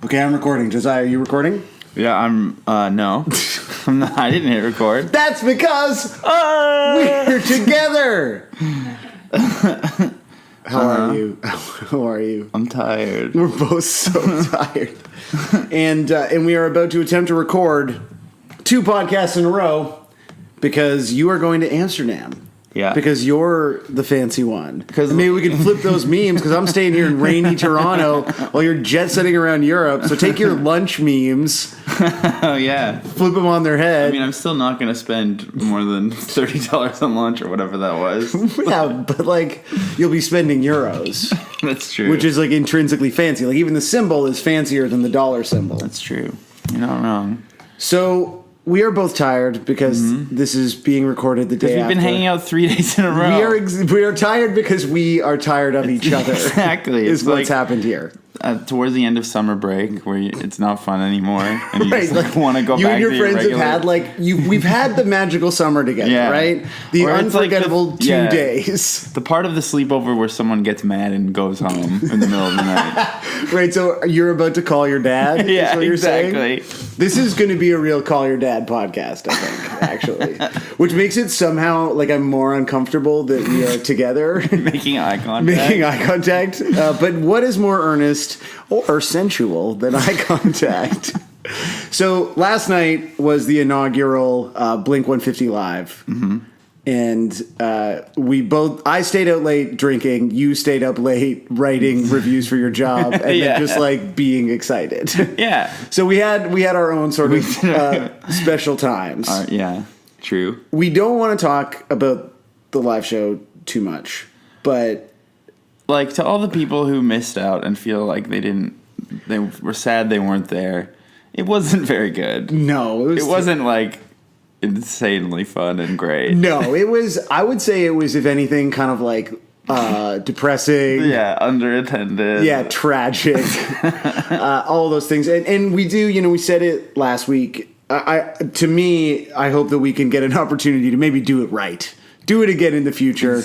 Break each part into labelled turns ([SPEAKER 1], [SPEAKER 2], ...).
[SPEAKER 1] Okay, I'm recording. Josiah, are you recording?
[SPEAKER 2] Yeah, no. I'm not, I didn't hit record.
[SPEAKER 1] That's because we're together! How are you? How are you?
[SPEAKER 2] I'm tired.
[SPEAKER 1] We're both so tired. And we are about to attempt to record 2 podcasts in a row because you are going to Amsterdam.
[SPEAKER 2] Yeah.
[SPEAKER 1] Because you're the fancy one.
[SPEAKER 2] Because
[SPEAKER 1] maybe we can flip those memes because I'm staying here in rainy Toronto while you're jet setting around Europe. So take your lunch memes,
[SPEAKER 2] Oh, yeah.
[SPEAKER 1] flip them on their head.
[SPEAKER 2] I mean, I'm still not going to spend more than $30 on lunch or whatever that was.
[SPEAKER 1] Yeah, but like you'll be spending euros,
[SPEAKER 2] That's true.
[SPEAKER 1] which is like intrinsically fancy. Like even the symbol is fancier than the dollar symbol.
[SPEAKER 2] That's true. You're not wrong.
[SPEAKER 1] So we are both tired because this is being recorded the day
[SPEAKER 2] We've
[SPEAKER 1] after.
[SPEAKER 2] been hanging out 3 days in a row.
[SPEAKER 1] We are tired because we are tired of each other.
[SPEAKER 2] Exactly.
[SPEAKER 1] Is
[SPEAKER 2] It's
[SPEAKER 1] what's
[SPEAKER 2] like-
[SPEAKER 1] happened here.
[SPEAKER 2] Towards the end of summer break, where it's not fun anymore, and you
[SPEAKER 1] Right,
[SPEAKER 2] just want to go
[SPEAKER 1] you
[SPEAKER 2] back
[SPEAKER 1] and your
[SPEAKER 2] to your
[SPEAKER 1] friends
[SPEAKER 2] regular...
[SPEAKER 1] have had we've had the magical summer together,
[SPEAKER 2] Yeah.
[SPEAKER 1] right? The
[SPEAKER 2] Or it's like
[SPEAKER 1] unforgettable 2
[SPEAKER 2] yeah.
[SPEAKER 1] days.
[SPEAKER 2] The part of the sleepover where someone gets mad and goes home in the middle of the night.
[SPEAKER 1] Right, so you're about to call your dad?
[SPEAKER 2] Yeah,
[SPEAKER 1] is what you're
[SPEAKER 2] exactly.
[SPEAKER 1] saying? This is going to be a real call your dad podcast, I think, actually. Which makes it somehow like I'm more uncomfortable that we are together.
[SPEAKER 2] Making eye contact.
[SPEAKER 1] Making eye contact. But what is more earnest or sensual than eye contact? So last night was the inaugural Blink 150 Live. Mm-hmm. And I stayed out late drinking. You stayed up late writing reviews for your job, and
[SPEAKER 2] Yeah.
[SPEAKER 1] then just like being excited.
[SPEAKER 2] Yeah.
[SPEAKER 1] So we had our own sort of special times.
[SPEAKER 2] Yeah. True.
[SPEAKER 1] We don't want to talk about the live show too much, but
[SPEAKER 2] Like, to all the people who missed out and feel like they were sad they weren't there, it wasn't very good.
[SPEAKER 1] no,
[SPEAKER 2] It wasn't like insanely fun and great.
[SPEAKER 1] No, it was. I would say it was, if anything, kind of like depressing.
[SPEAKER 2] Yeah, underattended.
[SPEAKER 1] Yeah, tragic. All of those things, and we do. We said it last week. To me, I hope that we can get an opportunity to maybe do it right. Do it again in the future.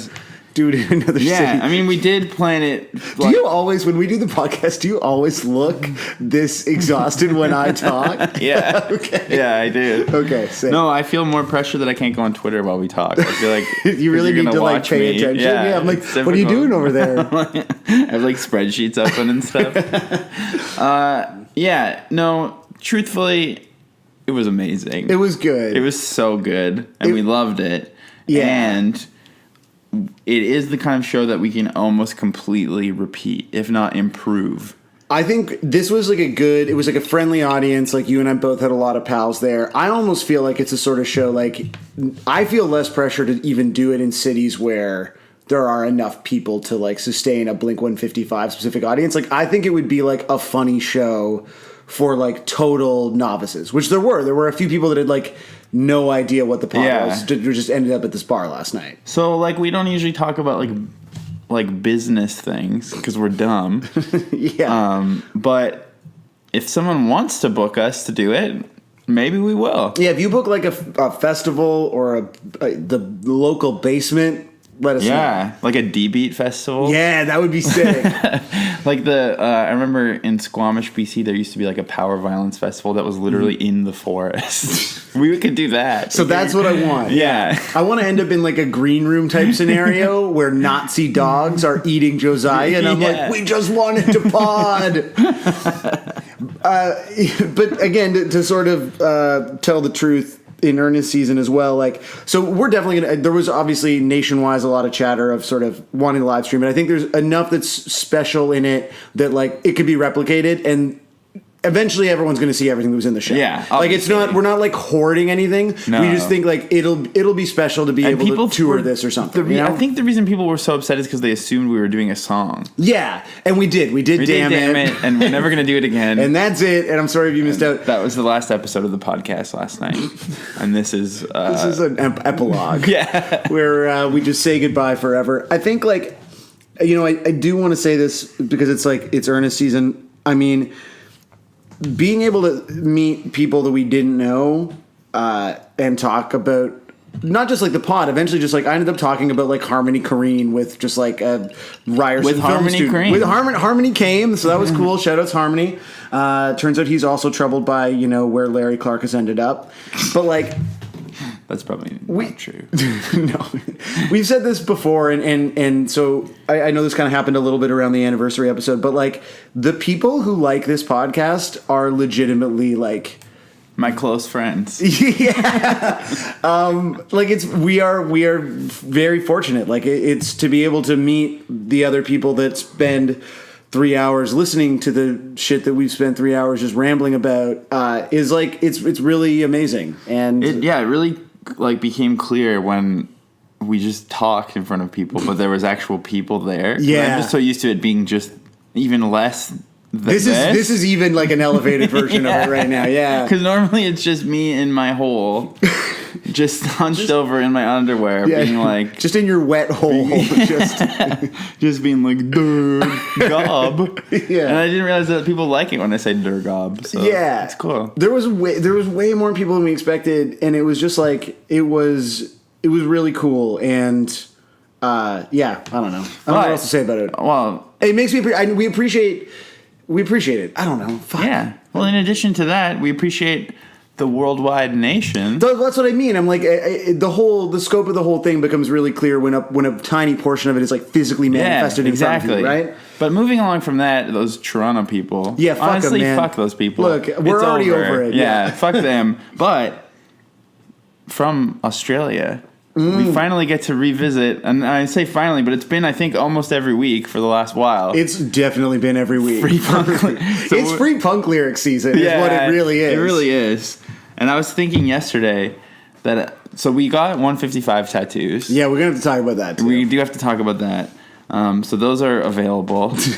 [SPEAKER 1] Do it in another city.
[SPEAKER 2] Yeah, I mean, we did plan it.
[SPEAKER 1] Do you always, when we do the podcast, do you always look this exhausted when I talk?
[SPEAKER 2] Yeah.
[SPEAKER 1] Okay.
[SPEAKER 2] Yeah, I do.
[SPEAKER 1] Okay. Same.
[SPEAKER 2] No, I feel more pressure that I can't go on Twitter while we talk. I feel like
[SPEAKER 1] You really
[SPEAKER 2] you're
[SPEAKER 1] need
[SPEAKER 2] gonna
[SPEAKER 1] to like
[SPEAKER 2] watch
[SPEAKER 1] pay
[SPEAKER 2] me.
[SPEAKER 1] attention. Yeah, I'm like,
[SPEAKER 2] it's
[SPEAKER 1] what are you
[SPEAKER 2] difficult.
[SPEAKER 1] doing over there?
[SPEAKER 2] I have like spreadsheets open and stuff. Yeah, no, truthfully, it was amazing.
[SPEAKER 1] It was good.
[SPEAKER 2] It was so good, and we loved it.
[SPEAKER 1] Yeah.
[SPEAKER 2] And it is the kind of show that we can almost completely repeat, if not improve.
[SPEAKER 1] I think this was like it was like a friendly audience. Like you and I both had a lot of pals there. I almost feel like it's a sort of show, like I feel less pressure to even do it in cities where there are enough people to like sustain a Blink 155 specific audience. Like I think it would be like a funny show for like total novices, which there were. There were a few people that had like no idea what the pod was. Just ended up at this bar last night.
[SPEAKER 2] So, like, we don't usually talk about like business things because we're dumb.
[SPEAKER 1] Yeah.
[SPEAKER 2] But if someone wants to book us to do it, maybe we will.
[SPEAKER 1] Yeah, if you book like a festival or the local basement, let us know.
[SPEAKER 2] Yeah, like a D-Beat festival.
[SPEAKER 1] Yeah, that would be sick.
[SPEAKER 2] Like I remember in Squamish, BC, there used to be like a power violence festival that was literally in the forest. We could do that.
[SPEAKER 1] So that's what I want.
[SPEAKER 2] Yeah.
[SPEAKER 1] I want to end up in like a green room type scenario where Nazi dogs are eating Josiah, and I'm
[SPEAKER 2] Yeah.
[SPEAKER 1] like, we just wanted to pod. But again, to sort of tell the truth, in earnest season as well, like, so we're definitely gonna, there was obviously nationwide a lot of chatter of sort of wanting to live stream, and I think there's enough that's special in it that like it could be replicated, and eventually everyone's going to see everything that was in the show.
[SPEAKER 2] Yeah,
[SPEAKER 1] like it's not, we're not like hoarding anything.
[SPEAKER 2] No.
[SPEAKER 1] We just think like it'll be special to be
[SPEAKER 2] And
[SPEAKER 1] able to tour this or something.
[SPEAKER 2] I think the reason people were so upset is because they assumed we were doing a song.
[SPEAKER 1] Yeah, and we did damn it,
[SPEAKER 2] and we're never going to do it again.
[SPEAKER 1] and that's it. And I'm sorry if you missed out.
[SPEAKER 2] That was the last episode of the podcast last night, and this is
[SPEAKER 1] an epilogue.
[SPEAKER 2] Yeah.
[SPEAKER 1] Where we just say goodbye forever. I think like, I do want to say this because it's like it's earnest season. I mean, being able to meet people that we didn't know and talk about not just like the pod. Eventually, just like I ended up talking about like Harmony Korine with just like a Ryerson
[SPEAKER 2] With
[SPEAKER 1] film
[SPEAKER 2] Harmony
[SPEAKER 1] student.
[SPEAKER 2] Korine.
[SPEAKER 1] With Harmony came, so that was cool. Shout outs Harmony. Turns out he's also troubled by where Larry Clark has ended up, but like.
[SPEAKER 2] That's probably not true.
[SPEAKER 1] No, we've said this before, and so I know this kind of happened a little bit around the anniversary episode, but like the people who like this podcast are legitimately like
[SPEAKER 2] My close friends.
[SPEAKER 1] like we are very fortunate. Like it's to be able to meet the other people that spend 3 hours listening to the shit that we've spent 3 hours just rambling about is like it's really amazing. And
[SPEAKER 2] It really like became clear when we just talked in front of people, but there was actual people there.
[SPEAKER 1] Yeah.
[SPEAKER 2] I'm just so used to it being just even less than this.
[SPEAKER 1] This is even like an elevated version of it right now. Yeah.
[SPEAKER 2] Because normally it's just me in my hole, just hunched over in my underwear, being like,
[SPEAKER 1] just in your wet hole,
[SPEAKER 2] just being like, gob.
[SPEAKER 1] Yeah.
[SPEAKER 2] And I didn't realize that people like it when I say gob. So
[SPEAKER 1] yeah,
[SPEAKER 2] it's cool.
[SPEAKER 1] There was way more people than we expected, and it was just like it was really cool. And I don't know. I don't know what else to say about it.
[SPEAKER 2] Well,
[SPEAKER 1] It makes me we appreciate it. I don't know. Fuck.
[SPEAKER 2] yeah. Well, in addition to that, we appreciate the worldwide nation.
[SPEAKER 1] That's what I mean. I'm like the scope of the whole thing becomes really clear when a tiny portion of it is like physically manifested in front of you, right?
[SPEAKER 2] But moving along from that, those Toronto people.
[SPEAKER 1] Yeah, fuck 'em,
[SPEAKER 2] honestly,
[SPEAKER 1] man.
[SPEAKER 2] fuck those people.
[SPEAKER 1] Look, we're already over it.
[SPEAKER 2] Yeah, fuck them. But from Australia, we finally get to revisit, and I say finally, but it's been, I think, almost every week for the last while.
[SPEAKER 1] It's definitely been every week.
[SPEAKER 2] Free punk.
[SPEAKER 1] It's free punk lyric season. Is what it really is.
[SPEAKER 2] It really is. And I was thinking yesterday that so we got 155 tattoos.
[SPEAKER 1] Yeah, we're gonna have to talk about that too.
[SPEAKER 2] We do have to talk about that. So those are available.
[SPEAKER 1] So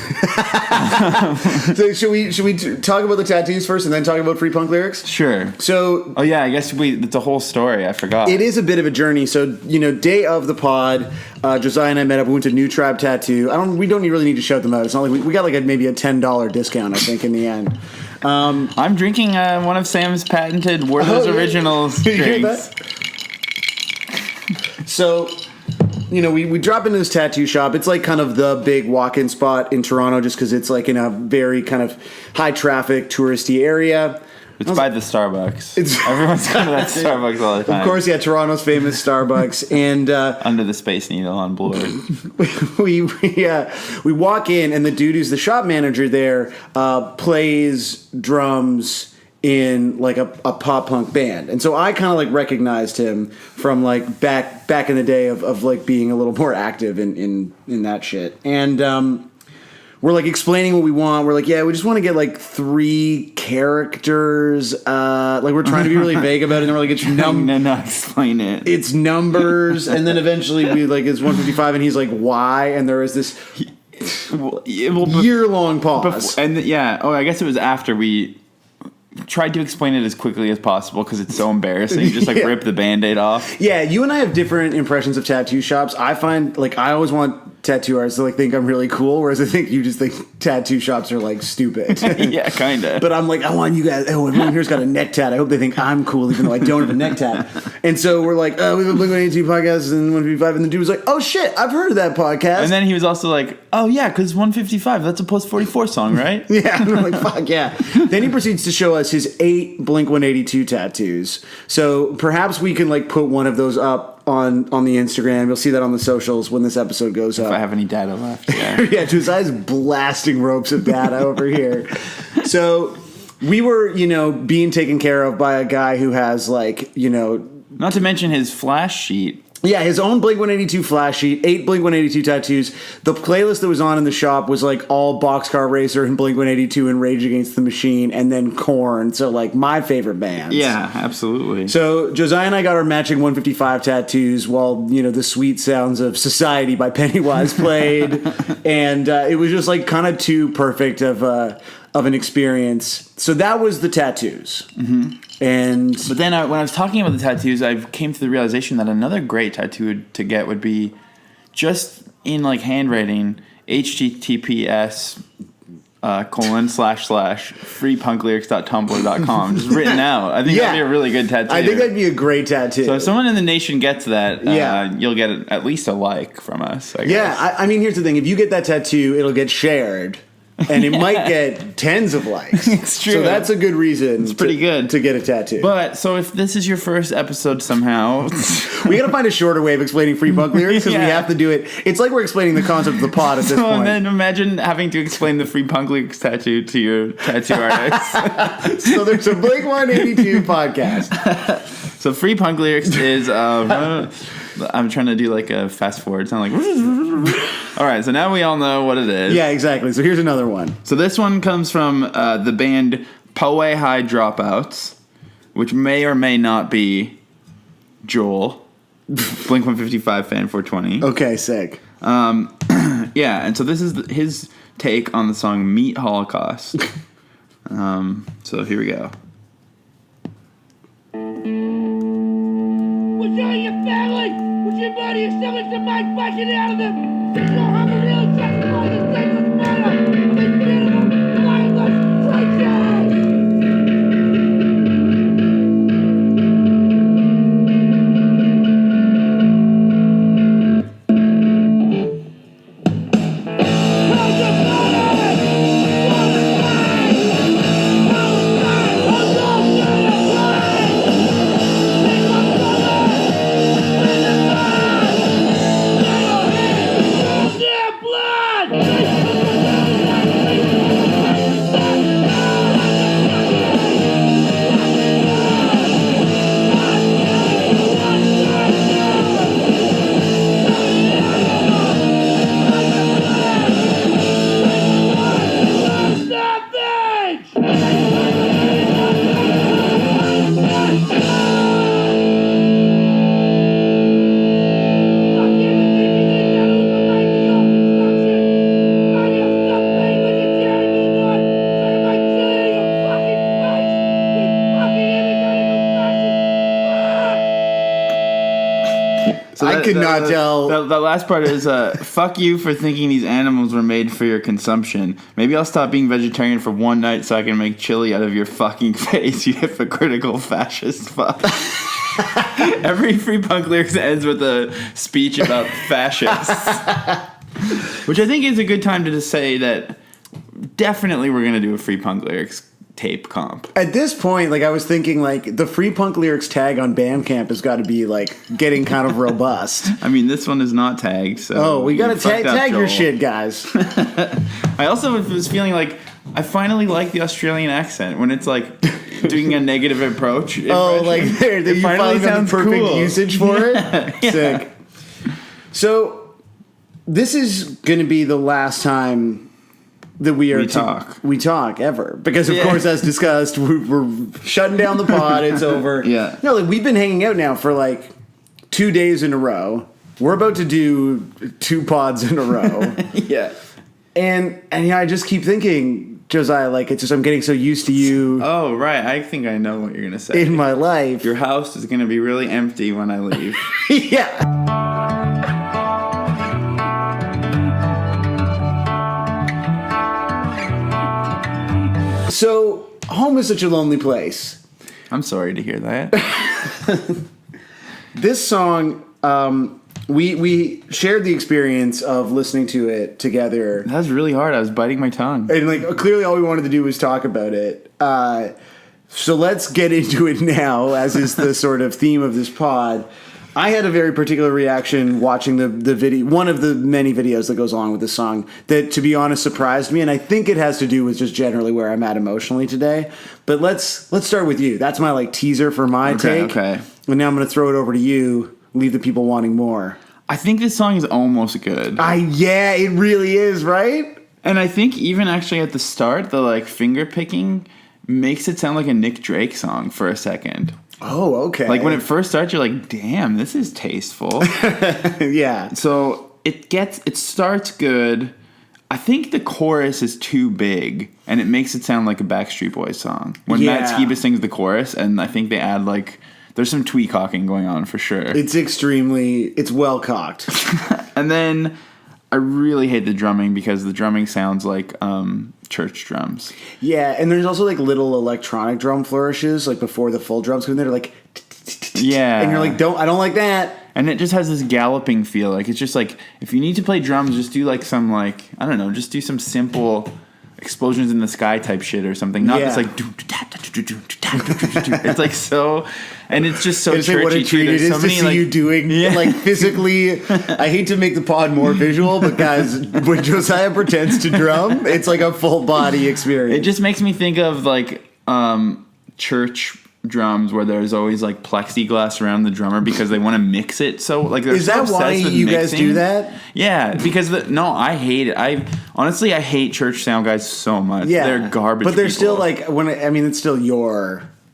[SPEAKER 1] should we talk about the tattoos first and then talk about free punk lyrics?
[SPEAKER 2] Sure.
[SPEAKER 1] So
[SPEAKER 2] Oh yeah, I guess it's a whole story. I forgot.
[SPEAKER 1] it is a bit of a journey. So day of the pod, Josiah and I met up. We went to New Tribe Tattoo. We don't really need to shout them out. It's not like we got like maybe a $10 discount. I think in the end.
[SPEAKER 2] I'm drinking one of Sam's patented Werther's Originals
[SPEAKER 1] Did you hear
[SPEAKER 2] drinks.
[SPEAKER 1] that? So, we drop into this tattoo shop. It's like kind of the big walk-in spot in Toronto just because it's like in a very kind of high-traffic, touristy area.
[SPEAKER 2] It's by the Starbucks.
[SPEAKER 1] It's-
[SPEAKER 2] Everyone's going to that Starbucks all the time.
[SPEAKER 1] Of course, yeah, Toronto's famous Starbucks. And
[SPEAKER 2] Under the Space Needle on Bloor.
[SPEAKER 1] we walk in, and the dude who's the shop manager there plays drums in like a pop punk band, and so I kind of like recognized him from like back in the day of like being a little more active in that shit. And we're like explaining what we want. We're like, yeah, we just want to get like 3 characters. Like we're trying to be really vague about it, and we're like, it's
[SPEAKER 2] No, explain it.
[SPEAKER 1] it's numbers, and then eventually we like it's 155, and he's like, why? And there is this year-long pause.
[SPEAKER 2] I guess it was after we tried to explain it as quickly as possible because it's so embarrassing. Just like
[SPEAKER 1] Yeah.
[SPEAKER 2] rip the Band-Aid off.
[SPEAKER 1] Yeah, you and I have different impressions of tattoo shops. I find like I always want tattoo artists to like think I'm really cool, whereas I think you just think tattoo shops are like stupid.
[SPEAKER 2] Yeah, kind of.
[SPEAKER 1] But I'm like, I want you guys. Oh, everyone here's got a neck tat. I hope they think I'm cool, even though I don't have a neck tat. And so we're like, oh, we have a Blink-182 podcast and 155, and the dude was like, oh shit, I've heard of that podcast.
[SPEAKER 2] And then he was also like, oh yeah, because 155, that's a Post 44 song, right?
[SPEAKER 1] Yeah, and we're like, fuck yeah. Then he proceeds to show us his 8 Blink-182 tattoos. So perhaps we can like put one of those up on the Instagram. You'll see that on the socials when this episode goes up.
[SPEAKER 2] If I have any data left, yeah.
[SPEAKER 1] Yeah, Josiah's blasting ropes of data over here. So we were, being taken care of by a guy who has like,
[SPEAKER 2] Not to mention his flash sheet.
[SPEAKER 1] yeah, his own Blink-182 flash sheet, 8 Blink-182 tattoos. The playlist that was on in the shop was like all Boxcar Racer and Blink-182 and Rage Against the Machine and then Korn. So like my favorite bands.
[SPEAKER 2] Yeah, absolutely.
[SPEAKER 1] So Josiah and I got our matching 155 tattoos while, the sweet sounds of Society by Pennywise played. And it was just like kind of too perfect of an experience. So that was the tattoos. Mm-hmm.
[SPEAKER 2] But then when I was talking about the tattoos, I came to the realization that another great tattoo to get would be just in like handwriting, HTTPS //freepunklyrics.tumblr.com just written out. I think that'd be a really good tattoo.
[SPEAKER 1] I think that'd be a great tattoo.
[SPEAKER 2] So if someone in the nation gets that, you'll get at least a like from us, I guess.
[SPEAKER 1] Yeah, I mean, here's the thing. If you get that tattoo, it'll get shared. And it might get tens of likes.
[SPEAKER 2] It's true.
[SPEAKER 1] So that's a good reason.
[SPEAKER 2] It's pretty good
[SPEAKER 1] to get a tattoo.
[SPEAKER 2] But so if this is your first episode somehow,
[SPEAKER 1] we got to find a shorter way of explaining free punk lyrics because we have to do it. It's like we're explaining the concept of the pod at this point.
[SPEAKER 2] And then imagine having to explain the free punk lyrics tattoo to your tattoo artist.
[SPEAKER 1] So there's a Blink 182 podcast.
[SPEAKER 2] So free punk lyrics is I'm trying to do like a fast forward sound like all right, so now we all know what it is.
[SPEAKER 1] Yeah, exactly. So here's another one.
[SPEAKER 2] So this one comes from the band Poway High Dropouts, which may or may not be Joel, Blink 155 fan 420.
[SPEAKER 1] Okay, sick.
[SPEAKER 2] Yeah, and so this is his take on the song Meat Holocaust. So here we go.
[SPEAKER 3] What's all your family? What's your buddy? You're selling some mic bashing out of them. You know how to really justify the senseless murder of these beautiful, mindless creatures.
[SPEAKER 1] I could not tell.
[SPEAKER 2] The last part is, fuck you for thinking these animals were made for your consumption. Maybe I'll stop being vegetarian for one night so I can make chili out of your fucking face, you hypocritical fascist fuck. Every free punk lyrics ends with a speech about fascists. Which I think is a good time to just say that definitely we're going to do a free punk lyrics tape comp.
[SPEAKER 1] At this point, like I was thinking, like the free punk lyrics tag on Bandcamp has got to be like getting kind of robust.
[SPEAKER 2] I mean, this one is not tagged, so
[SPEAKER 1] oh, we got to tag your
[SPEAKER 2] Joel.
[SPEAKER 1] shit, guys.
[SPEAKER 2] I also was feeling like I finally like the Australian accent when it's like doing a negative approach.
[SPEAKER 1] Oh, like there, you finally got the perfect usage for it.
[SPEAKER 2] Yeah.
[SPEAKER 1] Sick. So this is going to be the last time that we talk ever, because of course, as discussed, we're shutting down the pod. It's over.
[SPEAKER 2] Yeah.
[SPEAKER 1] No, like we've been hanging out now for like 2 days in a row. We're about to do 2 pods in a row.
[SPEAKER 2] Yeah.
[SPEAKER 1] And yeah, I just keep thinking, Josiah, like it's just I'm getting so used to you.
[SPEAKER 2] Oh, right. I think I know what you're gonna say.
[SPEAKER 1] In my life,
[SPEAKER 2] your house is gonna be really empty when I leave.
[SPEAKER 1] Yeah. So, home is such a lonely place.
[SPEAKER 2] I'm sorry to hear that.
[SPEAKER 1] This song, we shared the experience of listening to it together.
[SPEAKER 2] That was really hard. I was biting my tongue.
[SPEAKER 1] And like clearly all we wanted to do was talk about it. So let's get into it now, as is the sort of theme of this pod. I had a very particular reaction watching the video, one of the many videos that goes along with this song, that, to be honest, surprised me, and I think it has to do with just generally where I'm at emotionally today. But let's start with you. That's my like teaser for my take.
[SPEAKER 2] Okay.
[SPEAKER 1] And now I'm going to throw it over to you. Leave the people wanting more.
[SPEAKER 2] I think this song is almost good.
[SPEAKER 1] Yeah, it really is, right?
[SPEAKER 2] And I think even actually at the start, the like finger picking makes it sound like a Nick Drake song for a second.
[SPEAKER 1] Oh, okay.
[SPEAKER 2] Like when it first starts, you're like, damn, this is tasteful.
[SPEAKER 1] Yeah.
[SPEAKER 2] So it starts good. I think the chorus is too big, and it makes it sound like a Backstreet Boys song. When Matt Skiba sings the chorus, and I think they add like, there's some twee-cocking going on for sure.
[SPEAKER 1] It's well cocked.
[SPEAKER 2] And then I really hate the drumming because the drumming sounds like church drums.
[SPEAKER 1] Yeah, and there's also like little electronic drum flourishes like before the full drums come in. They're like,
[SPEAKER 2] Yeah.
[SPEAKER 1] and you're like, I don't like that.
[SPEAKER 2] And it just has this galloping feel. Like, it's just like, if you need to play drums, just do like some like, I don't know, just do some simple explosions in the sky type shit or something. Not this like, it's like so, and it's just so churchy
[SPEAKER 1] what a treat
[SPEAKER 2] too.
[SPEAKER 1] it
[SPEAKER 2] There's
[SPEAKER 1] is
[SPEAKER 2] so
[SPEAKER 1] to
[SPEAKER 2] many
[SPEAKER 1] see
[SPEAKER 2] like,
[SPEAKER 1] you doing like physically. I hate to make the pod more visual, but guys, when Josiah pretends to drum, it's like a full body experience.
[SPEAKER 2] it just makes me think of like church drums where there's always like plexiglass around the drummer because they want to mix it. So like,
[SPEAKER 1] Is that why you guys do that?
[SPEAKER 2] Yeah, because I hate it. I hate church sound guys so much.
[SPEAKER 1] Yeah,
[SPEAKER 2] they're garbage.
[SPEAKER 1] but they're
[SPEAKER 2] people.
[SPEAKER 1] still like it's still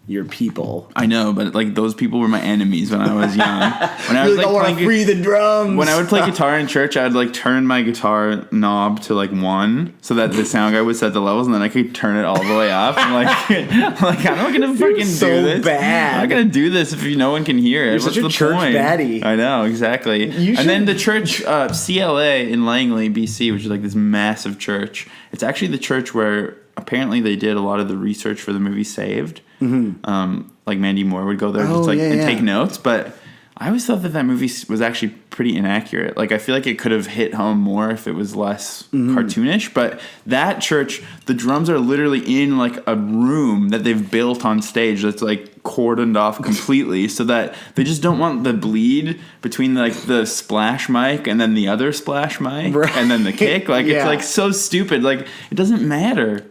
[SPEAKER 1] your people.
[SPEAKER 2] I know, but like those people were my enemies when I was young. When I was
[SPEAKER 1] You're like, I want to
[SPEAKER 2] playing
[SPEAKER 1] free the drums.
[SPEAKER 2] when I would play guitar in church, I would like turn my guitar knob to like 1 so that the sound guy would set the levels, and then I could turn it all the way up. I'm like, I'm not gonna freaking
[SPEAKER 1] so
[SPEAKER 2] do this.
[SPEAKER 1] bad.
[SPEAKER 2] I'm not gonna do this if no one can hear it.
[SPEAKER 1] You're
[SPEAKER 2] What's
[SPEAKER 1] such a
[SPEAKER 2] the
[SPEAKER 1] church
[SPEAKER 2] point?
[SPEAKER 1] baddie.
[SPEAKER 2] I know, exactly. And then the church, CLA in Langley, BC, which is like this massive church. It's actually the church where apparently they did a lot of the research for the movie Saved. Mm-hmm. Like Mandy Moore would go there and take notes, but I always thought that movie was actually pretty inaccurate. Like, I feel like it could have hit home more if it was less cartoonish. But that church, the drums are literally in like a room that they've built on stage that's like cordoned off completely, so that they just don't want the bleed between like the splash mic and then the other splash mic and then the kick. Like it's like so stupid. Like it doesn't matter.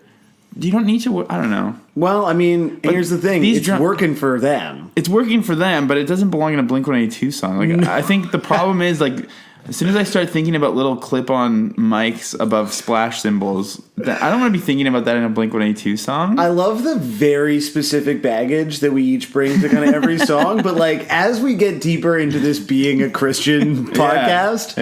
[SPEAKER 2] You don't need to. I don't know.
[SPEAKER 1] Well, I mean, here's the thing. It's working for them.
[SPEAKER 2] It's working for them, but it doesn't belong in a Blink-182 song. Like, no. I think the problem is, like, as soon as I start thinking about little clip-on mics above splash cymbals, I don't want to be thinking about that in a Blink-182 song.
[SPEAKER 1] I love the very specific baggage that we each bring to kind of every song, but, like, as we get deeper into this being a Christian podcast,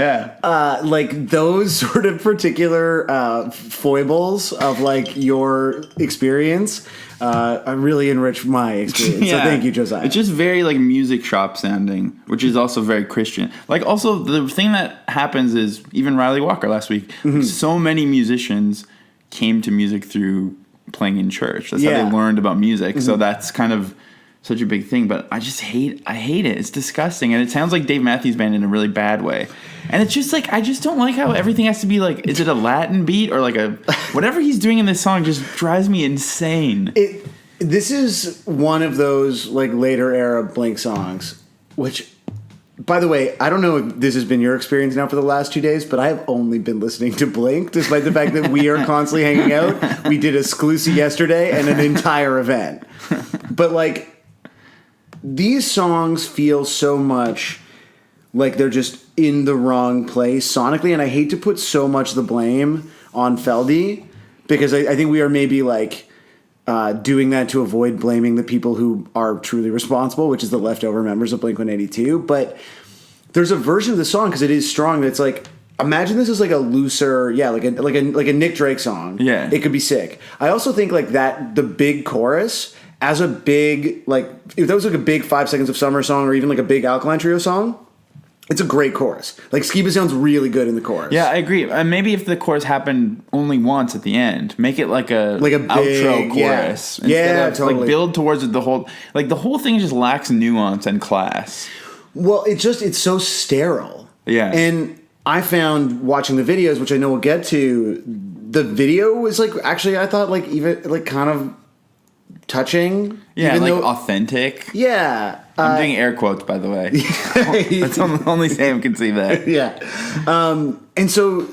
[SPEAKER 1] like, those sort of particular foibles of, like, your experience really enrich my experience. So thank you, Josiah.
[SPEAKER 2] It's just very like music shop sounding, which is also very Christian. Like also the thing that happens is even Riley Walker last week. So many musicians came to music through playing in church. That's how they learned about music. So that's kind of such a big thing. But I hate it. It's disgusting, and it sounds like Dave Matthews Band in a really bad way. And it's just like, I just don't like how everything has to be like, is it a Latin beat or like a, whatever he's doing in this song just drives me insane.
[SPEAKER 1] This is one of those like later era Blink songs, which, by the way, I don't know if this has been your experience now for the last 2 days, but I have only been listening to Blink, despite the fact that we are constantly hanging out. We did a Sclusy yesterday and an entire event. But like, these songs feel so much like they're just in the wrong place sonically, and I hate to put so much of the blame on Feldy, because I think we are maybe like doing that to avoid blaming the people who are truly responsible, which is the leftover members of Blink-182. But there's a version of the song, because it is strong, that's like, imagine this is like a looser, like a Nick Drake song.
[SPEAKER 2] Yeah,
[SPEAKER 1] it could be sick. I also think like that the big chorus as a big, like, if that was like a big 5 Seconds of Summer song or even like a big Alkaline Trio song, it's a great chorus. Like, Skiba sounds really good in the chorus.
[SPEAKER 2] Yeah, I agree. Maybe if the chorus happened only once at the end, make it like a
[SPEAKER 1] big,
[SPEAKER 2] outro chorus.
[SPEAKER 1] Yeah,
[SPEAKER 2] of,
[SPEAKER 1] totally.
[SPEAKER 2] Like, build towards it the whole... Like, the whole thing just lacks nuance and class.
[SPEAKER 1] Well, it's so sterile.
[SPEAKER 2] Yeah.
[SPEAKER 1] And I found, watching the videos, which I know we'll get to, the video was, like, actually, I thought, like, even, like, kind of touching.
[SPEAKER 2] Yeah, like, authentic.
[SPEAKER 1] Yeah.
[SPEAKER 2] I'm doing air quotes, by the way. That's only Sam can see that.
[SPEAKER 1] Yeah. And so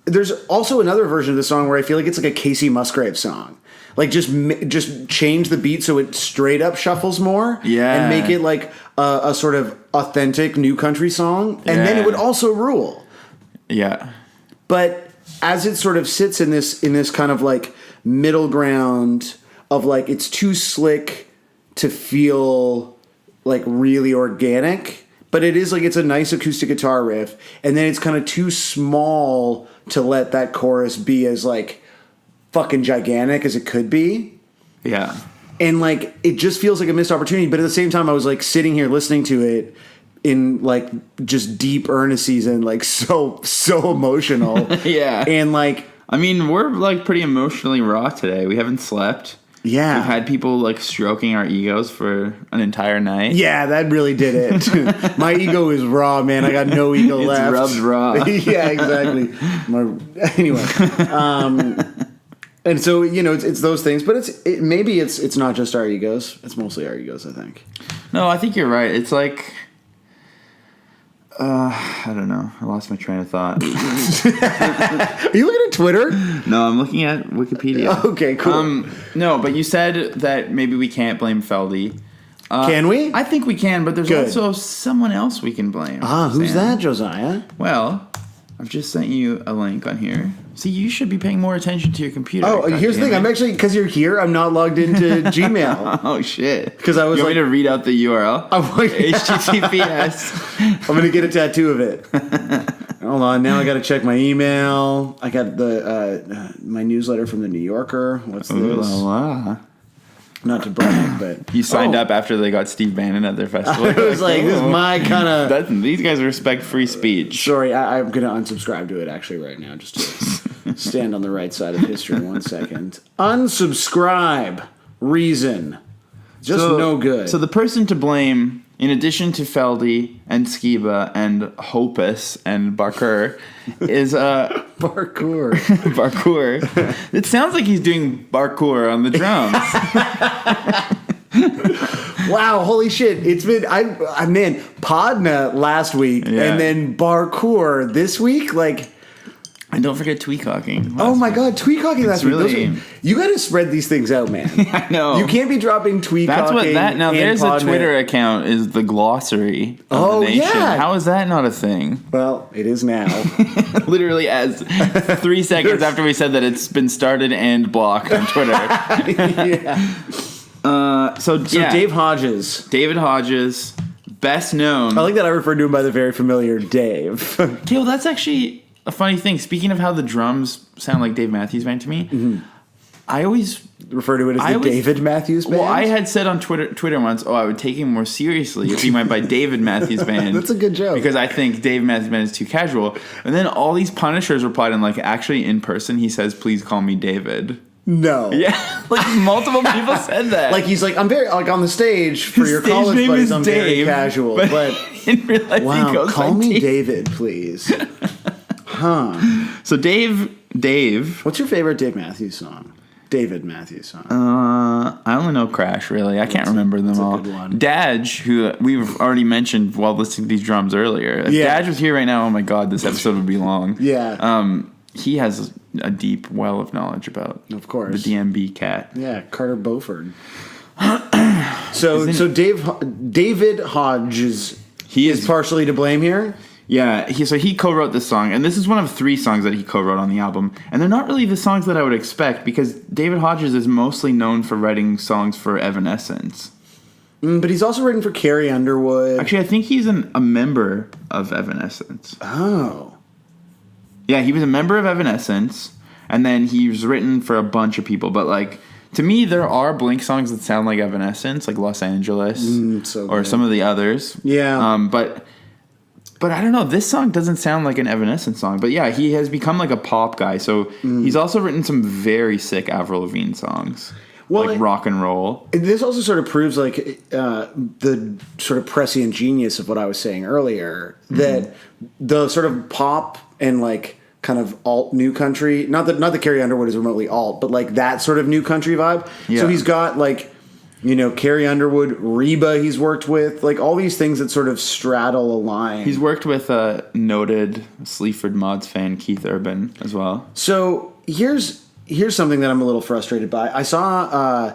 [SPEAKER 1] there's also another version of the song where I feel like it's like a Casey Musgrave song. Like, just change the beat so it straight up shuffles more.
[SPEAKER 2] Yeah.
[SPEAKER 1] And make it like a sort of authentic new country song. And then it would also rule.
[SPEAKER 2] Yeah.
[SPEAKER 1] But as it sort of sits in this kind of like middle ground of like, it's too slick to feel like really organic, but it is like, it's a nice acoustic guitar riff, and then it's kind of too small to let that chorus be as like fucking gigantic as it could be.
[SPEAKER 2] Yeah.
[SPEAKER 1] And like, it just feels like a missed opportunity, but at the same time I was like sitting here listening to it, in like just deep earnest season, like so emotional.
[SPEAKER 2] Yeah.
[SPEAKER 1] And like,
[SPEAKER 2] I mean, we're like pretty emotionally raw today. We haven't slept.
[SPEAKER 1] yeah.
[SPEAKER 2] We've had people like stroking our egos for an entire night.
[SPEAKER 1] Yeah, that really did it. My ego is raw, man. I got no ego
[SPEAKER 2] It's
[SPEAKER 1] left.
[SPEAKER 2] rubbed raw.
[SPEAKER 1] Yeah, exactly. Anyway, and so it's those things, but maybe it's not just our egos. It's mostly our egos, I think.
[SPEAKER 2] No, I think you're right. It's like, I don't know. I lost my train of thought.
[SPEAKER 1] Are you looking at Twitter?
[SPEAKER 2] No, I'm looking at Wikipedia.
[SPEAKER 1] Okay, cool.
[SPEAKER 2] No, but you said that maybe we can't blame Feldy.
[SPEAKER 1] Can we?
[SPEAKER 2] I think we can, but there's
[SPEAKER 1] Good.
[SPEAKER 2] also someone else we can blame.
[SPEAKER 1] Who's
[SPEAKER 2] Sam.
[SPEAKER 1] that, Josiah?
[SPEAKER 2] Well, I've just sent you a link on here. See, you should be paying more attention to your computer.
[SPEAKER 1] Oh, here's the thing. I'm actually, because you're here, I'm not logged into Gmail.
[SPEAKER 2] Oh, shit.
[SPEAKER 1] 'Cause I was
[SPEAKER 2] You want
[SPEAKER 1] like-
[SPEAKER 2] me to read out the URL?
[SPEAKER 1] I'm like-
[SPEAKER 2] HTTPS.
[SPEAKER 1] I'm going to get a tattoo of it. Hold on. Now I got to check my email. I got the my newsletter from the New Yorker. What's
[SPEAKER 2] Ooh
[SPEAKER 1] this?
[SPEAKER 2] la la.
[SPEAKER 1] Not to brag, but
[SPEAKER 2] You signed up after they got Steve Bannon at their festival.
[SPEAKER 1] I was like, this is my kind of.
[SPEAKER 2] These guys respect free speech.
[SPEAKER 1] Sorry, I'm going to unsubscribe to it actually right now, just to stand on the right side of history. 1 second. Unsubscribe. Reason. Just no good.
[SPEAKER 2] So the person to blame, in addition to Feldy and Skiba and Hopus and Barker, is
[SPEAKER 1] parkour.
[SPEAKER 2] Barcour. It sounds like he's doing parkour on the drums.
[SPEAKER 1] Wow, holy shit. It's been, I man, Podna last week,
[SPEAKER 2] Yeah.
[SPEAKER 1] and then Barcour this week, like...
[SPEAKER 2] And don't forget Tweakhawking.
[SPEAKER 1] Oh my god, tweakhawking last week.
[SPEAKER 2] really-
[SPEAKER 1] You gotta spread these things out, man.
[SPEAKER 2] I know.
[SPEAKER 1] You can't be dropping tweakhawking.
[SPEAKER 2] That's what that. Now
[SPEAKER 1] and
[SPEAKER 2] there's a
[SPEAKER 1] Podna.
[SPEAKER 2] Twitter account. Is the glossary of
[SPEAKER 1] Oh,
[SPEAKER 2] the nation?
[SPEAKER 1] yeah.
[SPEAKER 2] How is that not a thing?
[SPEAKER 1] Well, it is now.
[SPEAKER 2] Literally, as 3 seconds after we said that, it's been started and blocked on Twitter.
[SPEAKER 1] Yeah.
[SPEAKER 2] So yeah,
[SPEAKER 1] Dave Hodges.
[SPEAKER 2] David Hodges, best known.
[SPEAKER 1] I like that I referred to him by the very familiar Dave.
[SPEAKER 2] Okay, well, that's actually a funny thing. Speaking of how the drums sound like Dave Matthews Band to me, I always
[SPEAKER 1] Refer to it as
[SPEAKER 2] I
[SPEAKER 1] the
[SPEAKER 2] was-
[SPEAKER 1] David Matthews Band.
[SPEAKER 2] Well, I had said on Twitter once, I would take him more seriously if he went by David Matthews Band.
[SPEAKER 1] That's a good joke.
[SPEAKER 2] Because I think Dave Matthews Band is too casual. And then all these Punishers replied, and like, actually in person, he says, please call me David.
[SPEAKER 1] No.
[SPEAKER 2] Yeah, like multiple people said that.
[SPEAKER 1] Like he's like, I'm very, like on the stage for
[SPEAKER 2] His
[SPEAKER 1] your
[SPEAKER 2] stage
[SPEAKER 1] college
[SPEAKER 2] name
[SPEAKER 1] buddies,
[SPEAKER 2] is
[SPEAKER 1] I'm very
[SPEAKER 2] Dave,
[SPEAKER 1] casual. But
[SPEAKER 2] in real life, he
[SPEAKER 1] wow,
[SPEAKER 2] goes
[SPEAKER 1] call
[SPEAKER 2] by
[SPEAKER 1] me
[SPEAKER 2] Dave.
[SPEAKER 1] David, please.
[SPEAKER 2] So Dave.
[SPEAKER 1] What's your favorite Dave Matthews song? David Matthews song.
[SPEAKER 2] I only know Crash, really. I can't remember them
[SPEAKER 1] a
[SPEAKER 2] all.
[SPEAKER 1] good one.
[SPEAKER 2] Dadge, who we've already mentioned while listening to these drums earlier. If
[SPEAKER 1] Yeah.
[SPEAKER 2] Dadge was here right now, oh my god, this episode would be long.
[SPEAKER 1] Yeah.
[SPEAKER 2] He has a deep well of knowledge about
[SPEAKER 1] Of course.
[SPEAKER 2] the DMB cat.
[SPEAKER 1] Yeah, Carter Beauford. So David Hodges
[SPEAKER 2] He
[SPEAKER 1] is
[SPEAKER 2] is
[SPEAKER 1] partially to blame here.
[SPEAKER 2] Yeah, he co-wrote this song, and this is one of 3 songs that he co-wrote on the album, and they're not really the songs that I would expect, because David Hodges is mostly known for writing songs for Evanescence.
[SPEAKER 1] But he's also written for Carrie Underwood.
[SPEAKER 2] Actually, I think he's a member of Evanescence.
[SPEAKER 1] Oh.
[SPEAKER 2] Yeah, he was a member of Evanescence, and then he's written for a bunch of people, but like, to me, there are Blink songs that sound like Evanescence, like Los Angeles,
[SPEAKER 1] so
[SPEAKER 2] or
[SPEAKER 1] good.
[SPEAKER 2] some of the others.
[SPEAKER 1] Yeah.
[SPEAKER 2] But I don't know, this song doesn't sound like an Evanescence song. But yeah, he has become like a pop guy. So he's also written some very sick Avril Lavigne songs.
[SPEAKER 1] Well,
[SPEAKER 2] like rock and roll.
[SPEAKER 1] This also sort of proves like the sort of prescient genius of what I was saying earlier, that the sort of pop and like kind of alt new country, not that Carrie Underwood is remotely alt, but like that sort of new country vibe.
[SPEAKER 2] Yeah.
[SPEAKER 1] So he's got like, Carrie Underwood, Reba he's worked with, like all these things that sort of straddle a line.
[SPEAKER 2] He's worked with noted Sleaford Mods fan Keith Urban as well.
[SPEAKER 1] So here's something that I'm a little frustrated by. I saw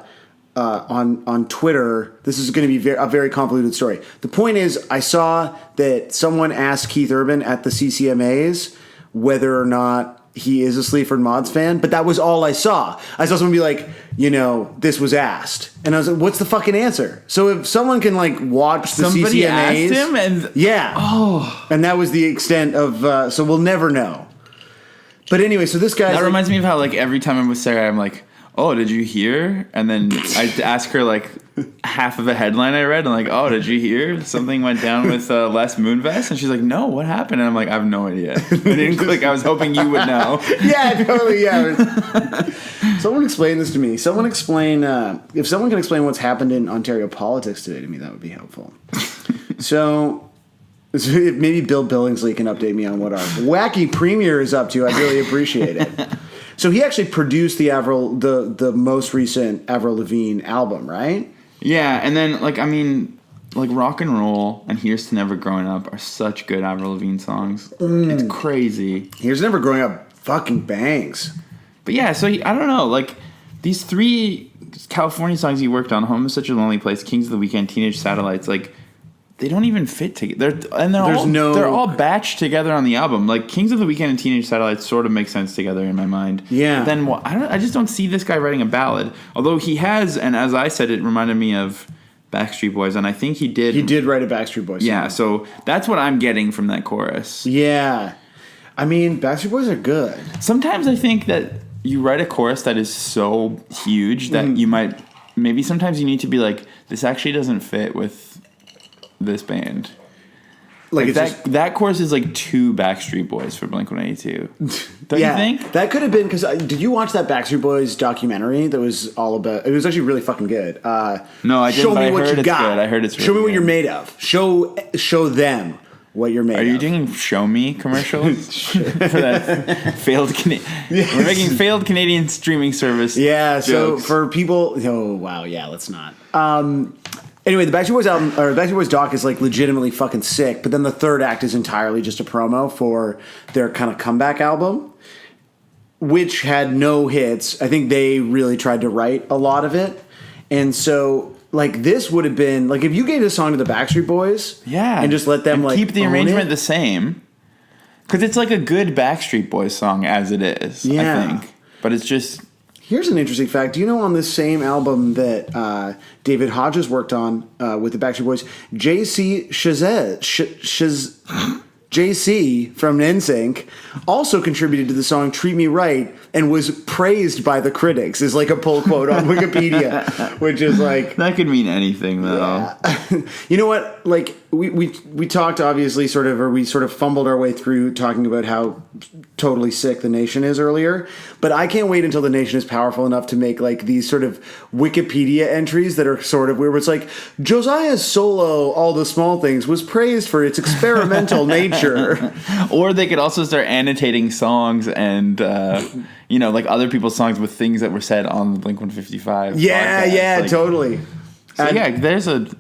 [SPEAKER 1] on Twitter. This is going to be a very convoluted story. The point is, I saw that someone asked Keith Urban at the CCMAs whether or not he is a Sleaford Mods fan, but that was all I saw. I saw someone be like, this was asked, and I was like, what's the fucking answer? So if someone can like watch the
[SPEAKER 2] Somebody
[SPEAKER 1] CCMAs,
[SPEAKER 2] asked him, and
[SPEAKER 1] yeah, and that was the extent of. So we'll never know. But anyway, so this guy
[SPEAKER 2] that reminds me of how like every time I'm with Sarah, I'm like, oh, did you hear? And then I'd ask her like half of a headline I read, and like, oh, did you hear something went down with Les Moonves? And she's like, no, what happened? And I'm like, I have no idea. I didn't click. I was hoping you would know.
[SPEAKER 1] Yeah, totally. Yeah. Someone explain this to me. Someone explain if someone can explain what's happened in Ontario politics today to me, that would be helpful. So maybe Bill Billingsley can update me on what our wacky premier is up to. I'd really appreciate it. So he actually produced the most recent Avril Lavigne album, right?
[SPEAKER 2] Yeah, and then like Rock and Roll and Here's to Never Growing Up are such good Avril Lavigne songs. It's crazy.
[SPEAKER 1] Here's to Never Growing Up fucking bangs.
[SPEAKER 2] But yeah, so I don't know, like these 3 California songs he worked on, Home is Such a Lonely Place, Kings of the Weekend, Teenage Satellites, like they don't even fit together. They're all batched together on the album. Like Kings of the Weekend and Teenage Satellites sort of make sense together in my mind.
[SPEAKER 1] Yeah.
[SPEAKER 2] But then I just don't see this guy writing a ballad. Although he has, and as I said, it reminded me of Backstreet Boys, and I think he did.
[SPEAKER 1] He did write a Backstreet Boys song.
[SPEAKER 2] Yeah, so that's what I'm getting from that chorus.
[SPEAKER 1] Yeah. I mean, Backstreet Boys are good.
[SPEAKER 2] Sometimes I think that you write a chorus that is so huge that you might, maybe sometimes you need to be like, this actually doesn't fit with this band. Like that chorus is like 2 Backstreet Boys for Blink-182. Don't you think?
[SPEAKER 1] That could have been, because did you watch that Backstreet Boys documentary that was all about, it was actually really fucking good.
[SPEAKER 2] No, I didn't,
[SPEAKER 1] show
[SPEAKER 2] but
[SPEAKER 1] me
[SPEAKER 2] I
[SPEAKER 1] what
[SPEAKER 2] heard
[SPEAKER 1] you
[SPEAKER 2] it's
[SPEAKER 1] got.
[SPEAKER 2] good. I heard it's really
[SPEAKER 1] Show me what
[SPEAKER 2] good.
[SPEAKER 1] you're made of. Show them what you're made of.
[SPEAKER 2] Are you doing Show Me commercials? For that failed
[SPEAKER 1] Yes.
[SPEAKER 2] We're making failed Canadian streaming service
[SPEAKER 1] Yeah, so
[SPEAKER 2] jokes.
[SPEAKER 1] for people, oh wow, yeah, let's not. Anyway, the Backstreet Boys album, or Backstreet Boys doc, is like legitimately fucking sick. But then the third act is entirely just a promo for their kind of comeback album, which had no hits. I think they really tried to write a lot of it, and so like this would have been like if you gave this song to the Backstreet Boys,
[SPEAKER 2] and
[SPEAKER 1] just let them
[SPEAKER 2] and
[SPEAKER 1] like
[SPEAKER 2] keep the
[SPEAKER 1] own
[SPEAKER 2] arrangement
[SPEAKER 1] it.
[SPEAKER 2] the same, because it's like a good Backstreet Boys song as it is.
[SPEAKER 1] Yeah.
[SPEAKER 2] I think, but it's just.
[SPEAKER 1] Here's an interesting fact. Do you know on this same album that David Hodges worked on with the Backstreet Boys, JC JC from NSYNC also contributed to the song Treat Me Right and was praised by the critics, is like a pull quote on Wikipedia, which is like...
[SPEAKER 2] That could mean anything, though.
[SPEAKER 1] Yeah. You know what? Like, we talked obviously we sort of fumbled our way through talking about how totally sick The Nation is earlier, but I can't wait until The Nation is powerful enough to make like these sort of Wikipedia entries that are sort of where it's like, Josiah's solo, All the Small Things, was praised for its experimental nature.
[SPEAKER 2] Or they could also start annotating songs and, like other people's songs with things that were said on the Blink-155 podcast. Like,
[SPEAKER 1] totally.
[SPEAKER 2] So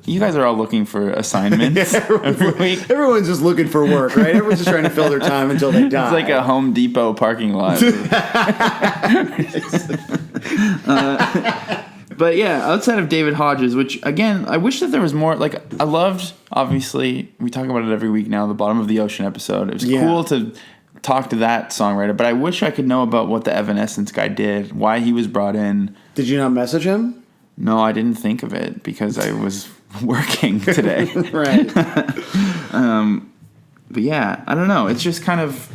[SPEAKER 2] you guys are all looking for assignments every week.
[SPEAKER 1] Everyone's just looking for work, right? Everyone's just trying to fill their time until they die.
[SPEAKER 2] It's like a Home Depot parking lot. But yeah, outside of David Hodges, which again, I wish that there was more. Like, I loved, obviously, we talk about it every week now, the Bottom of the Ocean episode. It was cool to talk to that songwriter, but I wish I could know about what the Evanescence guy did, why he was brought in.
[SPEAKER 1] Did you not message him?
[SPEAKER 2] No, I didn't think of it because I was working today.
[SPEAKER 1] Right.
[SPEAKER 2] But yeah, I don't know. It's just kind of...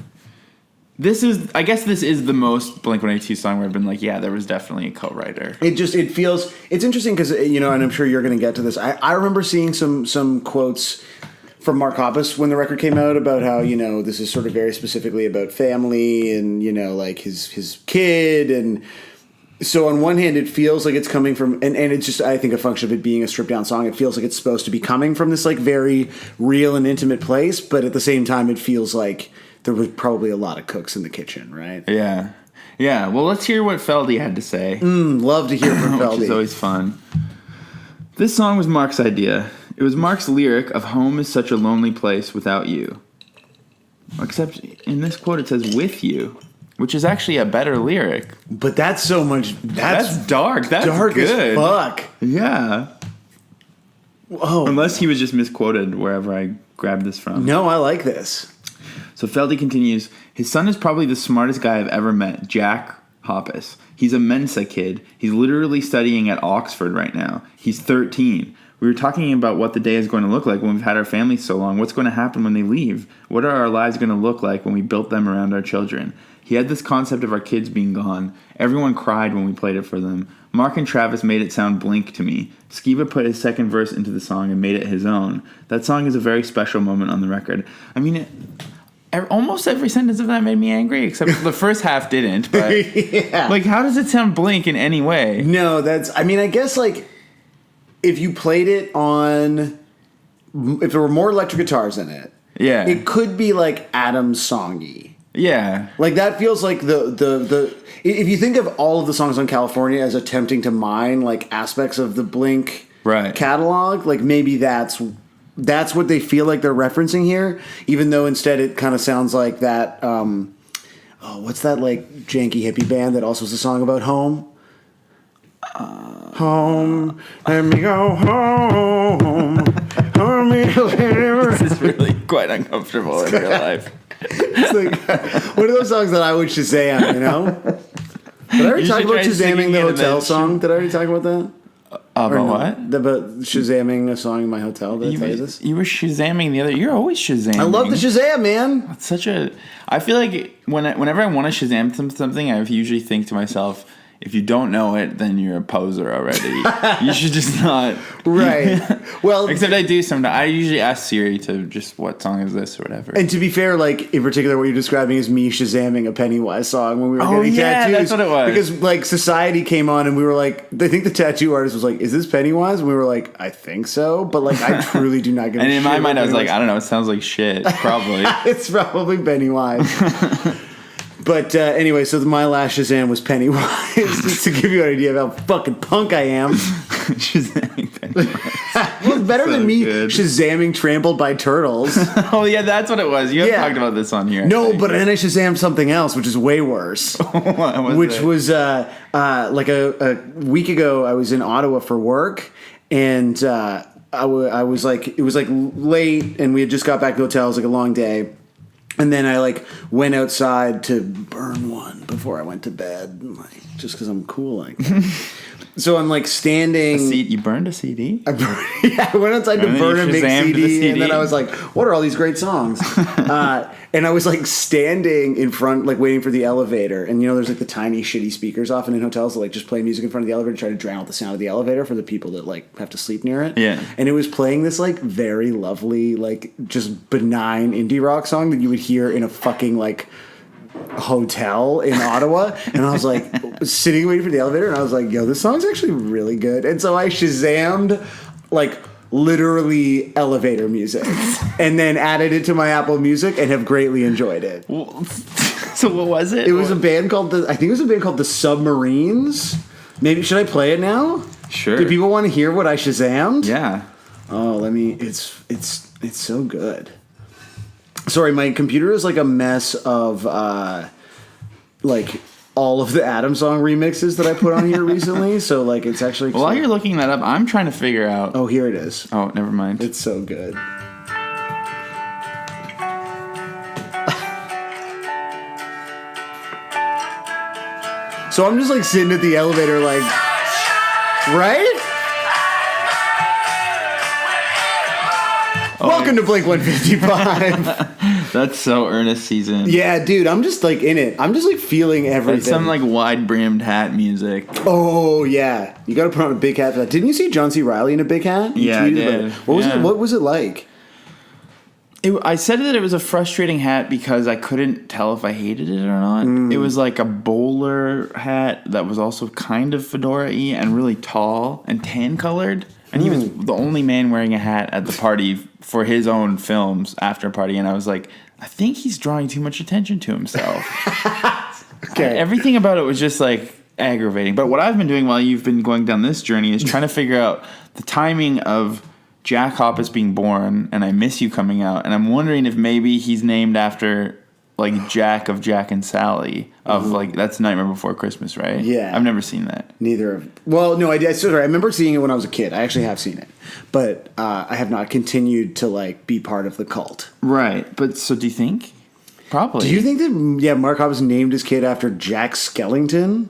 [SPEAKER 2] I guess this is the most Blink-182 song where I've been like, yeah, there was definitely a co-writer.
[SPEAKER 1] It feels, it's interesting because, and I'm sure you're going to get to this. I remember seeing some quotes from Mark Hoppus when the record came out about how, this is sort of very specifically about family and, like his kid. And so on one hand, it feels like it's coming from, and it's just, I think, a function of it being a stripped down song. It feels like it's supposed to be coming from this like very real and intimate place. But at the same time, it feels like there was probably a lot of cooks in the kitchen, right?
[SPEAKER 2] Yeah. Yeah. Well, let's hear what Feldy had to say.
[SPEAKER 1] Love to hear from Feldy.
[SPEAKER 2] Which is always fun. This song was Mark's idea. It was Mark's lyric of "Home is such a lonely place without you." Except in this quote it says "with you," which is actually a better lyric.
[SPEAKER 1] But that's so much...
[SPEAKER 2] That's dark. That's
[SPEAKER 1] dark
[SPEAKER 2] good.
[SPEAKER 1] as fuck.
[SPEAKER 2] Yeah.
[SPEAKER 1] Oh.
[SPEAKER 2] Unless he was just misquoted wherever I grabbed this from.
[SPEAKER 1] No, I like this.
[SPEAKER 2] So Feldy continues, his son is probably the smartest guy I've ever met, Jack Hoppus. He's a Mensa kid. He's literally studying at Oxford right now. He's 13. We were talking about what the day is going to look like when we've had our family so long. What's going to happen when they leave? What are our lives going to look like when we built them around our children? He had this concept of our kids being gone. Everyone cried when we played it for them. Mark and Travis made it sound Blink to me. Skiba put his second verse into the song and made it his own. That song is a very special moment on the record. I mean, almost every sentence of that made me angry, except the first half didn't. But
[SPEAKER 1] Yeah.
[SPEAKER 2] like, how does it sound Blink in any way?
[SPEAKER 1] No, I mean, I guess, like, if you played it on, if there were more electric guitars in it,
[SPEAKER 2] Yeah.
[SPEAKER 1] it could be, like, Adam's songy.
[SPEAKER 2] Yeah.
[SPEAKER 1] Like, that feels like the if you think of all of the songs on California as attempting to mine, like, aspects of the Blink
[SPEAKER 2] Right.
[SPEAKER 1] catalog, like, maybe that's what they feel like they're referencing here, even though instead it kind of sounds like that, what's that, like, janky hippie band that also has a song about home? Home, let me go home.
[SPEAKER 2] This is really quite uncomfortable in real life.
[SPEAKER 1] It's like one of those songs that I would Shazam, you know? Did I already
[SPEAKER 2] You
[SPEAKER 1] talk
[SPEAKER 2] should
[SPEAKER 1] about
[SPEAKER 2] try singing
[SPEAKER 1] Shazamming the
[SPEAKER 2] it and
[SPEAKER 1] hotel
[SPEAKER 2] then
[SPEAKER 1] song? Did I already talk about that?
[SPEAKER 2] About
[SPEAKER 1] Or no?
[SPEAKER 2] what?
[SPEAKER 1] About Shazamming a song in my hotel. Did I tell you this?
[SPEAKER 2] You were Shazamming the other. You're always Shazamming.
[SPEAKER 1] I love the Shazam, man.
[SPEAKER 2] It's such a. I feel like whenever I want to Shazam something, I usually think to myself, if you don't know it, then you're a poser already. You should just not.
[SPEAKER 1] Right. Well,
[SPEAKER 2] Except I do sometimes. I usually ask Siri to just, what song is this or whatever.
[SPEAKER 1] and to be fair, like, in particular, what you're describing is me Shazamming a Pennywise song when we were
[SPEAKER 2] Oh,
[SPEAKER 1] getting
[SPEAKER 2] yeah,
[SPEAKER 1] tattoos.
[SPEAKER 2] that's what it was.
[SPEAKER 1] Because, like, Society came on and we were like, I think the tattoo artist was like, is this Pennywise? And we were like, I think so. But, like, I truly do not give a
[SPEAKER 2] And in my
[SPEAKER 1] shit
[SPEAKER 2] mind,
[SPEAKER 1] what
[SPEAKER 2] I was like,
[SPEAKER 1] Pennywise-
[SPEAKER 2] I don't know. It sounds like shit. Probably.
[SPEAKER 1] It's probably Pennywise. But anyway, so my last Shazam was Pennywise, just to give you an idea of how fucking punk I am.
[SPEAKER 2] Shazamming Pennywise.
[SPEAKER 1] Well, it's better
[SPEAKER 2] So
[SPEAKER 1] than me
[SPEAKER 2] good.
[SPEAKER 1] Shazamming Trampled by Turtles.
[SPEAKER 2] Oh, yeah, that's what it was. You have
[SPEAKER 1] Yeah.
[SPEAKER 2] talked about this on here. I
[SPEAKER 1] No,
[SPEAKER 2] think.
[SPEAKER 1] but then I Shazammed something else, which is way worse.
[SPEAKER 2] What was
[SPEAKER 1] Which
[SPEAKER 2] it?
[SPEAKER 1] was like a week ago. I was in Ottawa for work, and I was like, it was like late, and we had just got back to the hotel. It was like a long day, and then I like went outside to burn one before I went to bed, like, just because I'm cool like that. So I'm like standing.
[SPEAKER 2] You burned a CD?
[SPEAKER 1] I went outside to
[SPEAKER 2] And then
[SPEAKER 1] burn
[SPEAKER 2] you
[SPEAKER 1] a big
[SPEAKER 2] Shazammed the
[SPEAKER 1] CD, and then
[SPEAKER 2] CD.
[SPEAKER 1] I was like, "What are all these great songs?" And I was like standing in front, like waiting for the elevator. And you know, there's like the tiny shitty speakers often in hotels that like just play music in front of the elevator to try to drown out the sound of the elevator for the people that like have to sleep near it.
[SPEAKER 2] Yeah.
[SPEAKER 1] And it was playing this like very lovely, like just benign indie rock song that you would hear in a fucking like hotel in Ottawa, and I was like sitting waiting for the elevator, and I was like, yo, this song's actually really good. And so I Shazammed like literally elevator music and then added it to my Apple Music and have greatly enjoyed it.
[SPEAKER 2] So what was it?
[SPEAKER 1] It was a band called the Submarines. Maybe should I play it now?
[SPEAKER 2] Sure.
[SPEAKER 1] Do people want to hear what I Shazammed?
[SPEAKER 2] Yeah.
[SPEAKER 1] Oh, it's so good. Sorry, my computer is like a mess of like all of the Adam song remixes that I put on here recently. So like it's actually
[SPEAKER 2] Well, while you're looking that up, I'm trying to figure out.
[SPEAKER 1] oh, here it is.
[SPEAKER 2] Oh, never mind.
[SPEAKER 1] It's so good. So I'm just like sitting at the elevator like, right? Welcome to Blink 155.
[SPEAKER 2] That's so Ernest season.
[SPEAKER 1] Yeah, dude, I'm just like in it. I'm just like feeling everything.
[SPEAKER 2] It's some like wide brimmed hat music.
[SPEAKER 1] Oh yeah, you got to put on a big hat for that. Didn't you see John C. Reilly in a big hat? You
[SPEAKER 2] Yeah, I
[SPEAKER 1] tweeted about
[SPEAKER 2] did.
[SPEAKER 1] it. What was
[SPEAKER 2] Yeah.
[SPEAKER 1] it? What was it like?
[SPEAKER 2] I said that it was a frustrating hat because I couldn't tell if I hated it or not. It was like a bowler hat that was also kind of fedora-y and really tall and tan colored. And he was the only man wearing a hat at the party for his own films after party. And I was like, I think he's drawing too much attention to himself.
[SPEAKER 1] Okay.
[SPEAKER 2] Everything about it was just like aggravating. But what I've been doing while you've been going down this journey is trying to figure out the timing of Jack Hoppus being born and I Miss You coming out. And I'm wondering if maybe he's named after like Jack of Jack and Sally of like, that's Nightmare Before Christmas, right?
[SPEAKER 1] Yeah.
[SPEAKER 2] I've never seen that.
[SPEAKER 1] Neither of. Well, no, I did. Sorry, I remember seeing it when I was a kid. I actually have seen it, but I have not continued to like be part of the cult.
[SPEAKER 2] Right. But so do you think? Probably.
[SPEAKER 1] Do you think that Mark Hoppus named his kid after Jack Skellington?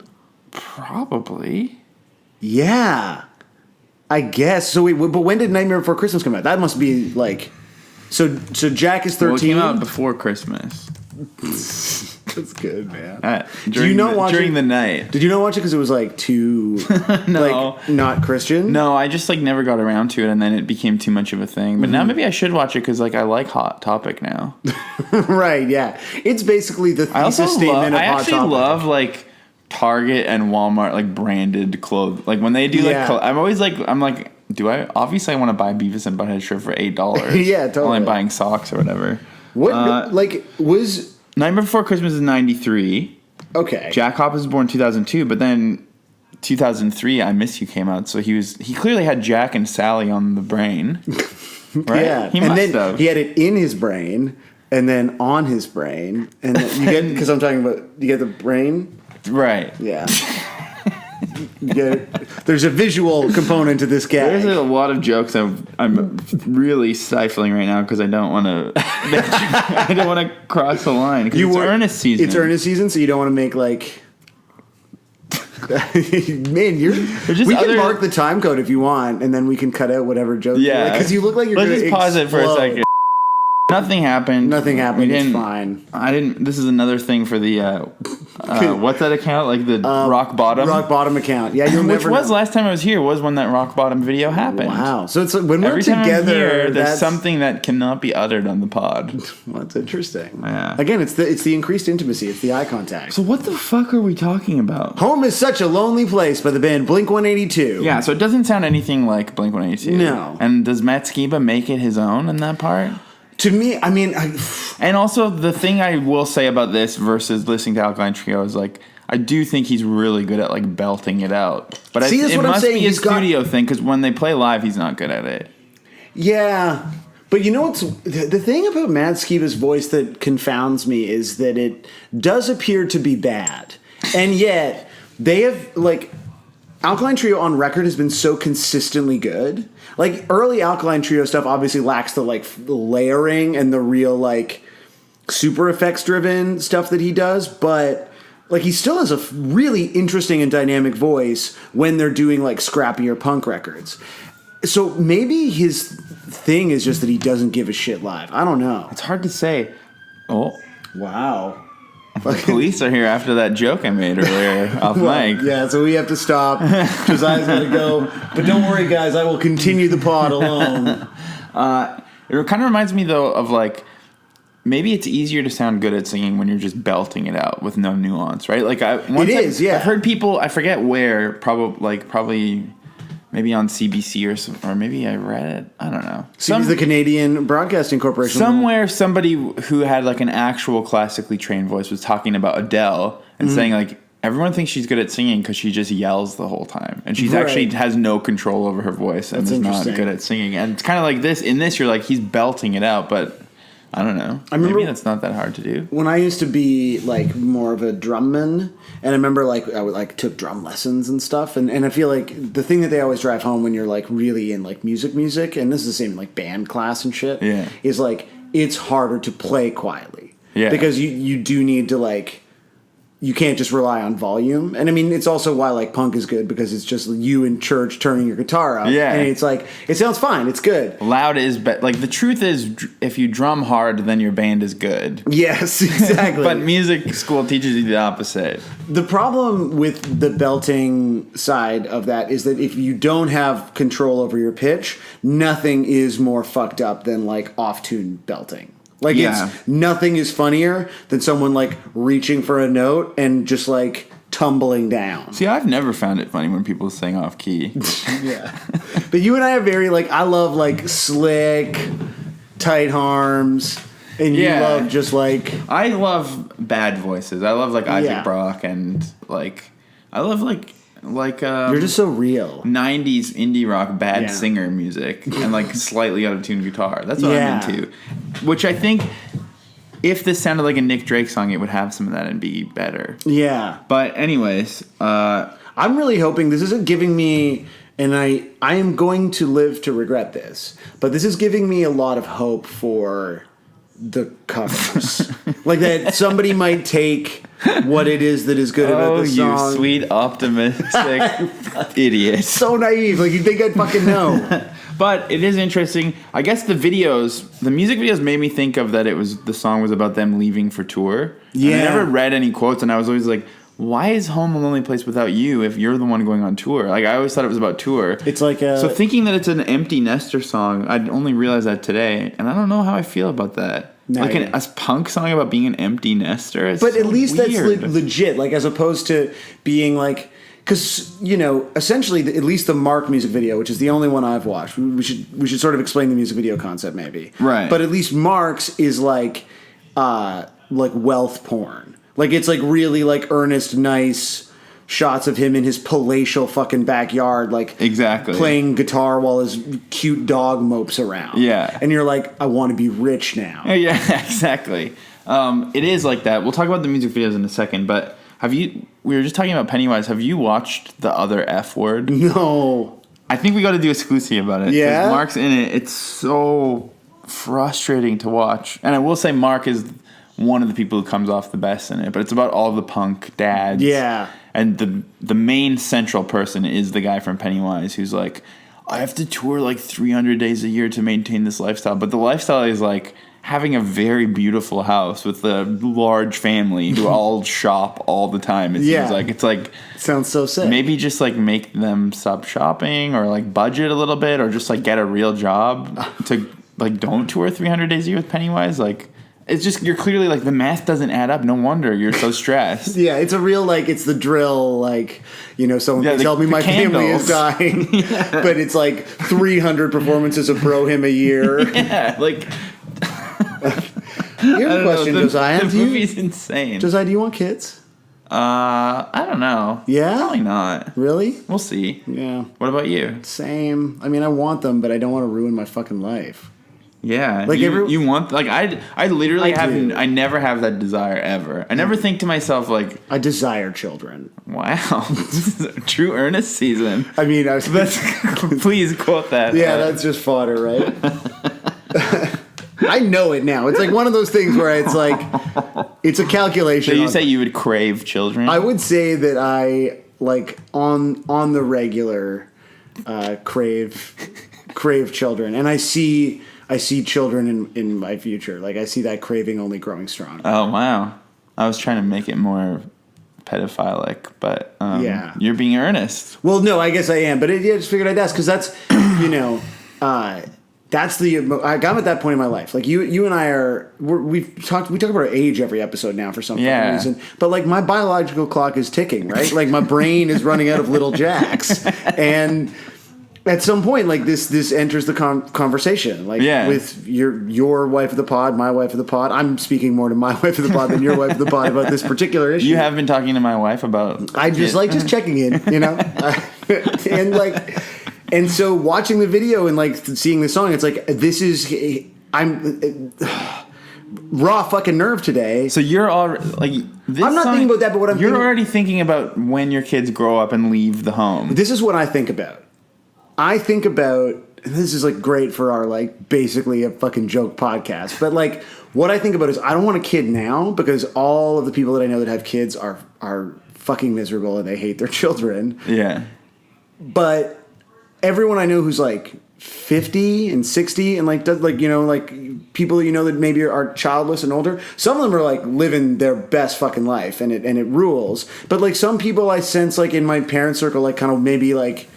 [SPEAKER 2] Probably.
[SPEAKER 1] Yeah. I guess. So wait, but when did Nightmare Before Christmas come out? That must be like... So Jack is 13?
[SPEAKER 2] Well, it came out before Christmas.
[SPEAKER 1] That's good, man.
[SPEAKER 2] During the night.
[SPEAKER 1] Did you not watch it because it was like too...
[SPEAKER 2] No.
[SPEAKER 1] Like, not Christian?
[SPEAKER 2] No, I just like never got around to it, and then it became too much of a thing. But now maybe I should watch it because like I like Hot Topic now.
[SPEAKER 1] Right, yeah. It's basically the thesis statement of
[SPEAKER 2] I
[SPEAKER 1] Hot
[SPEAKER 2] actually
[SPEAKER 1] Topic.
[SPEAKER 2] love like Target and Walmart like branded clothes. Like when they do like
[SPEAKER 1] Yeah.
[SPEAKER 2] I'm always like do I obviously I want to buy Beavis and Butthead shirt for $8.
[SPEAKER 1] Yeah, totally.
[SPEAKER 2] While I'm buying socks or whatever.
[SPEAKER 1] What, was...
[SPEAKER 2] Nightmare Before Christmas is 93.
[SPEAKER 1] Okay.
[SPEAKER 2] Jack Hop was born 2002, but then 2003 I Miss You came out, so he clearly had Jack and Sally on the brain. Right?
[SPEAKER 1] Yeah.
[SPEAKER 2] He
[SPEAKER 1] and
[SPEAKER 2] must
[SPEAKER 1] then
[SPEAKER 2] have.
[SPEAKER 1] he had it in his brain and then on his brain. And then you get... Because I'm talking about... You get the brain?
[SPEAKER 2] Right.
[SPEAKER 1] Yeah. You get it. There's a visual component to this
[SPEAKER 2] There's
[SPEAKER 1] gag.
[SPEAKER 2] a lot of jokes I'm really stifling right now because I don't want to. I don't want to cross the line. It's earnest season.
[SPEAKER 1] It's earnest season, so you don't want to make like. Man, we can mark the time code if you want, and then we can cut out whatever joke.
[SPEAKER 2] Yeah,
[SPEAKER 1] because you look like you're.
[SPEAKER 2] Let's just pause it for a second. Nothing happened.
[SPEAKER 1] Nothing happened.
[SPEAKER 2] We
[SPEAKER 1] It's
[SPEAKER 2] didn't,
[SPEAKER 1] fine.
[SPEAKER 2] I didn't. This is another thing for the. What's that account? Like the Rock Bottom.
[SPEAKER 1] Rock Bottom account. Yeah, you'll
[SPEAKER 2] Which
[SPEAKER 1] never
[SPEAKER 2] was
[SPEAKER 1] know.
[SPEAKER 2] last time I was here was when that Rock Bottom video happened.
[SPEAKER 1] Wow. So it's like when we're
[SPEAKER 2] Every time
[SPEAKER 1] together,
[SPEAKER 2] I'm here, there's
[SPEAKER 1] that's
[SPEAKER 2] something that cannot be uttered on the pod.
[SPEAKER 1] Well, that's interesting.
[SPEAKER 2] Yeah.
[SPEAKER 1] Again, it's the increased intimacy. It's the eye contact.
[SPEAKER 2] So what the fuck are we talking about?
[SPEAKER 1] Home is such a lonely place by the band Blink 182.
[SPEAKER 2] Yeah, so it doesn't sound anything like Blink 182.
[SPEAKER 1] No.
[SPEAKER 2] And does Matt Skiba make it his own in that part?
[SPEAKER 1] To me, I mean,
[SPEAKER 2] And also, the thing I will say about this versus listening to Alkaline Trio is like, I do think he's really good at like belting it out. But
[SPEAKER 1] See, that's
[SPEAKER 2] it
[SPEAKER 1] what I'm
[SPEAKER 2] must
[SPEAKER 1] saying.
[SPEAKER 2] be a
[SPEAKER 1] He's got-
[SPEAKER 2] studio thing because when they play live, he's not good at it.
[SPEAKER 1] yeah. But you know what's the thing about Matt Skiba's voice that confounds me is that it does appear to be bad, and yet they have like Alkaline Trio on record has been so consistently good. Like early Alkaline Trio stuff obviously lacks the like layering and the real like super effects driven stuff that he does, but like he still has a really interesting and dynamic voice when they're doing like scrappier punk records. So maybe his thing is just that he doesn't give a shit live. I don't know.
[SPEAKER 2] It's hard to say. Oh,
[SPEAKER 1] Wow.
[SPEAKER 2] the police are here after that joke I made earlier off mic.
[SPEAKER 1] Yeah, so we have to stop. Josiah's got to go. But don't worry, guys. I will continue the pod alone.
[SPEAKER 2] It kind of reminds me though of like maybe it's easier to sound good at singing when you're just belting it out with no nuance, right? Like I've heard people, I forget where, probably maybe on CBC or maybe I read it. I don't know.
[SPEAKER 1] The Canadian Broadcasting Corporation.
[SPEAKER 2] Somewhere somebody who had like an actual classically trained voice was talking about Adele and saying like everyone thinks she's good at singing because she just yells the whole time and she's actually has no control over her voice and is not good at singing. And it's kind of like this. In this, you're like he's belting it out, but I don't know. Maybe that's not that hard to do.
[SPEAKER 1] When I used to be like more of a drumman, and I remember like I would like took drum lessons and stuff, and I feel like the thing that they always drive home when you're like really in like music, and this is the same in like band class and shit, is like it's harder to play quietly. Yeah. Because you do need to like you can't just rely on volume. And I mean, it's also why like punk is good because it's just you in church turning your guitar up.
[SPEAKER 2] Yeah.
[SPEAKER 1] And it's like, it sounds fine. It's good.
[SPEAKER 2] Loud is better. Like the truth is if you drum hard, then your band is good.
[SPEAKER 1] Yes, exactly.
[SPEAKER 2] But music school teaches you the opposite.
[SPEAKER 1] The problem with the belting side of that is that if you don't have control over your pitch, nothing is more fucked up than like off-tune belting. Like it's nothing is funnier than someone like reaching for a note and just like tumbling down.
[SPEAKER 2] See, I've never found it funny when people sing off key.
[SPEAKER 1] Yeah. But you and I are very like I love like slick, tight harms, and you love just like
[SPEAKER 2] I love bad voices. I love like Isaac Brock and like I love like
[SPEAKER 1] you're just so real.
[SPEAKER 2] 90s indie rock bad singer music and like slightly out of tune guitar. That's what I'm into. Which I think if this sounded like a Nick Drake song, it would have some of that and be better.
[SPEAKER 1] Yeah.
[SPEAKER 2] But anyways,
[SPEAKER 1] I'm really hoping this isn't giving me, and I am going to live to regret this, but this is giving me a lot of hope for the covers. Like that somebody might take what it is that is good about the song.
[SPEAKER 2] You sweet optimistic idiot.
[SPEAKER 1] So naive. Like, you'd think I'd fucking know.
[SPEAKER 2] But it is interesting. I guess the music videos made me think of that the song was about them leaving for tour.
[SPEAKER 1] Yeah.
[SPEAKER 2] And I never read any quotes, and I was always like, why is Home a Lonely Place without you if you're the one going on tour? Like, I always thought it was about tour.
[SPEAKER 1] It's like
[SPEAKER 2] So thinking that it's an empty nester song, I'd only realized that today, and I don't know how I feel about that.
[SPEAKER 1] No,
[SPEAKER 2] like
[SPEAKER 1] yeah.
[SPEAKER 2] a punk song about being an empty nester?
[SPEAKER 1] But
[SPEAKER 2] so
[SPEAKER 1] at least
[SPEAKER 2] weird.
[SPEAKER 1] that's legit, like, as opposed to being like, because, you know, essentially, at least the Mark music video, which is the only one I've watched, we should sort of explain the music video concept, maybe.
[SPEAKER 2] Right.
[SPEAKER 1] But at least Mark's is like wealth porn. Like, it's like really like earnest, nice shots of him in his palatial fucking backyard, like
[SPEAKER 2] Exactly.
[SPEAKER 1] playing guitar while his cute dog mopes around.
[SPEAKER 2] Yeah.
[SPEAKER 1] And you're like, I want to be rich now.
[SPEAKER 2] Yeah, exactly. It is like that. We'll talk about the music videos in a second, but we were just talking about Pennywise. Have you watched The Other F Word?
[SPEAKER 1] No.
[SPEAKER 2] I think we got to do a exclusive about it. 'cause
[SPEAKER 1] Yeah?
[SPEAKER 2] Mark's in it. It's so frustrating to watch. And I will say Mark is one of the people who comes off the best in it, but it's about all the punk dads.
[SPEAKER 1] Yeah.
[SPEAKER 2] And the main central person is the guy from Pennywise who's like, I have to tour like 300 days a year to maintain this lifestyle. But the lifestyle is like having a very beautiful house with a large family who all shop all the time. It
[SPEAKER 1] Yeah.
[SPEAKER 2] seems like it's like
[SPEAKER 1] Sounds so sick.
[SPEAKER 2] maybe just like make them stop shopping or like budget a little bit or just like get a real job to like don't tour 300 days a year with Pennywise. Like it's just you're clearly like the math doesn't add up. No wonder you're so stressed.
[SPEAKER 1] Yeah, it's a real, like, it's the drill, like, you know, someone can tell me
[SPEAKER 2] the
[SPEAKER 1] my family is
[SPEAKER 2] candles.
[SPEAKER 1] dying. But it's like 300 performances of Bro Him a year.
[SPEAKER 2] Yeah, like
[SPEAKER 1] Here's a
[SPEAKER 2] I don't
[SPEAKER 1] question,
[SPEAKER 2] know,
[SPEAKER 1] Josiah.
[SPEAKER 2] The
[SPEAKER 1] Do you,
[SPEAKER 2] movie's insane.
[SPEAKER 1] Josiah, do you want kids?
[SPEAKER 2] I don't know.
[SPEAKER 1] Yeah?
[SPEAKER 2] Probably not.
[SPEAKER 1] Really?
[SPEAKER 2] We'll see.
[SPEAKER 1] Yeah.
[SPEAKER 2] What about you?
[SPEAKER 1] Same. I mean, I want them, but I don't want to ruin my fucking life.
[SPEAKER 2] Yeah,
[SPEAKER 1] Like
[SPEAKER 2] you want like I literally
[SPEAKER 1] I do.
[SPEAKER 2] I never have that desire ever. I never think to myself like,
[SPEAKER 1] I desire children.
[SPEAKER 2] wow, this is a true earnest season.
[SPEAKER 1] I mean, I was,
[SPEAKER 2] Please quote that.
[SPEAKER 1] yeah, that's just fodder, right? I know it now. It's like one of those things where it's like, it's a calculation.
[SPEAKER 2] So you
[SPEAKER 1] on-
[SPEAKER 2] say you would crave children?
[SPEAKER 1] I would say that I, like, on the regular, crave children, and I see children in my future. Like, I see that craving only growing strong.
[SPEAKER 2] Oh wow, I was trying to make it more pedophilic, but
[SPEAKER 1] Yeah.
[SPEAKER 2] you're being earnest.
[SPEAKER 1] Well, no, I guess I am, but I just figured I'd ask because that's, you know, that's I got at that point in my life. Like you and I we talk about our age every episode now for some
[SPEAKER 2] Yeah.
[SPEAKER 1] reason. But like my biological clock is ticking, right? Like my brain is running out of little jacks, and at some point, like this enters the conversation. Like with your wife of the pod, my wife of the pod. I'm speaking more to my wife of the pod than your wife of the pod about this particular issue.
[SPEAKER 2] You have been talking to my wife about.
[SPEAKER 1] I just like just checking in, you know, and like. And so watching the video and like seeing the song, it's like I'm raw fucking nerve today.
[SPEAKER 2] So you're already like this.
[SPEAKER 1] I'm not
[SPEAKER 2] song,
[SPEAKER 1] thinking about that, but what I'm
[SPEAKER 2] you're
[SPEAKER 1] thinking,
[SPEAKER 2] already thinking about when your kids grow up and leave the home.
[SPEAKER 1] this is what I think about. I think about, and this is like great for our like basically a fucking joke podcast, but like what I think about is I don't want a kid now because all of the people that I know that have kids are fucking miserable and they hate their children.
[SPEAKER 2] Yeah.
[SPEAKER 1] But everyone I know who's like 50 and 60 and like does like, you know, like people you know that maybe are childless and older, some of them are like living their best fucking life and it rules. But like some people I sense like in my parent circle like kind of maybe like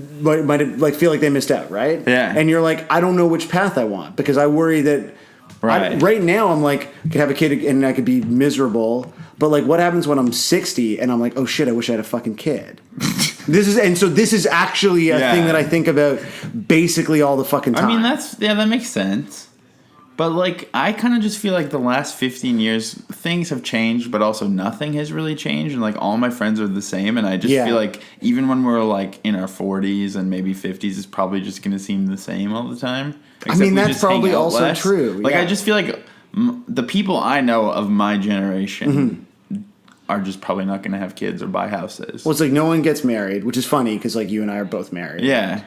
[SPEAKER 1] might like feel like they missed out, right?
[SPEAKER 2] Yeah.
[SPEAKER 1] And you're like, I don't know which path I want because I worry that right now I'm like I could have a kid and I could be miserable, but like what happens when I'm 60 and I'm like, oh shit, I wish I had a fucking kid. This is actually a thing that I think about basically all the fucking time.
[SPEAKER 2] I mean that makes sense. But like I kind of just feel like the last 15 years things have changed, but also nothing has really changed, and like all my friends are the same, and I just feel like even when we're like in our 40s and maybe 50s, it's probably just going to seem the same all the time.
[SPEAKER 1] I mean that's probably also true.
[SPEAKER 2] Like I just feel like the people I know of my generation are just probably not going to have kids or buy houses.
[SPEAKER 1] Well, it's like no one gets married, which is funny because like you and I are both married.
[SPEAKER 2] Yeah.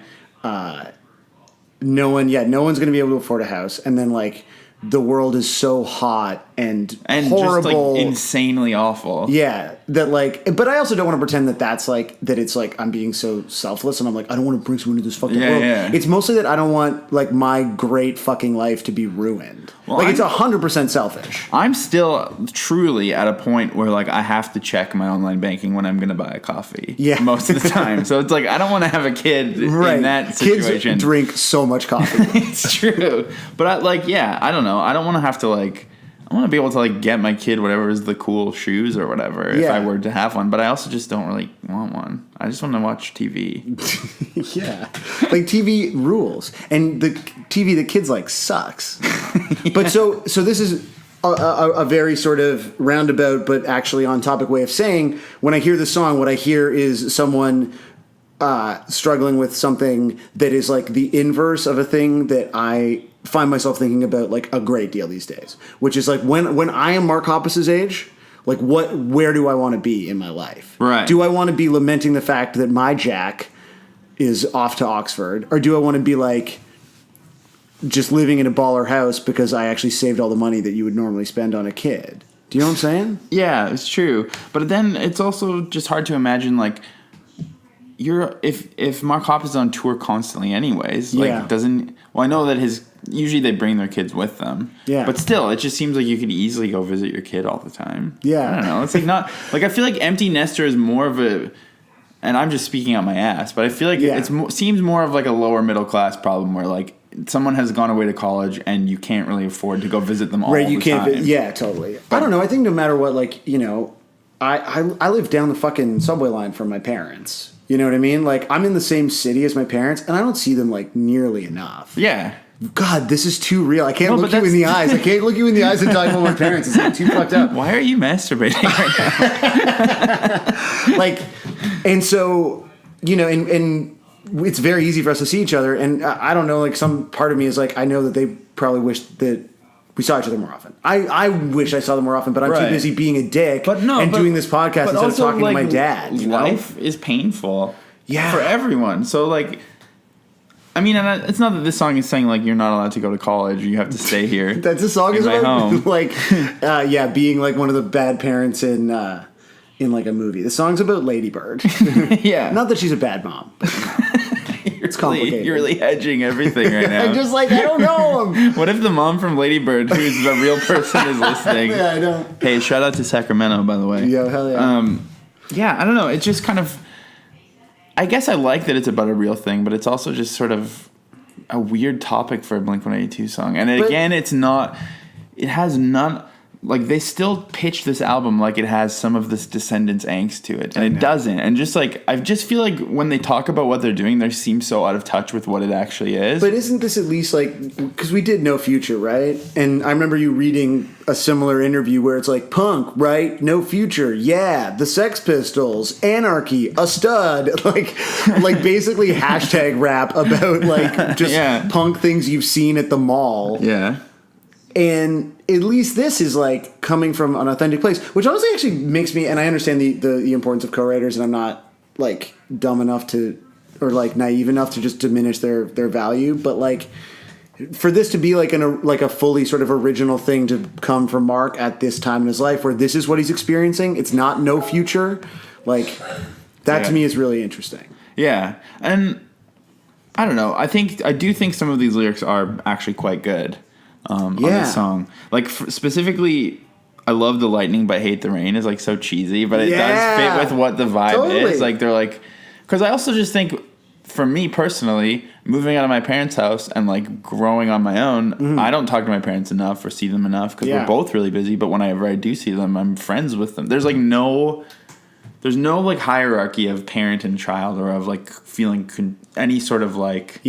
[SPEAKER 1] No one's going to be able to afford a house, and then like the world is so hot and
[SPEAKER 2] horrible,
[SPEAKER 1] horrible,
[SPEAKER 2] just like insanely awful.
[SPEAKER 1] Yeah, that like, but I also don't want to pretend that that's like that. It's like I'm being so selfless, and I'm like I don't want to bring someone into this fucking world.
[SPEAKER 2] Yeah.
[SPEAKER 1] It's mostly that I don't want like my great fucking life to be ruined.
[SPEAKER 2] Well,
[SPEAKER 1] It's 100% selfish.
[SPEAKER 2] I'm still truly at a point where like I have to check my online banking when I'm gonna buy a coffee.
[SPEAKER 1] Yeah.
[SPEAKER 2] Most of the time. So it's like I don't want to have a kid in that situation.
[SPEAKER 1] Kids drink so much coffee.
[SPEAKER 2] It's true. But I don't know. I don't want to have to like. I want to be able to like get my kid whatever is the cool shoes or whatever if I were to have one. But I also just don't really want one. I just want to watch TV.
[SPEAKER 1] Yeah, like TV rules, and the TV that kids like sucks. Yeah. But so this is a very sort of roundabout, but actually on topic way of saying when I hear the song, what I hear is someone struggling with something that is like the inverse of a thing that I find myself thinking about like a great deal these days, which is like when I am Mark Hoppus's age, like where do I want to be in my life?
[SPEAKER 2] Right.
[SPEAKER 1] Do I want to be lamenting the fact that my Jack is off to Oxford, or do I want to be like just living in a baller house because I actually saved all the money that you would normally spend on a kid? Do you know what I'm saying?
[SPEAKER 2] Yeah, it's true. But then it's also just hard to imagine like if Mark Hoppus is on tour constantly anyways, like I know that usually they bring their kids with them.
[SPEAKER 1] Yeah.
[SPEAKER 2] But still, it just seems like you could easily go visit your kid all the time.
[SPEAKER 1] Yeah.
[SPEAKER 2] I don't know. It's like not like I feel like empty nester is more of a, and I'm just speaking out my ass, but I feel like it seems more of like a lower middle class problem where like someone has gone away to college and you can't really afford to go visit them all the time.
[SPEAKER 1] Yeah, totally. I don't know. I think no matter what, like, you know, I live down the fucking subway line from my parents. You know what I mean? Like, I'm in the same city as my parents, and I don't see them, like, nearly enough.
[SPEAKER 2] Yeah.
[SPEAKER 1] God, this is too real. I can't look you in the eyes. I can't look you in the eyes and talk about my parents. It's like too fucked up.
[SPEAKER 2] Why are you masturbating right
[SPEAKER 1] now? Like, and so, you know, and it's very easy for us to see each other. And I don't know, like, some part of me is like, I know that they probably wish that we saw each other more often. I wish I saw them more often, but I'm too busy being a dick doing this podcast instead of talking to my dad. You know?
[SPEAKER 2] Life is painful
[SPEAKER 1] for
[SPEAKER 2] everyone. So, like, I mean, and it's not that this song is saying, like, you're not allowed to go to college or you have to stay here.
[SPEAKER 1] That's a song is about, like, being, like, one of the bad parents in like, a movie. The song's about Lady Bird.
[SPEAKER 2] Yeah.
[SPEAKER 1] Not that she's a bad mom. It's complicated.
[SPEAKER 2] You're really hedging everything right now.
[SPEAKER 1] I'm just like, I don't know.
[SPEAKER 2] What if the mom from Lady Bird, who's a real person, is listening?
[SPEAKER 1] Yeah, I know.
[SPEAKER 2] Hey, shout out to Sacramento, by the way.
[SPEAKER 1] Yo, hell yeah.
[SPEAKER 2] Yeah, I don't know. It just kind of... I guess I like that it's about a real thing, but it's also just sort of a weird topic for a Blink-182 song. And again, it's not... It has none... Like, they still pitch this album like it has some of this Descendants angst to it. And it doesn't. And just, like, I just feel like when they talk about what they're doing, they seem so out of touch with what it actually is.
[SPEAKER 1] But isn't this at least, like... Because we did No Future, right? And I remember you reading a similar interview where it's like, punk, right? No Future, yeah. The Sex Pistols, Anarchy, a stud. Like basically hashtag rap about, like, just punk things you've seen at the mall.
[SPEAKER 2] Yeah.
[SPEAKER 1] And at least this is like coming from an authentic place, which honestly actually makes me, and I understand the importance of co-writers, and I'm not like dumb enough to, or like naive enough to just diminish their value, but like for this to be like a fully sort of original thing to come from Mark at this time in his life where this is what he's experiencing, it's not No Future, like that to me is really interesting.
[SPEAKER 2] Yeah, and I don't know. I do think some of these lyrics are actually quite good. On this song, like specifically, I love the lightning but hate the rain is like so cheesy, but it does fit with what the vibe is. Like they're like, because I also just think, for me personally, moving out of my parents' house and like growing on my own, I don't talk to my parents enough or see them enough because we're both really busy. But whenever I do see them, I'm friends with them. There's no like hierarchy of parent and child or of like feeling any sort of like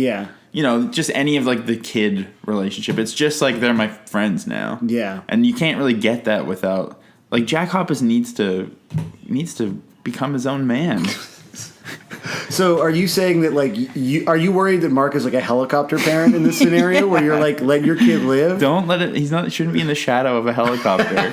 [SPEAKER 2] you know, just any of, like, the kid relationship. It's just, like, they're my friends now.
[SPEAKER 1] Yeah.
[SPEAKER 2] And you can't really get that without... Like, Jack Hoppus needs to become his own man.
[SPEAKER 1] So are you saying that, like, are you worried that Mark is, like, a helicopter parent in this scenario where you're, like, let your kid live?
[SPEAKER 2] Don't let it... Shouldn't be in the shadow of a helicopter.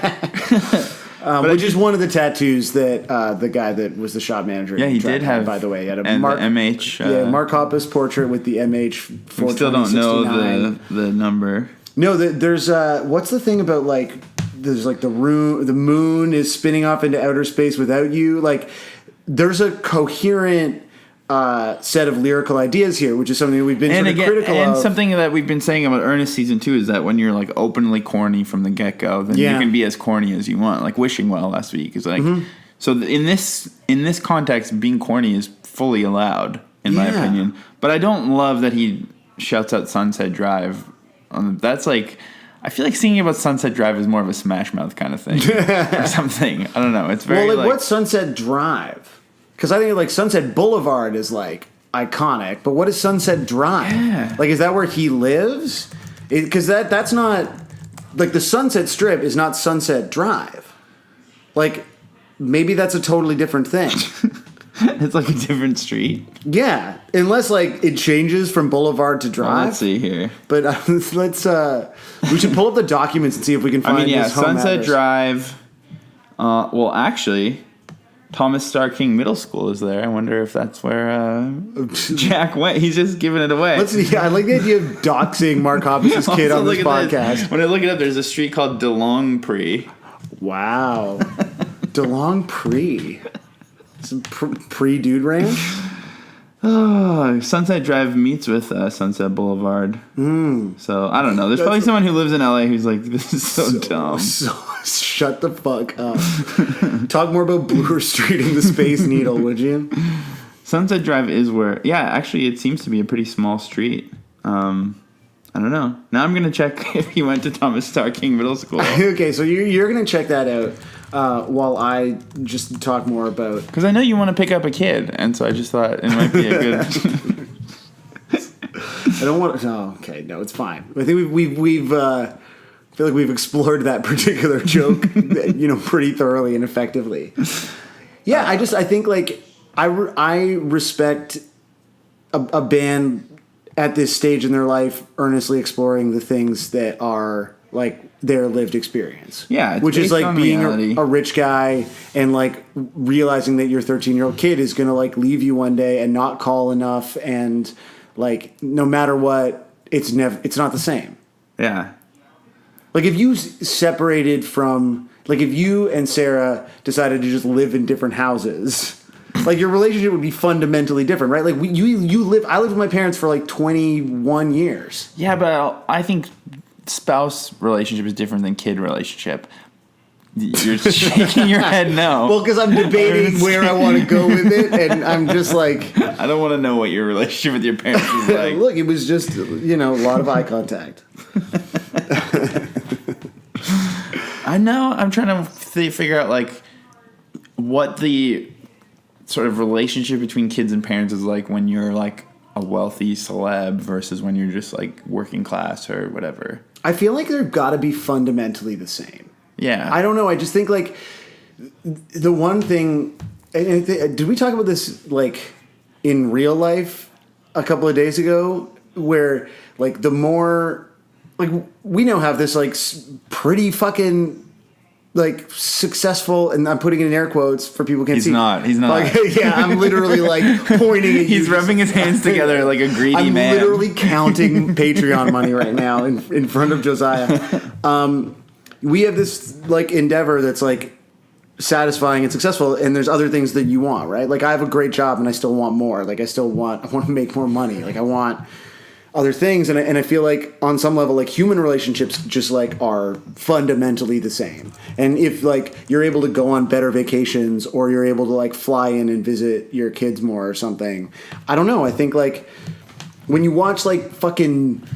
[SPEAKER 1] Which is one of the tattoos that the guy that was the shop manager.
[SPEAKER 2] Yeah, he did have.
[SPEAKER 1] By the way, he had a
[SPEAKER 2] Mark MH.
[SPEAKER 1] Mark Hoppus portrait with the MH.
[SPEAKER 2] We still don't know the number.
[SPEAKER 1] No, there's what's the thing about like there's like the moon is spinning off into outer space without you. Like there's a coherent set of lyrical ideas here, which is something that we've been sort of critical of.
[SPEAKER 2] And something that we've been saying about Ernest season 2 is that when you're like openly corny from the get go, then you can be as corny as you want. Like Wishing Well last week is like so in this context, being corny is fully allowed in my opinion. But I don't love that he shouts out Sunset Drive. That's like, I feel like singing about Sunset Drive is more of a Smash Mouth kind of thing or something. I don't know. It's very
[SPEAKER 1] well, like what's Sunset Drive? Because I think like Sunset Boulevard is like iconic, but what is Sunset Drive?
[SPEAKER 2] Yeah.
[SPEAKER 1] Like, is that where he lives? Because that's not like the Sunset Strip is not Sunset Drive. Like, maybe that's a totally different thing.
[SPEAKER 2] It's like a different street.
[SPEAKER 1] Yeah, unless like it changes from Boulevard to Drive.
[SPEAKER 2] Well, let's see here.
[SPEAKER 1] But let's we should pull up the documents and see if we can find. His home
[SPEAKER 2] Sunset
[SPEAKER 1] address.
[SPEAKER 2] Drive. Well, actually, Thomas Starr King Middle School is there. I wonder if that's where Jack went. He's just giving it away.
[SPEAKER 1] I like the idea of doxing Mark Hoppus' kid on this podcast.
[SPEAKER 2] When I look it up, there's a street called DeLongpre.
[SPEAKER 1] Wow, DeLongpre. Some pre-dude ranch?
[SPEAKER 2] Oh, Sunset Drive meets with Sunset Boulevard. So, I don't know. There's probably someone who lives in LA who's like, this is so dumb.
[SPEAKER 1] Shut the fuck up. Talk more about Bloor Street and the Space Needle, would you?
[SPEAKER 2] Sunset Drive is where... Yeah, actually, it seems to be a pretty small street. I don't know. Now I'm going to check if he went to Thomas Starr King Middle School.
[SPEAKER 1] Okay, so you're going to check that out. While I just talk more about...
[SPEAKER 2] Because I know you want to pick up a kid, and so I just thought it might be a good...
[SPEAKER 1] I don't want to... Oh, okay, no, it's fine. I think we've I feel like we've explored that particular joke, pretty thoroughly and effectively. Yeah, I think, like, I respect a band at this stage in their life earnestly exploring the things that are, like, their lived experience.
[SPEAKER 2] Yeah, it's
[SPEAKER 1] which is like being
[SPEAKER 2] reality.
[SPEAKER 1] a rich guy and like realizing that your 13-year-old kid is going to like leave you one day and not call enough, and like no matter what, it's not the same.
[SPEAKER 2] Yeah.
[SPEAKER 1] Like if you separated from, like if you and Sarah decided to just live in different houses, like your relationship would be fundamentally different, right? Like I lived with my parents for like 21 years.
[SPEAKER 2] Yeah, but I think spouse relationship is different than kid relationship. You're shaking your head no.
[SPEAKER 1] Well, because I'm debating where I want to go with it, and I'm just like...
[SPEAKER 2] I don't want to know what your relationship with your parents was like.
[SPEAKER 1] Look, it was just, a lot of eye contact.
[SPEAKER 2] I know. I'm trying to figure out, like, what the sort of relationship between kids and parents is like when you're, like, a wealthy celeb versus when you're just, like, working class or whatever.
[SPEAKER 1] I feel like they've got to be fundamentally the same.
[SPEAKER 2] Yeah.
[SPEAKER 1] I don't know. I just think, like, the one thing... did we talk about this, like, in real life a couple of days ago? Where, like, the more... Like, we now have this, like, pretty fucking... like successful, and I'm putting it in air quotes for people who can't see.
[SPEAKER 2] He's not.
[SPEAKER 1] Like, yeah, I'm literally like pointing at you.
[SPEAKER 2] He's rubbing his hands together like a greedy man.
[SPEAKER 1] I'm literally counting Patreon money right now in front of Josiah. We have this like endeavor that's like satisfying and successful, and there's other things that you want, right? Like I have a great job and I still want more. Like I want to make more money. Like I want other things, and I feel like on some level, like human relationships just like are fundamentally the same. And if like you're able to go on better vacations, or you're able to like fly in and visit your kids more or something, I don't know. I think like when you watch like fucking,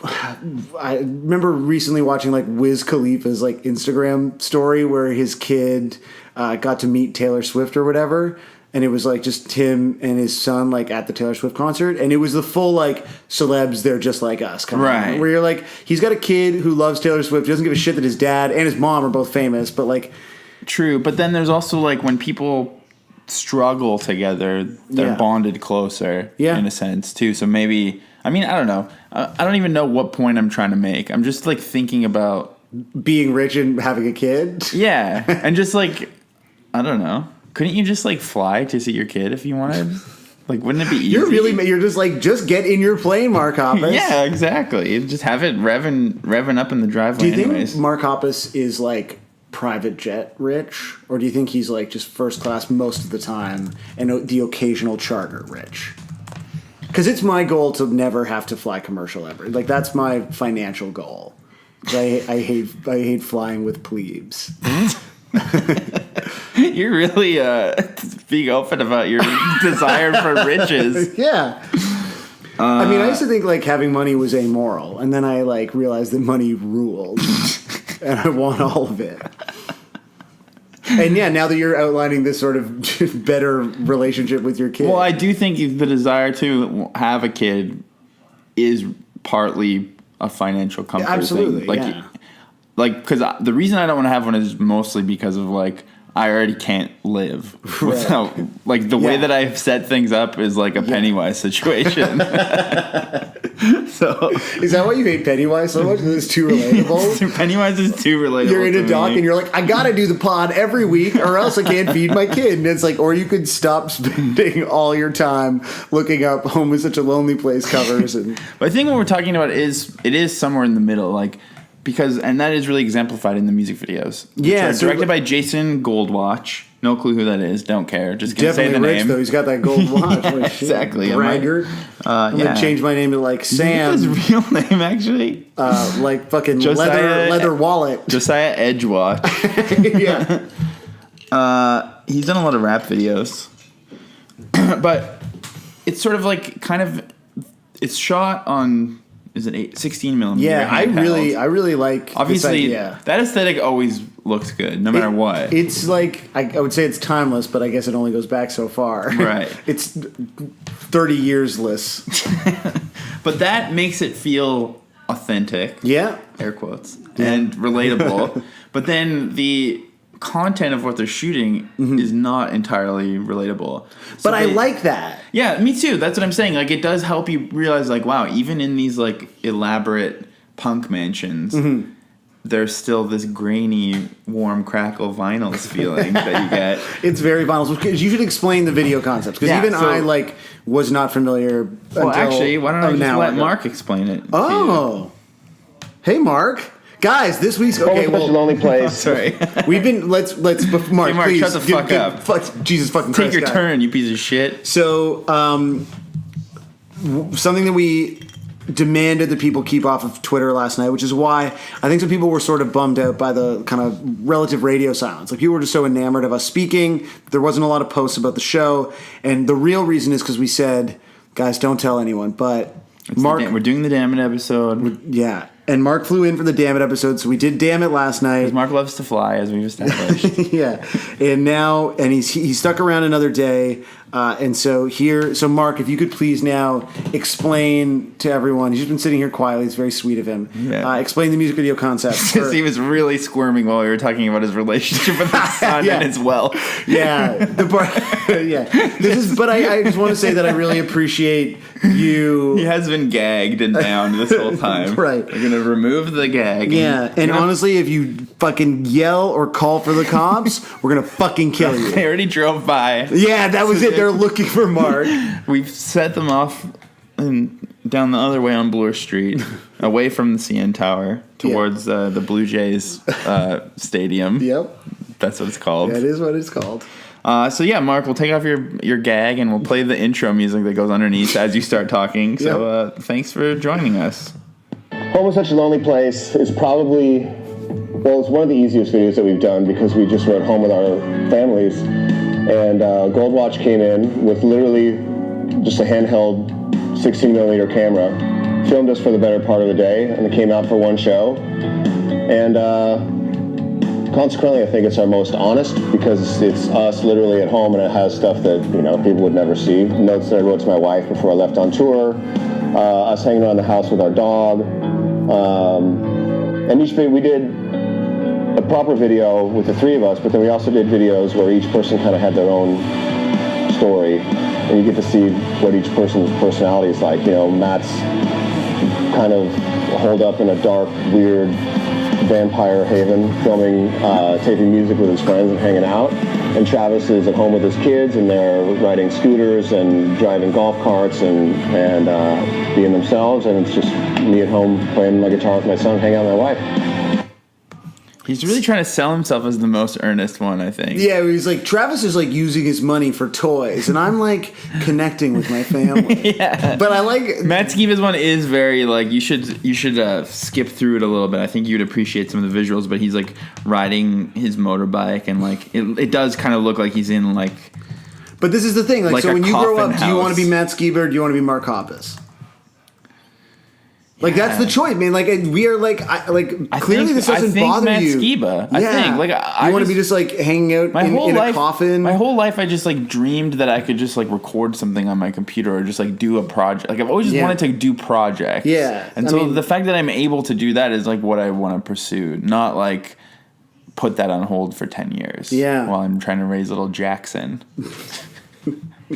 [SPEAKER 1] I remember recently watching like Wiz Khalifa's like Instagram story where his kid got to meet Taylor Swift or whatever. And it was like just him and his son like at the Taylor Swift concert, and it was the full like celebs, they're just like us kind of
[SPEAKER 2] right.
[SPEAKER 1] Where you're like, he's got a kid who loves Taylor Swift, he doesn't give a shit that his dad and his mom are both famous, but like
[SPEAKER 2] true. But then there's also like when people struggle together, they're bonded closer in a sense too. So maybe I don't know. I don't even know what point I'm trying to make. I'm just like thinking about
[SPEAKER 1] being rich and having a kid.
[SPEAKER 2] Yeah, and just like I don't know. Couldn't you just, like, fly to see your kid if you wanted? Like, wouldn't it be easy?
[SPEAKER 1] You're just like, just get in your plane, Mark Hoppus.
[SPEAKER 2] Yeah, exactly. Just have it revving up in the driveway.
[SPEAKER 1] Do you
[SPEAKER 2] anyways.
[SPEAKER 1] think Mark Hoppus is like private jet rich, or do you think he's like just first class most of the time and the occasional charter rich? Because it's my goal to never have to fly commercial ever. Like, that's my financial goal. I hate flying with plebes.
[SPEAKER 2] You're really being open about your desire for riches.
[SPEAKER 1] Yeah. I mean, I used to think like having money was amoral, and then I like realized that money rules, and I want all of it. And yeah, now that you're outlining this sort of better relationship with your kid.
[SPEAKER 2] Well, I do think the desire to have a kid is partly a financial comfort
[SPEAKER 1] absolutely,
[SPEAKER 2] thing. Like,
[SPEAKER 1] yeah.
[SPEAKER 2] Like, because the reason I don't want to have one is mostly because of like I already can't live without like the way that I've set things up is like a Pennywise situation. So
[SPEAKER 1] is that why you hate Pennywise so much? Because it's too relatable.
[SPEAKER 2] Pennywise is too relatable.
[SPEAKER 1] You're in
[SPEAKER 2] to
[SPEAKER 1] a doc
[SPEAKER 2] me.
[SPEAKER 1] and you're like, I gotta do the pod every week, or else I can't feed my kid. And it's like, or you could stop spending all your time looking up "Home is Such a Lonely Place" covers. And
[SPEAKER 2] But I think what we're talking about is somewhere in the middle, like. Because, and that is really exemplified in the music videos.
[SPEAKER 1] Yeah.
[SPEAKER 2] So directed by Jason Goldwatch. No clue who that is. Don't care. Just gonna say the
[SPEAKER 1] definitely rich,
[SPEAKER 2] name.
[SPEAKER 1] though. He's got that gold watch. Like, shit.
[SPEAKER 2] Exactly.
[SPEAKER 1] Braggart. I'm
[SPEAKER 2] Yeah.
[SPEAKER 1] gonna change my name to like Sam.
[SPEAKER 2] His real name, actually.
[SPEAKER 1] Like fucking
[SPEAKER 2] Josiah-
[SPEAKER 1] leather wallet.
[SPEAKER 2] Josiah Edgewatch.
[SPEAKER 1] Yeah.
[SPEAKER 2] He's done a lot of rap videos. But it's sort of like it's shot on, is it 16 millimeter?
[SPEAKER 1] Yeah, I really like
[SPEAKER 2] Obviously,
[SPEAKER 1] this idea.
[SPEAKER 2] that aesthetic always looks good, no matter what.
[SPEAKER 1] It's like, I would say it's timeless, but I guess it only goes back so far.
[SPEAKER 2] Right.
[SPEAKER 1] It's 30 yearsless.
[SPEAKER 2] But that makes it feel authentic.
[SPEAKER 1] Yeah.
[SPEAKER 2] Air quotes. And relatable. But then the content of what they're shooting is not entirely relatable. So
[SPEAKER 1] But I like that.
[SPEAKER 2] Yeah, me too. That's what I'm saying. Like, it does help you realize, like, wow, even in these, like, elaborate punk mansions, there's still this grainy, warm crackle vinyls feeling that you get.
[SPEAKER 1] It's very vinyl. Because you should explain the video concepts. Because even I, like, was not familiar
[SPEAKER 2] Well,
[SPEAKER 1] until
[SPEAKER 2] actually, why don't I just
[SPEAKER 1] now
[SPEAKER 2] let
[SPEAKER 1] ago.
[SPEAKER 2] Mark explain it?
[SPEAKER 1] Oh. Hey, Mark. Guys, this week's...
[SPEAKER 4] Home
[SPEAKER 1] Okay,
[SPEAKER 4] is Such a
[SPEAKER 1] well,
[SPEAKER 4] Lonely Place.
[SPEAKER 2] Sorry.
[SPEAKER 1] we've been... Let's Mark,
[SPEAKER 2] Hey, Mark,
[SPEAKER 1] please.
[SPEAKER 2] shut the fuck up.
[SPEAKER 1] Jesus fucking
[SPEAKER 2] Take
[SPEAKER 1] Christ,
[SPEAKER 2] your
[SPEAKER 1] guys.
[SPEAKER 2] turn, you piece of shit.
[SPEAKER 1] So, something that we demanded that people keep off of Twitter last night, which is why I think some people were sort of bummed out by the kind of relative radio silence. Like, people were just so enamored of us speaking. There wasn't a lot of posts about the show. And the real reason is because we said, guys, don't tell anyone. But Mark...
[SPEAKER 2] We're doing the Damn It episode.
[SPEAKER 1] Yeah. And Mark flew in for the Damn It episode, so we did Damn It last night.
[SPEAKER 2] Mark loves to fly, as we've established.
[SPEAKER 1] Yeah. And he's stuck around another day. And so Mark, if you could please now explain to everyone, he's just been sitting here quietly, it's very sweet of him.
[SPEAKER 2] Yeah.
[SPEAKER 1] Explain the music video concept.
[SPEAKER 2] Because he was really squirming while we were talking about his relationship with his son
[SPEAKER 1] Yeah.
[SPEAKER 2] and his wealth.
[SPEAKER 1] Yeah. The part, yeah. But I just want to say that I really appreciate you.
[SPEAKER 2] He has been gagged and down this whole time.
[SPEAKER 1] Right.
[SPEAKER 2] We're going to remove the gag.
[SPEAKER 1] Yeah. And honestly, if you fucking yell or call for the cops, we're going to fucking kill you.
[SPEAKER 2] They already drove by.
[SPEAKER 1] Yeah, that was it. They're looking for Mark.
[SPEAKER 2] We've set them off and down the other way on Bloor Street, away from the CN Tower, towards the Blue Jays stadium.
[SPEAKER 1] Yep.
[SPEAKER 2] That's what it's called.
[SPEAKER 1] That is what it's called.
[SPEAKER 2] So yeah, Mark, we'll take off your gag and we'll play the intro music that goes underneath as you start talking. So thanks for joining us.
[SPEAKER 4] Home is Such a Lonely Place is probably, well, it's one of the easiest videos that we've done because we just were at home with our families. And Goldwatch came in with literally just a handheld 16mm camera, filmed us for the better part of the day, and it came out for one show. And consequently, I think it's our most honest because it's us literally at home and it has stuff that, people would never see. Notes that I wrote to my wife before I left on tour, us hanging around the house with our dog. And each video we did a proper video with the three of us, but then we also did videos where each person kind of had their own story, and you get to see what each person's personality is like. Matt's kind of holed up in a dark, weird vampire haven, filming, taping music with his friends and hanging out. and Travis is at home with his kids, and they're riding scooters and driving golf carts and being themselves, and it's just me at home playing my guitar with my son, hanging out with my wife.
[SPEAKER 2] He's really trying to sell himself as the most earnest one, I think.
[SPEAKER 1] Yeah, he's like, Travis is like using his money for toys, and I'm like connecting with my family.
[SPEAKER 2] Yeah.
[SPEAKER 1] But I like
[SPEAKER 2] Matt Skiba's one is very like you should skip through it a little bit. I think you'd appreciate some of the visuals, but he's like riding his motorbike and like it does kind of look like he's in like.
[SPEAKER 1] But this is the thing, like so
[SPEAKER 2] a
[SPEAKER 1] when you grow
[SPEAKER 2] coffin
[SPEAKER 1] up, do you want
[SPEAKER 2] house.
[SPEAKER 1] to be Matt Skiba or do you want to be Mark Hoppus? Like that's the choice, man. Like we are like clearly this doesn't bother
[SPEAKER 2] Matt
[SPEAKER 1] you.
[SPEAKER 2] Skiba. I think like
[SPEAKER 1] you want to be just like hanging out in a coffin.
[SPEAKER 2] My whole life, I just like dreamed that I could just like record something on my computer or just like do a project. Like I've always just wanted to do projects.
[SPEAKER 1] Yeah,
[SPEAKER 2] and so the fact that I'm able to do that is like what I want to pursue, not like put that on hold for 10 years.
[SPEAKER 1] Yeah,
[SPEAKER 2] while I'm trying to raise little Jackson.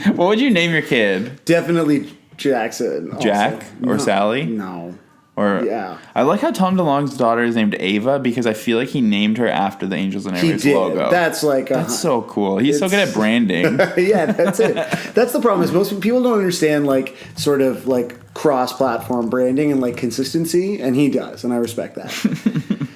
[SPEAKER 2] What would you name your kid?
[SPEAKER 1] Definitely Jackson. Also.
[SPEAKER 2] Jack or Sally?
[SPEAKER 1] No.
[SPEAKER 2] Or
[SPEAKER 1] yeah.
[SPEAKER 2] I like how Tom DeLonge's daughter is named Ava because I feel like he named her after the Angels and Airwaves logo.
[SPEAKER 1] That's like
[SPEAKER 2] that's so cool. He's so good at branding.
[SPEAKER 1] Yeah, that's it. That's the problem is most people don't understand like sort of like cross-platform branding and like consistency, and he does, and I respect that.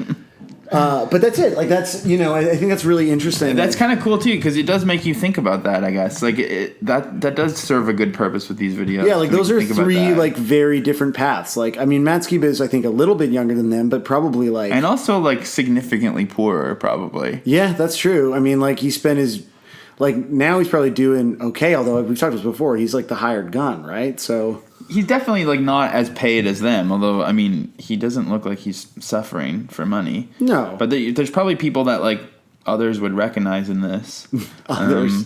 [SPEAKER 1] But that's it. Like that's I think that's really interesting.
[SPEAKER 2] That's kind of cool too because it does make you think about that. I guess like that does serve a good purpose with these videos.
[SPEAKER 1] Yeah, like those are three like very different paths. Like I mean, Matt Skiba is I think a little bit younger than them, but probably like
[SPEAKER 2] and also like significantly poorer probably.
[SPEAKER 1] Yeah, that's true. I mean, like he spent his like now he's probably doing okay. Although we've talked about this before, he's like the hired gun, right? So.
[SPEAKER 2] He's definitely like not as paid as them, although I mean he doesn't look like he's suffering for money.
[SPEAKER 1] No,
[SPEAKER 2] but there's probably people that like others would recognize in this.
[SPEAKER 1] Others,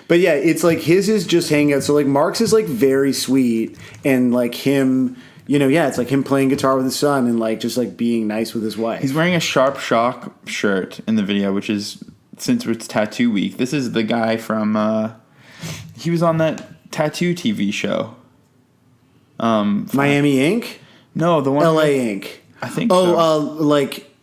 [SPEAKER 1] but yeah, it's like his is just hanging out. So like Mark's is like very sweet, and like him, it's like him playing guitar with his son and like just like being nice with his wife.
[SPEAKER 2] He's wearing a Sharp Shock shirt in the video, which is since it's Tattoo Week. This is the guy from he was on that Tattoo TV show.
[SPEAKER 1] Miami Ink?
[SPEAKER 2] No, the one
[SPEAKER 1] LA Ink.
[SPEAKER 2] I think so.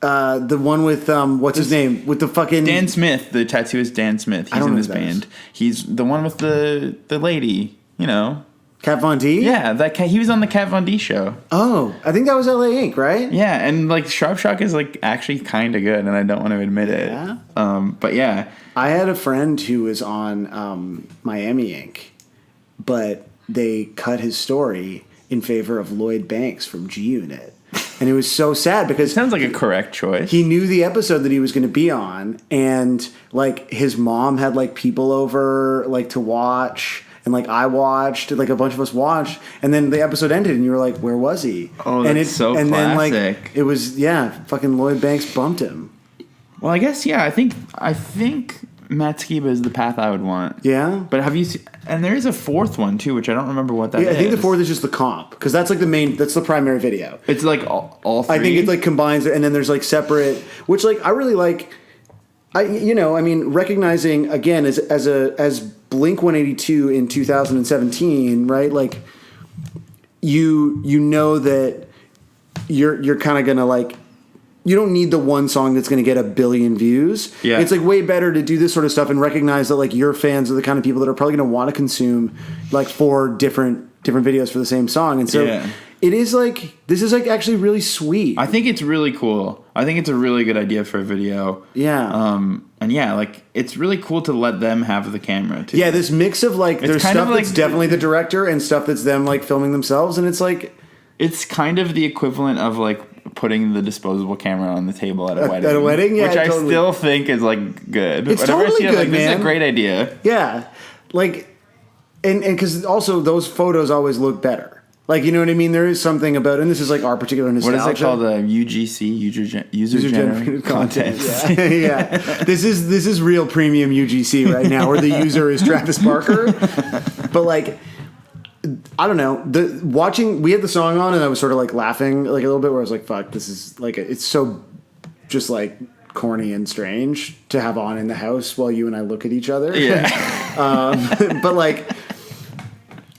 [SPEAKER 1] The one with what's his name? With the fucking
[SPEAKER 2] Dan Smith, the tattooist Dan Smith. He's in this band. He's the one with the lady,
[SPEAKER 1] Kat Von D?
[SPEAKER 2] Yeah, he was on the Kat Von D show.
[SPEAKER 1] Oh, I think that was LA Ink, right?
[SPEAKER 2] Yeah, and like Sharp Shock is like actually kind of good, and I don't want to admit it.
[SPEAKER 1] Yeah.
[SPEAKER 2] But yeah.
[SPEAKER 1] I had a friend who was on Miami Ink, but they cut his story in favor of Lloyd Banks from G-Unit. And it was so sad because...
[SPEAKER 2] It sounds like a correct choice.
[SPEAKER 1] He knew the episode that he was going to be on, and like his mom had like people over like to watch, and like I watched, like a bunch of us watched, and then the episode ended and you were like, where was he?
[SPEAKER 2] Oh, that's so classic.
[SPEAKER 1] Then like it was, fucking Lloyd Banks bumped him.
[SPEAKER 2] Well, I guess, yeah, I think Matt Skiba is the path I would want.
[SPEAKER 1] Yeah?
[SPEAKER 2] But have you seen... And there is a fourth one, too, which I don't remember what that is.
[SPEAKER 1] I think the fourth is just the comp, because that's like that's the primary video.
[SPEAKER 2] It's like all three?
[SPEAKER 1] I think it like combines it, and then there's like separate, which like I really like... recognizing, again, as Blink-182 in 2017, right? Like, you know that you're kind of going to like... You don't need the one song that's going to get 1 billion views.
[SPEAKER 2] Yeah.
[SPEAKER 1] It's like way better to do this sort of stuff and recognize that like your fans are the kind of people that are probably going to want to consume like 4 different videos for the same song. And so it is like, this is like actually really sweet.
[SPEAKER 2] I think it's really cool. I think it's a really good idea for a video.
[SPEAKER 1] Yeah.
[SPEAKER 2] And yeah, like it's really cool to let them have the camera too.
[SPEAKER 1] Yeah, this mix of like, there's
[SPEAKER 2] kind
[SPEAKER 1] stuff
[SPEAKER 2] of like,
[SPEAKER 1] that's definitely the director and stuff that's them like filming themselves. And it's like,
[SPEAKER 2] it's kind of the equivalent of like putting the disposable camera on the table at a wedding.
[SPEAKER 1] At a wedding, yeah,
[SPEAKER 2] which I
[SPEAKER 1] totally.
[SPEAKER 2] still think is like good.
[SPEAKER 1] It's
[SPEAKER 2] Whenever
[SPEAKER 1] totally
[SPEAKER 2] I see it,
[SPEAKER 1] good,
[SPEAKER 2] like,
[SPEAKER 1] man.
[SPEAKER 2] This is a great idea.
[SPEAKER 1] Yeah, like, and because also those photos always look better. Like, you know what I mean? There is something about, and this is like our particular nostalgia.
[SPEAKER 2] What is it called? UGC, user generated content.
[SPEAKER 1] Yeah. Yeah. This is real premium UGC right now, where the user is Travis Barker. But like, I don't know. We had the song on, and I was sort of like laughing like a little bit, where I was like, "Fuck, this is like it's so just like corny and strange to have on in the house while you and I look at each other."
[SPEAKER 2] Yeah.
[SPEAKER 1] But like,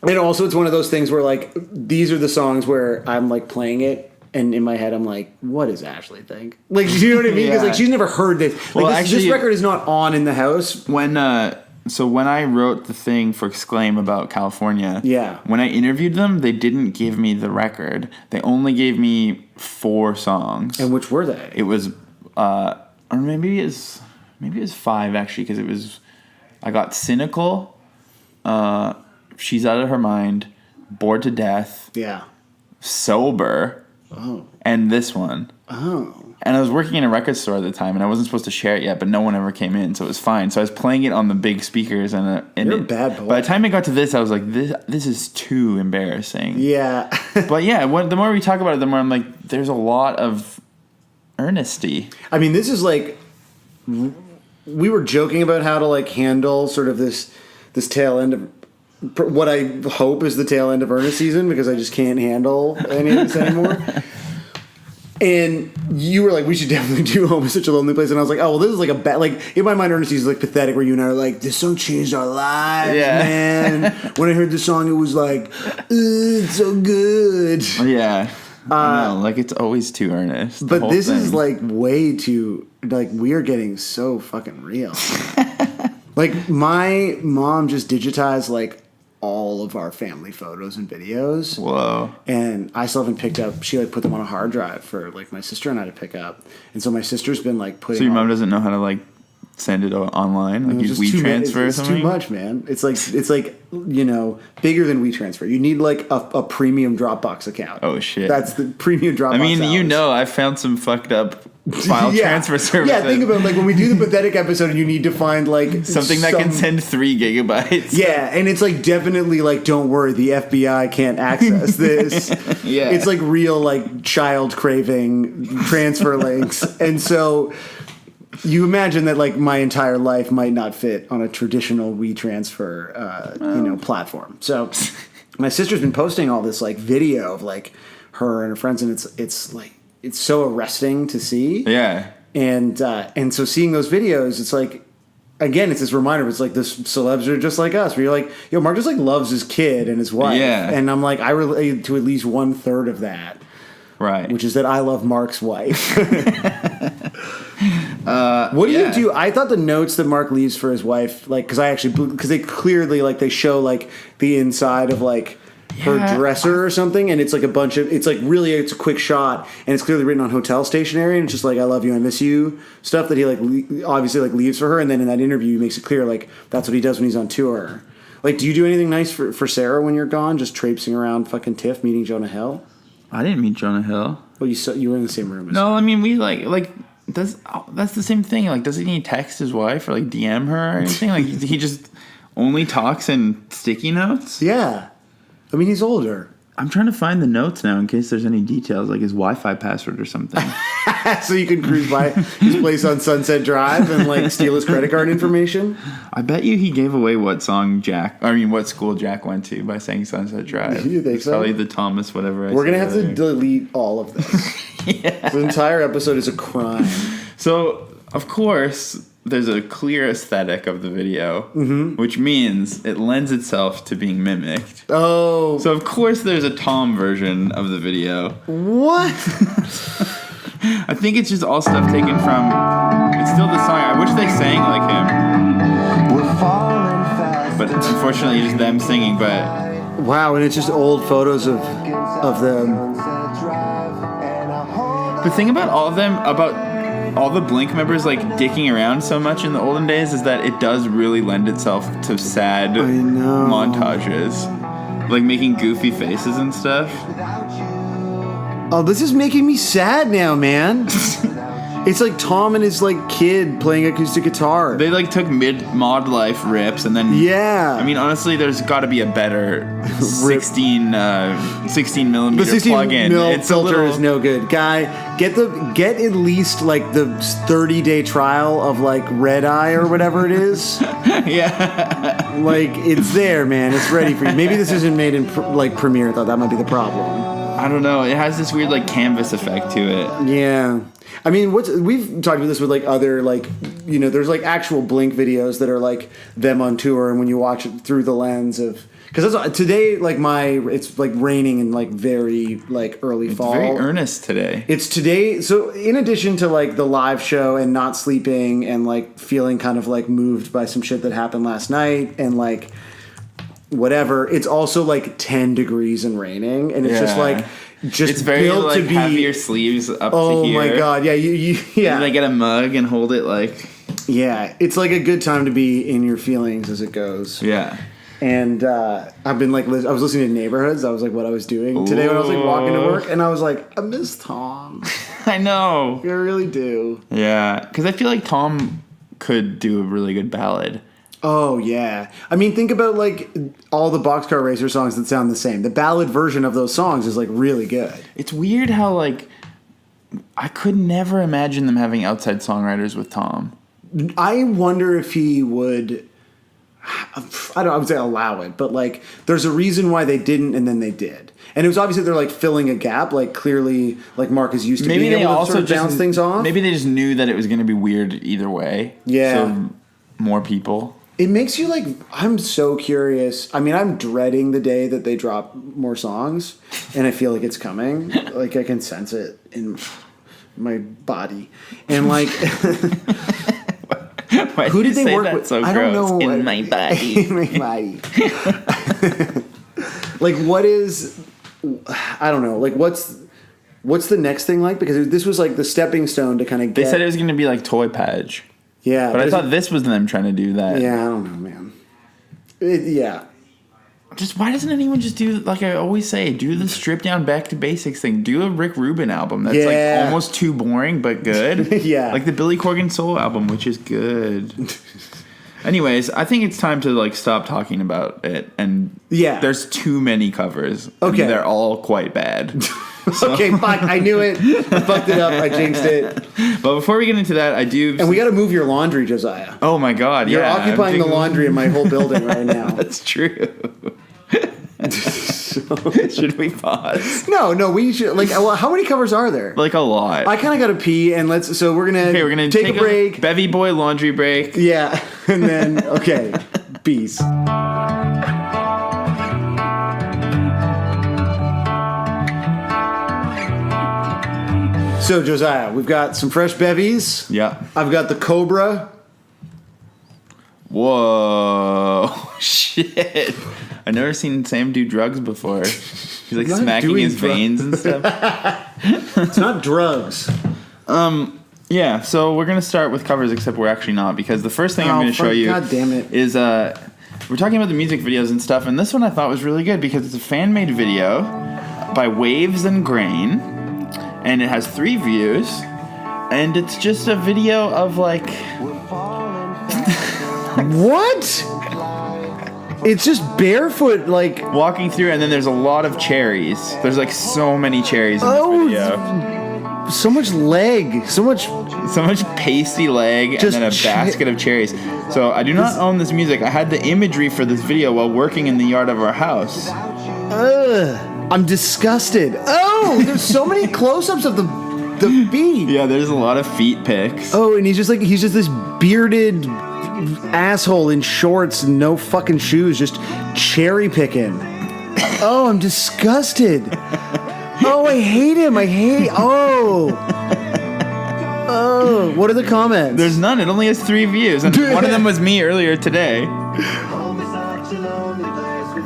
[SPEAKER 1] and also it's one of those things where like these are the songs where I'm like playing it And in my head, I'm like, what does Ashley think? Like, do you know what I mean? Because
[SPEAKER 2] Yeah.
[SPEAKER 1] like she's never heard this. Like,
[SPEAKER 2] Well,
[SPEAKER 1] this
[SPEAKER 2] actually-
[SPEAKER 1] record is not on in the house.
[SPEAKER 2] When I wrote the thing for Exclaim about California,
[SPEAKER 1] Yeah.
[SPEAKER 2] when I interviewed them, they didn't give me the record. They only gave me 4 songs.
[SPEAKER 1] And which were they?
[SPEAKER 2] It was, or maybe it was 5 actually, because I got Cynical, She's Out of Her Mind, Bored to Death,
[SPEAKER 1] Yeah.
[SPEAKER 2] Sober, and this one.
[SPEAKER 1] Oh.
[SPEAKER 2] And I was working in a record store at the time, and I wasn't supposed to share it yet, but no one ever came in, so it was fine. So I was playing it on the big speakers, and
[SPEAKER 1] You're a bad boy.
[SPEAKER 2] By the time I got to this, I was like, this is too embarrassing.
[SPEAKER 1] Yeah.
[SPEAKER 2] But yeah, the more we talk about it, the more I'm like, there's a lot of earnesty.
[SPEAKER 1] I mean, this is like, we were joking about how to like handle sort of this tail end of what I hope is the tail end of Ernest season, because I just can't handle any of this anymore. And you were like, we should definitely do Home is Such a Lonely Place. And I was like, oh, well, this is like a bad, like, in my mind, Ernest is like pathetic, where you and I are like, this song changed our lives,
[SPEAKER 2] Yeah.
[SPEAKER 1] man. When I heard this song, it was like, it's so good.
[SPEAKER 2] Yeah. I know, like, it's always too earnest. the
[SPEAKER 1] But
[SPEAKER 2] whole
[SPEAKER 1] this is
[SPEAKER 2] thing.
[SPEAKER 1] like way too, like, we are getting so fucking real. Like, my mom just digitized like all of our family photos and videos.
[SPEAKER 2] Whoa.
[SPEAKER 1] And I still haven't picked up, she like put them on a hard drive for like my sister and I to pick up. And so my sister's been like putting
[SPEAKER 2] So your
[SPEAKER 1] all-
[SPEAKER 2] mom doesn't know how to, like, send it online? Like,
[SPEAKER 1] It's
[SPEAKER 2] use
[SPEAKER 1] just too many-
[SPEAKER 2] WeTransfer or
[SPEAKER 1] it's
[SPEAKER 2] something?
[SPEAKER 1] too much, man. It's like, you know, bigger than WeTransfer. You need like a premium Dropbox account.
[SPEAKER 2] Oh, shit.
[SPEAKER 1] That's the premium Dropbox.
[SPEAKER 2] I mean, you
[SPEAKER 1] hours.
[SPEAKER 2] know, I found some fucked up file transfer services.
[SPEAKER 1] Yeah, think about like when we do the pathetic episode and you need to find like
[SPEAKER 2] something that can send 3 gigabytes.
[SPEAKER 1] Yeah, and it's like definitely like, don't worry, the FBI can't access this.
[SPEAKER 2] Yeah.
[SPEAKER 1] It's like real like child craving transfer links. And so you imagine that like my entire life might not fit on a traditional WeTransfer platform. So my sister's been posting all this like video of like her and her friends, and it's like it's so arresting to see.
[SPEAKER 2] Yeah.
[SPEAKER 1] And so seeing those videos, it's like, again, it's this reminder. It's like this celebs are just like us. Where you're like, yo, Mark just like loves his kid and his wife.
[SPEAKER 2] Yeah.
[SPEAKER 1] And I'm like, I relate to at least 1/3 of that,
[SPEAKER 2] Right.
[SPEAKER 1] which is that I love Mark's wife. What do
[SPEAKER 2] yeah.
[SPEAKER 1] you do? I thought the notes that Mark leaves for his wife, like, because they clearly like they show like the inside of like her
[SPEAKER 2] Yeah.
[SPEAKER 1] dresser or something, and it's like a bunch of, it's like really, it's a quick shot, and it's clearly written on hotel stationery, and it's just like, I love you, I miss you stuff that he like obviously like leaves for her, and then in that interview he makes it clear like that's what he does when he's on tour. Like, do you do anything nice for Sarah when you're gone, just traipsing around fucking TIFF meeting Jonah Hill?
[SPEAKER 2] I didn't meet Jonah Hill.
[SPEAKER 1] Well, you were in the same room as
[SPEAKER 2] No, I mean, we like that's the same thing. Like, doesn't he text his wife or like DM her or anything? Like, he just only talks in sticky notes.
[SPEAKER 1] Yeah. I mean, he's older.
[SPEAKER 2] I'm trying to find the notes now in case there's any details, like his Wi-Fi password or something.
[SPEAKER 1] So you can cruise by his place on Sunset Drive and like steal his credit card information.
[SPEAKER 2] I bet you he gave away what school Jack went to by saying Sunset Drive.
[SPEAKER 1] You think
[SPEAKER 2] It's
[SPEAKER 1] so?
[SPEAKER 2] Probably the Thomas whatever.
[SPEAKER 1] We're going to have to delete all of this. The entire episode is a crime.
[SPEAKER 2] So, of course, there's a clear aesthetic of the video, which means it lends itself to being mimicked.
[SPEAKER 1] Oh.
[SPEAKER 2] So, of course, there's a Tom version of the video.
[SPEAKER 1] What?
[SPEAKER 2] I think it's just all stuff taken from. It's still the song. I wish they sang like him. But unfortunately, just them singing. But
[SPEAKER 1] Wow, and it's just old photos of them.
[SPEAKER 2] the thing about all of them, about all the Blink members like dicking around so much in the olden days, is that it does really lend itself to sad
[SPEAKER 1] I know.
[SPEAKER 2] montages. Like making goofy faces and stuff.
[SPEAKER 1] Oh, this is making me sad now, man. It's like Tom and his like kid playing acoustic guitar.
[SPEAKER 2] They like took mod life rips and then
[SPEAKER 1] Yeah.
[SPEAKER 2] I mean, honestly, there's got to be a better 16 millimeter
[SPEAKER 1] the 16
[SPEAKER 2] plug-in.
[SPEAKER 1] mil
[SPEAKER 2] It's
[SPEAKER 1] filter
[SPEAKER 2] a little,
[SPEAKER 1] is no good. Guy, get at least like the 30-day trial of like Red Eye or whatever it is.
[SPEAKER 2] yeah.
[SPEAKER 1] Like, it's there, man. It's ready for you. Maybe this isn't made in like Premiere. I thought that might be the problem.
[SPEAKER 2] I don't know. It has this weird like canvas effect to it.
[SPEAKER 1] Yeah. I mean, we've talked about this with like other like, you know, there's like actual Blink videos that are like them on tour, and when you watch it through the lens of, Because today, like it's like raining in like very like early fall.
[SPEAKER 2] Very earnest today.
[SPEAKER 1] It's today. So in addition to like the live show and not sleeping and like feeling kind of like moved by some shit that happened last night and like whatever, it's also like 10 degrees and raining, and it's just like
[SPEAKER 2] it's very
[SPEAKER 1] built
[SPEAKER 2] like
[SPEAKER 1] to be.
[SPEAKER 2] have your sleeves up to
[SPEAKER 1] Oh
[SPEAKER 2] here.
[SPEAKER 1] my god! Yeah, you
[SPEAKER 2] And like get a mug and hold it like.
[SPEAKER 1] Yeah, it's like a good time to be in your feelings as it goes.
[SPEAKER 2] Yeah.
[SPEAKER 1] And I've been like, I was listening to Neighborhoods. That was like what I was doing today when I was like walking to work, and I was like, I miss Tom.
[SPEAKER 2] I know.
[SPEAKER 1] I really do.
[SPEAKER 2] Yeah, because I feel like Tom could do a really good ballad.
[SPEAKER 1] Oh yeah, I mean, think about like all the Boxcar Racer songs that sound the same. The ballad version of those songs is like really good.
[SPEAKER 2] It's weird how like I could never imagine them having outside songwriters with Tom.
[SPEAKER 1] I wonder if he would. I would say allow it, but like there's a reason why they didn't and then they did. And it was obviously they're like filling a gap, like clearly like Mark is used to
[SPEAKER 2] Maybe
[SPEAKER 1] being
[SPEAKER 2] they
[SPEAKER 1] able to
[SPEAKER 2] also
[SPEAKER 1] sort of bounce
[SPEAKER 2] just
[SPEAKER 1] things off.
[SPEAKER 2] Maybe they just knew that it was going to be weird either way.
[SPEAKER 1] Yeah.
[SPEAKER 2] So more people.
[SPEAKER 1] It makes you like, I'm so curious. I mean, I'm dreading the day that they drop more songs, and I feel like it's coming. Like I can sense it in my body. And like who did they work with?
[SPEAKER 2] So
[SPEAKER 1] I don't know.
[SPEAKER 2] In my body.
[SPEAKER 1] In my body. Like what is? I don't know. Like what's the next thing like? Because this was like the stepping stone to kind of get.
[SPEAKER 2] They said it was going to be like Toy Patch.
[SPEAKER 1] Yeah,
[SPEAKER 2] but I thought this was them trying to do that.
[SPEAKER 1] Yeah, I don't know, man. Yeah.
[SPEAKER 2] Just why doesn't anyone just do, like I always say, do the stripped down back to basics thing. Do a Rick Rubin album that's like almost too boring but good.
[SPEAKER 1] Yeah.
[SPEAKER 2] Like the Billy Corgan Soul album, which is good. Anyways, I think it's time to like stop talking about it. And there's too many covers.
[SPEAKER 1] Okay.
[SPEAKER 2] And they're all quite bad.
[SPEAKER 1] Okay, fuck, I knew it. I fucked it up. I jinxed it.
[SPEAKER 2] But before we get into that, I do...
[SPEAKER 1] And we got to move your laundry, Josiah.
[SPEAKER 2] Oh my god,
[SPEAKER 1] You're
[SPEAKER 2] yeah.
[SPEAKER 1] occupying the laundry in my whole building right now.
[SPEAKER 2] That's true. Should we pause?
[SPEAKER 1] No, we should. Like, how many covers are there?
[SPEAKER 2] Like a lot.
[SPEAKER 1] I kind of got to pee, and so we're gonna take a break.
[SPEAKER 2] Bevy boy laundry break.
[SPEAKER 1] Yeah, and then okay, peace. So Josiah, we've got some fresh bevies.
[SPEAKER 2] Yeah.
[SPEAKER 1] I've got the Cobra.
[SPEAKER 2] Whoa, shit! I've never seen Sam do drugs before. He's like smacking his veins and stuff.
[SPEAKER 1] It's not drugs.
[SPEAKER 2] Yeah, so we're gonna start with covers, except we're actually not, because the first thing I'm gonna show you
[SPEAKER 1] God damn it.
[SPEAKER 2] is we're talking about the music videos and stuff, and this one I thought was really good because it's a fan-made video by Waves and Grain, and it has 3 views, and it's just a video of like
[SPEAKER 1] what? It's just barefoot, like
[SPEAKER 2] walking through, and then there's a lot of cherries. There's like so many cherries in this video.
[SPEAKER 1] So much leg, so much
[SPEAKER 2] pasty leg,
[SPEAKER 1] Just
[SPEAKER 2] and then a basket of cherries. So I do not own this music. I had the imagery for this video while working in the yard of our house.
[SPEAKER 1] I'm disgusted. Oh, there's so many close-ups of the feet.
[SPEAKER 2] Yeah, there's a lot of feet pics.
[SPEAKER 1] Oh, and he's just this bearded asshole in shorts and no fucking shoes, just cherry picking. Oh, I'm disgusted. Oh, I hate him. Oh, what are the comments?
[SPEAKER 2] There's none. It only has 3 views, and one of them was me earlier today.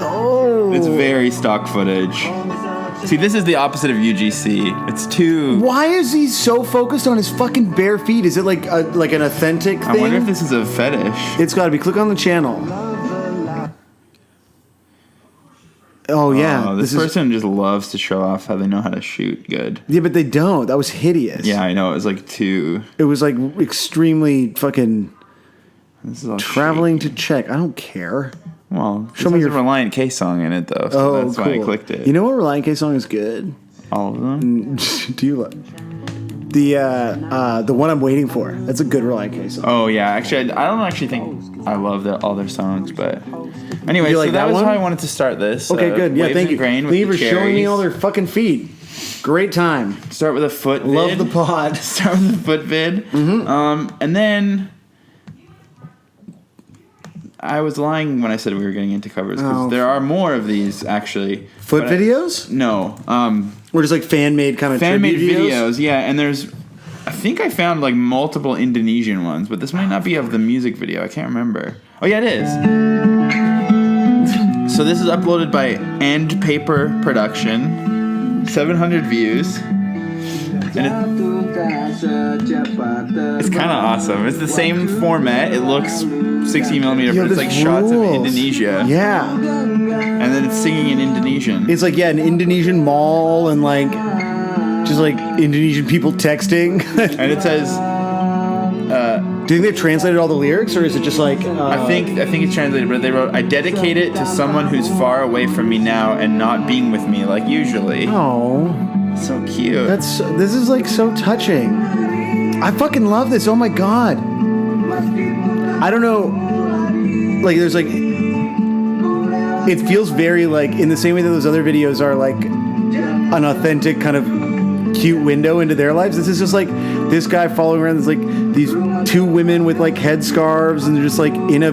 [SPEAKER 1] Oh,
[SPEAKER 2] It's very stock footage. See, this is the opposite of UGC. It's too...
[SPEAKER 1] Why is he so focused on his fucking bare feet? Is it like an authentic thing?
[SPEAKER 2] I wonder if this is a fetish.
[SPEAKER 1] It's got to be. Click on the channel. Oh yeah,
[SPEAKER 2] This person just loves to show off how they know how to shoot good.
[SPEAKER 1] Yeah, but they don't. That was hideous.
[SPEAKER 2] Yeah, I know. It was like too...
[SPEAKER 1] It was like extremely fucking
[SPEAKER 2] This is all
[SPEAKER 1] traveling
[SPEAKER 2] shaky.
[SPEAKER 1] to check. I don't care.
[SPEAKER 2] Well,
[SPEAKER 1] Show me
[SPEAKER 2] your
[SPEAKER 1] your-
[SPEAKER 2] Reliant K song in it though, so that's why I clicked it.
[SPEAKER 1] You know what Reliant K song is good?
[SPEAKER 2] All of them?
[SPEAKER 1] Do you like the one I'm waiting for? That's a good Reliant K song.
[SPEAKER 2] Oh yeah, actually, I don't actually think I love all their songs, but anyway,
[SPEAKER 1] You
[SPEAKER 2] so
[SPEAKER 1] like
[SPEAKER 2] that
[SPEAKER 1] that
[SPEAKER 2] was
[SPEAKER 1] one?
[SPEAKER 2] how I wanted to start this.
[SPEAKER 1] Okay, good. Yeah,
[SPEAKER 2] Waves
[SPEAKER 1] thank
[SPEAKER 2] and
[SPEAKER 1] you.
[SPEAKER 2] Grain
[SPEAKER 1] Thank
[SPEAKER 2] with
[SPEAKER 1] you for
[SPEAKER 2] the
[SPEAKER 1] showing me
[SPEAKER 2] cherries.
[SPEAKER 1] all their fucking feet. Great time.
[SPEAKER 2] Start with a foot. Vid.
[SPEAKER 1] Love the pod.
[SPEAKER 2] Start with the foot vid.
[SPEAKER 1] Mm-hmm.
[SPEAKER 2] And then I was lying when I said we were getting into covers because there are more of these actually.
[SPEAKER 1] Foot
[SPEAKER 2] But
[SPEAKER 1] videos?
[SPEAKER 2] No.
[SPEAKER 1] Or just like fan-made kind of
[SPEAKER 2] Fan-made
[SPEAKER 1] tribute
[SPEAKER 2] videos, yeah, and there's, I think I found like multiple Indonesian ones, but this might not be of the music video. I can't remember. Oh yeah, it is. So this is uploaded by End Paper Production, 700 views, and it's kind of awesome. It's the same format. It looks 60 millimeter, but it's like shots of Indonesia,
[SPEAKER 1] Yeah.
[SPEAKER 2] and then it's singing in Indonesian.
[SPEAKER 1] It's like, an Indonesian mall and like just like Indonesian people texting.
[SPEAKER 2] And it says,
[SPEAKER 1] Do you think they've translated all the lyrics, or is it just like?
[SPEAKER 2] I think it's translated, but they wrote, "I dedicate it to someone who's far away from me now and not being with me like usually."
[SPEAKER 1] Oh,
[SPEAKER 2] So cute.
[SPEAKER 1] this is like so touching. I fucking love this. Oh my god. I don't know. Like, there's like, it feels very like in the same way that those other videos are like an authentic kind of cute window into their lives. This is just like this guy following around. There's like these two women with like headscarves, and they're just like in a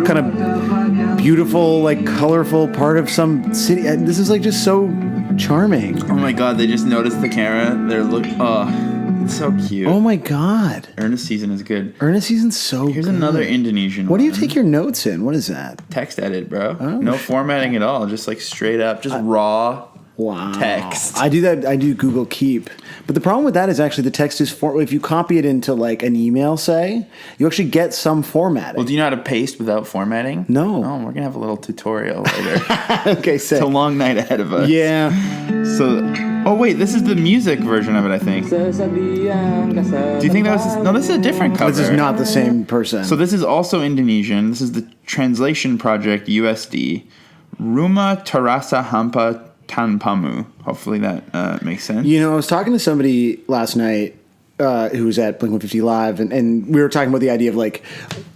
[SPEAKER 1] kind of beautiful, like colorful part of some city. And this is like just so charming.
[SPEAKER 2] Oh my god, they just noticed the camera. It's so cute.
[SPEAKER 1] Oh my god.
[SPEAKER 2] Ernest Season is good.
[SPEAKER 1] Ernest Season's so
[SPEAKER 2] Here's
[SPEAKER 1] good.
[SPEAKER 2] another Indonesian
[SPEAKER 1] What do you
[SPEAKER 2] one.
[SPEAKER 1] take your notes in? What is that?
[SPEAKER 2] Text edit, bro.
[SPEAKER 1] Oh.
[SPEAKER 2] No formatting at all. Just like straight up, just raw
[SPEAKER 1] Wow.
[SPEAKER 2] text.
[SPEAKER 1] I do that. I do Google Keep. But the problem with that is actually the text is if you copy it into like an email, say, you actually get some formatting.
[SPEAKER 2] Well, do you know how to paste without formatting?
[SPEAKER 1] No.
[SPEAKER 2] Oh, we're gonna have a little tutorial later.
[SPEAKER 1] Okay, say.
[SPEAKER 2] It's a long night ahead of us.
[SPEAKER 1] Yeah.
[SPEAKER 2] So, oh wait, this is the music version of it, I think. Do you think that was? No, this is a different cover.
[SPEAKER 1] This is not the same person.
[SPEAKER 2] So this is also Indonesian. This is the Translation Project USD. Rumah Terasa Hampa Tanpamu. Hopefully that makes sense.
[SPEAKER 1] You know, I was talking to somebody last night who was at Blink-150 Live, and we were talking about the idea of like,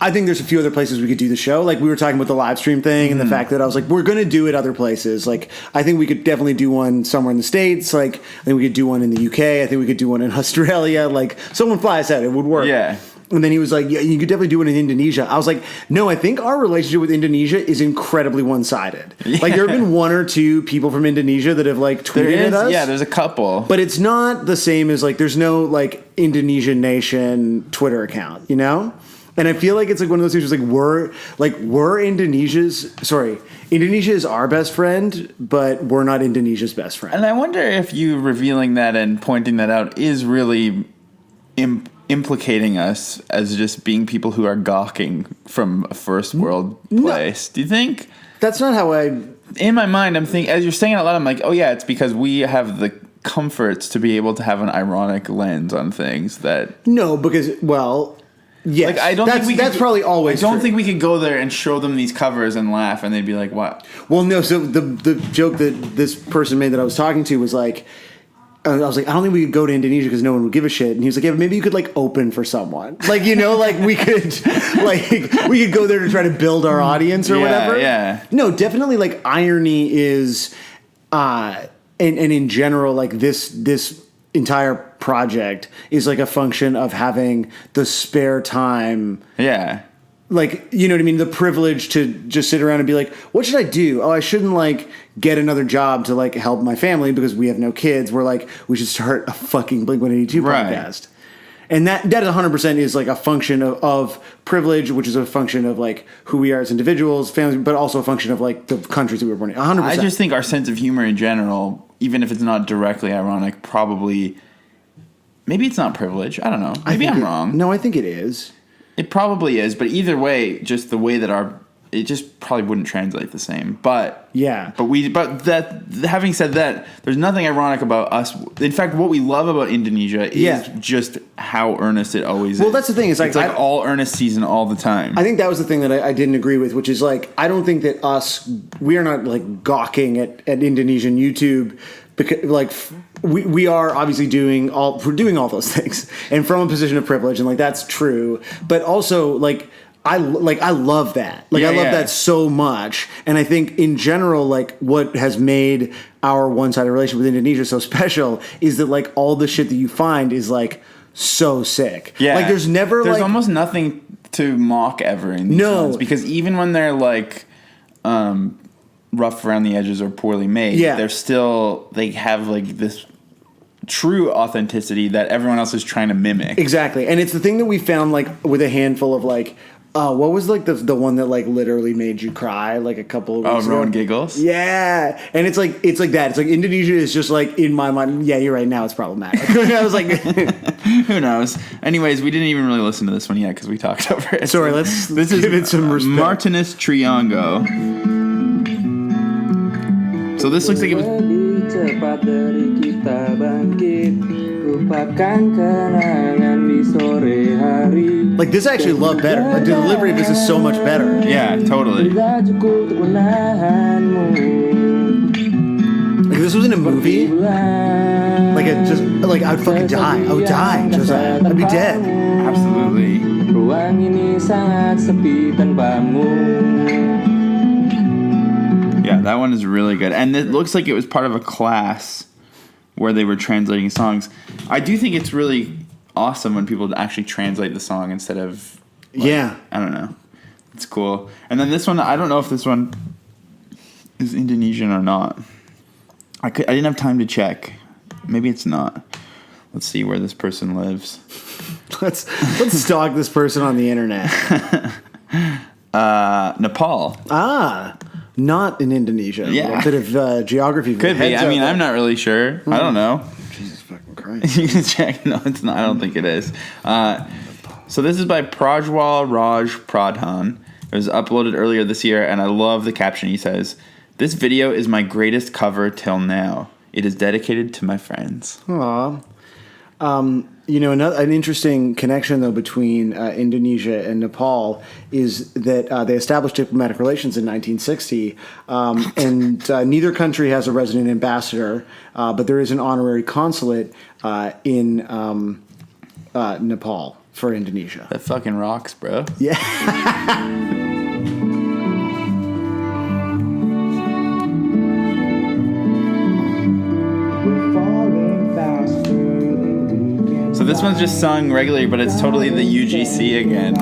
[SPEAKER 1] I think there's a few other places we could do the show. Like we were talking about the live stream thing and the fact that I was like, we're going to do it other places. Like I think we could definitely do one somewhere in the States. Like I think we could do one in the UK. I think we could do one in Australia. Like someone fly us out, it would work.
[SPEAKER 2] Yeah.
[SPEAKER 1] And then he was like, yeah, you could definitely do it in Indonesia. I was like, no, I think our relationship with Indonesia is incredibly one-sided.
[SPEAKER 2] Yeah.
[SPEAKER 1] Like there have been one or two people from Indonesia that have like tweeted at us.
[SPEAKER 2] Yeah, there's a couple.
[SPEAKER 1] But it's not the same as like there's no like Indonesian Nation Twitter account, you know? And I feel like it's like one of those things where Indonesia is our best friend, but we're not Indonesia's best friend.
[SPEAKER 2] And I wonder if you revealing that and pointing that out is really implicating us as just being people who are gawking from a first world place. Do you think?
[SPEAKER 1] That's not how I...
[SPEAKER 2] In my mind, I'm thinking, as you're saying it out loud, I'm like, oh yeah, it's because we have the comforts to be able to have an ironic lens on things that...
[SPEAKER 1] No, because, well... Yes,
[SPEAKER 2] Like, I don't think we
[SPEAKER 1] that's
[SPEAKER 2] could,
[SPEAKER 1] probably always
[SPEAKER 2] I don't
[SPEAKER 1] true.
[SPEAKER 2] think we could go there and show them these covers and laugh and they'd be like, what?
[SPEAKER 1] Well, no, so the joke that this person made that I was talking to was like... I was like, I don't think we could go to Indonesia because no one would give a shit. And he was like, yeah, but maybe you could like open for someone. Like, you know, like we could go there to try to build our audience or whatever.
[SPEAKER 2] Yeah.
[SPEAKER 1] No, definitely like irony is, and in general, like this entire project is like a function of having the spare time.
[SPEAKER 2] Yeah.
[SPEAKER 1] Like, you know what I mean? The privilege to just sit around and be like, what should I do? Oh, I shouldn't like get another job to like help my family because we have no kids. We're like, we should start a fucking Blink-182
[SPEAKER 2] Right.
[SPEAKER 1] podcast. And that 100% is like a function of privilege, which is a function of like who we are as individuals, families, but also a function of like the countries that we were born in. 100%.
[SPEAKER 2] I just think our sense of humor in general, even if it's not directly ironic, probably, maybe it's not privilege. I don't know. Maybe I'm wrong.
[SPEAKER 1] No, I think it is.
[SPEAKER 2] It probably is, but either way, just the way that it just probably wouldn't translate the same. But
[SPEAKER 1] Yeah.
[SPEAKER 2] but that having said that, there's nothing ironic about us. In fact, what we love about Indonesia is just how earnest it always is.
[SPEAKER 1] Well, that's the thing. It's like
[SPEAKER 2] all Ernest Season all the time.
[SPEAKER 1] I think that was the thing that I didn't agree with, which is like, I don't think that we are not like gawking at Indonesian YouTube because like we are obviously doing all those things and from a position of privilege, and like that's true, but also like I love that. Like I love that so much. And I think in general, like what has made our one-sided relationship with Indonesia so special is that like all the shit that you find is like so sick.
[SPEAKER 2] Yeah.
[SPEAKER 1] Like there's
[SPEAKER 2] almost nothing to mock ever in these
[SPEAKER 1] No.
[SPEAKER 2] ones, because even when they're like rough around the edges or poorly made,
[SPEAKER 1] Yeah.
[SPEAKER 2] they have like this true authenticity that everyone else is trying to mimic.
[SPEAKER 1] Exactly. And it's the thing that we found like with a handful of like what was like the one that like literally made you cry like a couple of weeks ago?
[SPEAKER 2] Rowan Giggles?
[SPEAKER 1] Yeah. And it's like that. It's like Indonesia is just like in my mind, yeah, you're right, now it's problematic. I was like
[SPEAKER 2] Who knows? Anyways, we didn't even really listen to this one yet because we talked over it.
[SPEAKER 1] sorry, let's give it some respect.
[SPEAKER 2] Martinus Triango. So this looks like it was.
[SPEAKER 5] Lebih cepat dari kita bangkit, lupakan kenangan di sore hari.
[SPEAKER 1] Like this I actually love better. Like the delivery of this is so much better.
[SPEAKER 2] Yeah, totally.
[SPEAKER 5] Tidak cukup untuk menahanmu.
[SPEAKER 1] Like if this was in a movie, like I'd fucking die. I would die. Josiah. I'd be dead.
[SPEAKER 2] Absolutely.
[SPEAKER 5] Ruang ini sangat sepi tanpamu.
[SPEAKER 2] Yeah, that one is really good. And it looks like it was part of a class where they were translating songs. I do think it's really awesome when people actually translate the song instead of... like,
[SPEAKER 1] Yeah.
[SPEAKER 2] I don't know. It's cool. And then this one, I don't know if this one is Indonesian or not. I didn't have time to check. Maybe it's not. Let's see where this person lives.
[SPEAKER 1] Let's stalk this person on the internet.
[SPEAKER 2] Nepal.
[SPEAKER 1] Not in Indonesia.
[SPEAKER 2] Yeah.
[SPEAKER 1] A bit of geography.
[SPEAKER 2] Could be. I mean, I'm not really sure. I don't know.
[SPEAKER 1] Jesus fucking Christ.
[SPEAKER 2] You can check. No, it's not. I don't think it is. So this is by Prajwal Raj Pradhan. It was uploaded earlier this year, and I love the caption. He says, "This video is my greatest cover till now. It is dedicated to my friends."
[SPEAKER 1] Aw. An interesting connection, though, between Indonesia and Nepal is that they established diplomatic relations in 1960, and neither country has a resident ambassador, but there is an honorary consulate in Nepal for Indonesia.
[SPEAKER 2] That fucking rocks, bro.
[SPEAKER 1] Yeah.
[SPEAKER 2] So this one's just sung regularly, but it's totally the UGC again.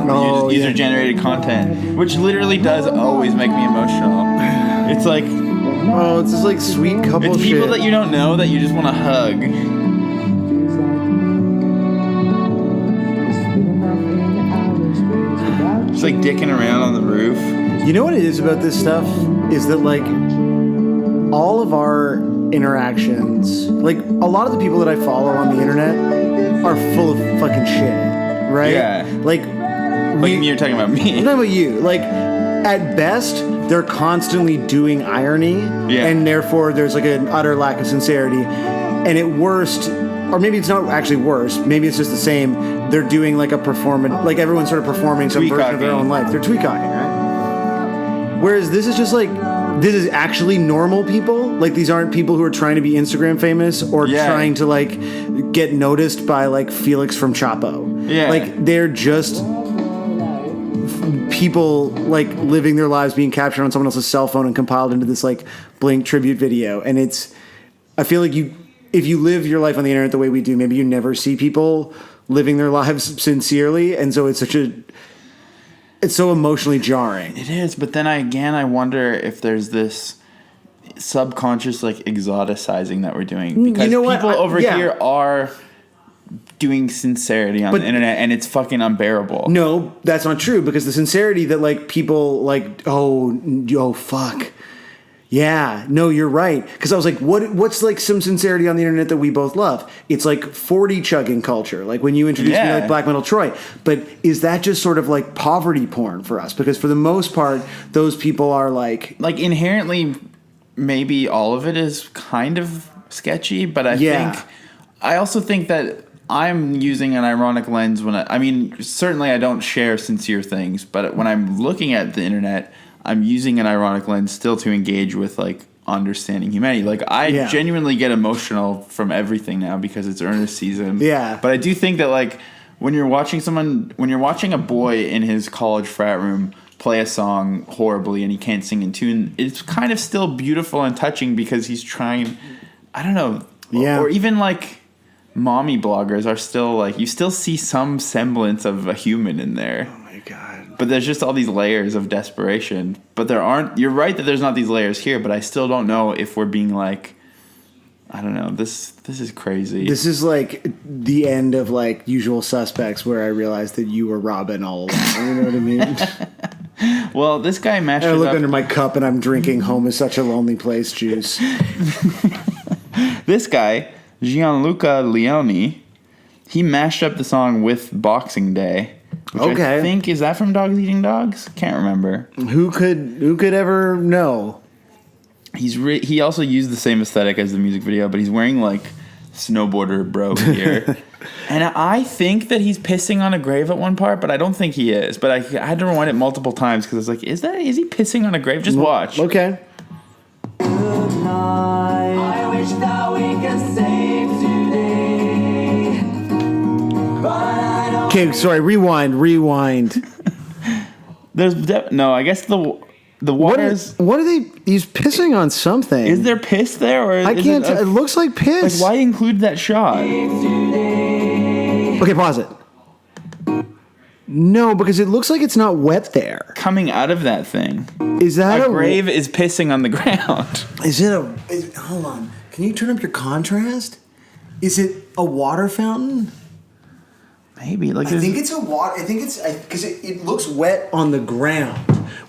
[SPEAKER 2] User-generated content, which literally does always make me emotional. It's like...
[SPEAKER 1] Oh, it's this like sweet couple
[SPEAKER 2] It's
[SPEAKER 1] shit.
[SPEAKER 2] people that you don't know that you just want to hug. Just like dicking around on the roof.
[SPEAKER 1] You know what it is about this stuff? Is that like all of our interactions, like a lot of the people that I follow on the internet are full of fucking shit, right?
[SPEAKER 2] Yeah.
[SPEAKER 1] Like
[SPEAKER 2] You're talking about me.
[SPEAKER 1] I'm talking about you. Like at best, they're constantly doing irony,
[SPEAKER 2] Yeah.
[SPEAKER 1] and therefore there's like an utter lack of sincerity. And at worst, or maybe it's not actually worse, maybe it's just the same, they're doing like a performance, like everyone's sort of performing some version of their own life. They're tweetcocking, right? Whereas this is just like, this is actually normal people. Like these aren't people who are trying to be Instagram famous or trying to like get noticed by like Felix from Chapo.
[SPEAKER 2] Yeah.
[SPEAKER 1] Like they're just people like living their lives being captured on someone else's cell phone and compiled into this like Blink tribute video. And it's, I feel like if you live your life on the internet the way we do, maybe you never see people living their lives sincerely. And so it's so emotionally jarring.
[SPEAKER 2] It is, but then I wonder if there's this subconscious like exoticizing that we're doing, because
[SPEAKER 1] You know what?
[SPEAKER 2] people over
[SPEAKER 1] Yeah.
[SPEAKER 2] here are doing sincerity on the internet, and it's fucking unbearable.
[SPEAKER 1] No, that's not true, because the sincerity that like people like, oh fuck. Yeah, no, you're right. Because I was like, what's like some sincerity on the internet that we both love? It's like 40 chugging culture, like when you introduced me like Black Metal Troy. But is that just sort of like poverty porn for us? Because for the most part, those people are like
[SPEAKER 2] inherently, maybe all of it is kind of sketchy, but I also think that I'm using an ironic lens when I mean, certainly I don't share sincere things, but when I'm looking at the internet, I'm using an ironic lens still to engage with like understanding humanity. Like I genuinely get emotional from everything now because it's earnest season.
[SPEAKER 1] Yeah.
[SPEAKER 2] But I do think that like when you're watching a boy in his college frat room play a song horribly and he can't sing in tune, it's kind of still beautiful and touching because he's trying, I don't know.
[SPEAKER 1] Yeah.
[SPEAKER 2] Or even like mommy bloggers are still like, you still see some semblance of a human in there.
[SPEAKER 1] Oh my God.
[SPEAKER 2] But there's just all these layers of desperation. But there aren't, you're right that there's not these layers here, but I still don't know if we're being like, I don't know, this is crazy.
[SPEAKER 1] This is like the end of like Usual Suspects, where I realized that you were Robin all along. You know what I mean?
[SPEAKER 2] Well, this guy mashed
[SPEAKER 1] I
[SPEAKER 2] it
[SPEAKER 1] look
[SPEAKER 2] up.
[SPEAKER 1] under my cup and I'm drinking "Home is Such a Lonely Place" juice.
[SPEAKER 2] This guy, Gianluca Leone, he mashed up the song with Boxing Day. Which
[SPEAKER 1] Okay.
[SPEAKER 2] I think, is that from Dogs Eating Dogs? Can't remember.
[SPEAKER 1] Who could ever know?
[SPEAKER 2] He also used the same aesthetic as the music video, but he's wearing like snowboarder bro gear. And I think that he's pissing on a grave at one part, but I don't think he is. But I had to rewind it multiple times because I was like, is he pissing on a grave? Just watch.
[SPEAKER 1] Okay.
[SPEAKER 5] I wish that we could save today, but I don't.
[SPEAKER 1] Okay, sorry, rewind.
[SPEAKER 2] There's no, I guess the
[SPEAKER 1] What
[SPEAKER 2] waters.
[SPEAKER 1] are they? He's pissing on something.
[SPEAKER 2] Is there piss there, or
[SPEAKER 1] I
[SPEAKER 2] is
[SPEAKER 1] can't.
[SPEAKER 2] It
[SPEAKER 1] It looks like piss.
[SPEAKER 2] why include that shot?
[SPEAKER 1] Okay, pause it. No, because it looks like it's not wet there.
[SPEAKER 2] Coming out of that thing,
[SPEAKER 1] Is that
[SPEAKER 2] a grave is pissing on the ground.
[SPEAKER 1] Is it hold on. Can you turn up your contrast? Is it a water fountain?
[SPEAKER 2] Maybe like
[SPEAKER 1] I think it's a water. I think it's because it looks wet on the ground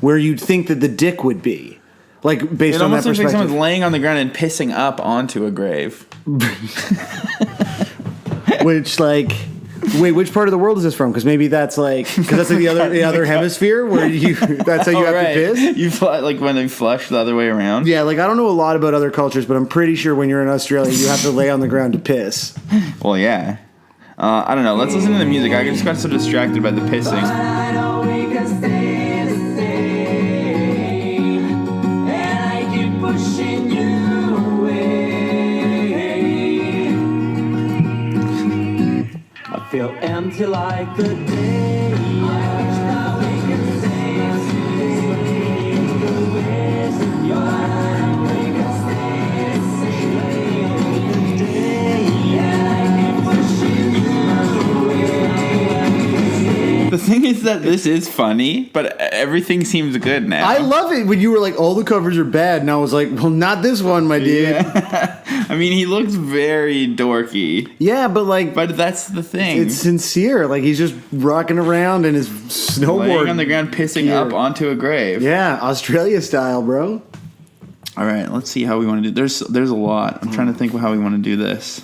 [SPEAKER 1] where you'd think that the dick would be, like based
[SPEAKER 2] it
[SPEAKER 1] on that
[SPEAKER 2] almost looks like
[SPEAKER 1] perspective.
[SPEAKER 2] someone's laying on the ground and pissing up onto a grave.
[SPEAKER 1] Which like, wait, which part of the world is this from? Because maybe that's like the other hemisphere where that's how you have to piss.
[SPEAKER 2] You like when they flush the other way around.
[SPEAKER 1] Yeah, like I don't know a lot about other cultures, but I'm pretty sure when you're in Australia, you have to lay on the ground to piss.
[SPEAKER 2] Well, yeah. I don't know. Let's listen to the music. I just got so distracted by the pissing.
[SPEAKER 5] I know we can stay the same, and I keep pushing you away. I feel empty like the day. I wish that we could save today. The ways of your life, we can stay the same. And I keep pushing you away.
[SPEAKER 2] The thing is that this is funny, but everything seems good now.
[SPEAKER 1] I love it when you were like, all the covers are bad, and I was like, well, not this one, my dude.
[SPEAKER 2] Yeah. I mean, he looks very dorky,
[SPEAKER 1] Yeah, but like,
[SPEAKER 2] but that's the thing.
[SPEAKER 1] it's sincere. Like he's just rocking around in his snowboard.
[SPEAKER 2] Laying on the ground, pissing
[SPEAKER 1] gear.
[SPEAKER 2] up onto a grave.
[SPEAKER 1] Yeah, Australia style, bro.
[SPEAKER 2] All right, let's see how we want to do. There's a lot. I'm trying to think how we want to do this.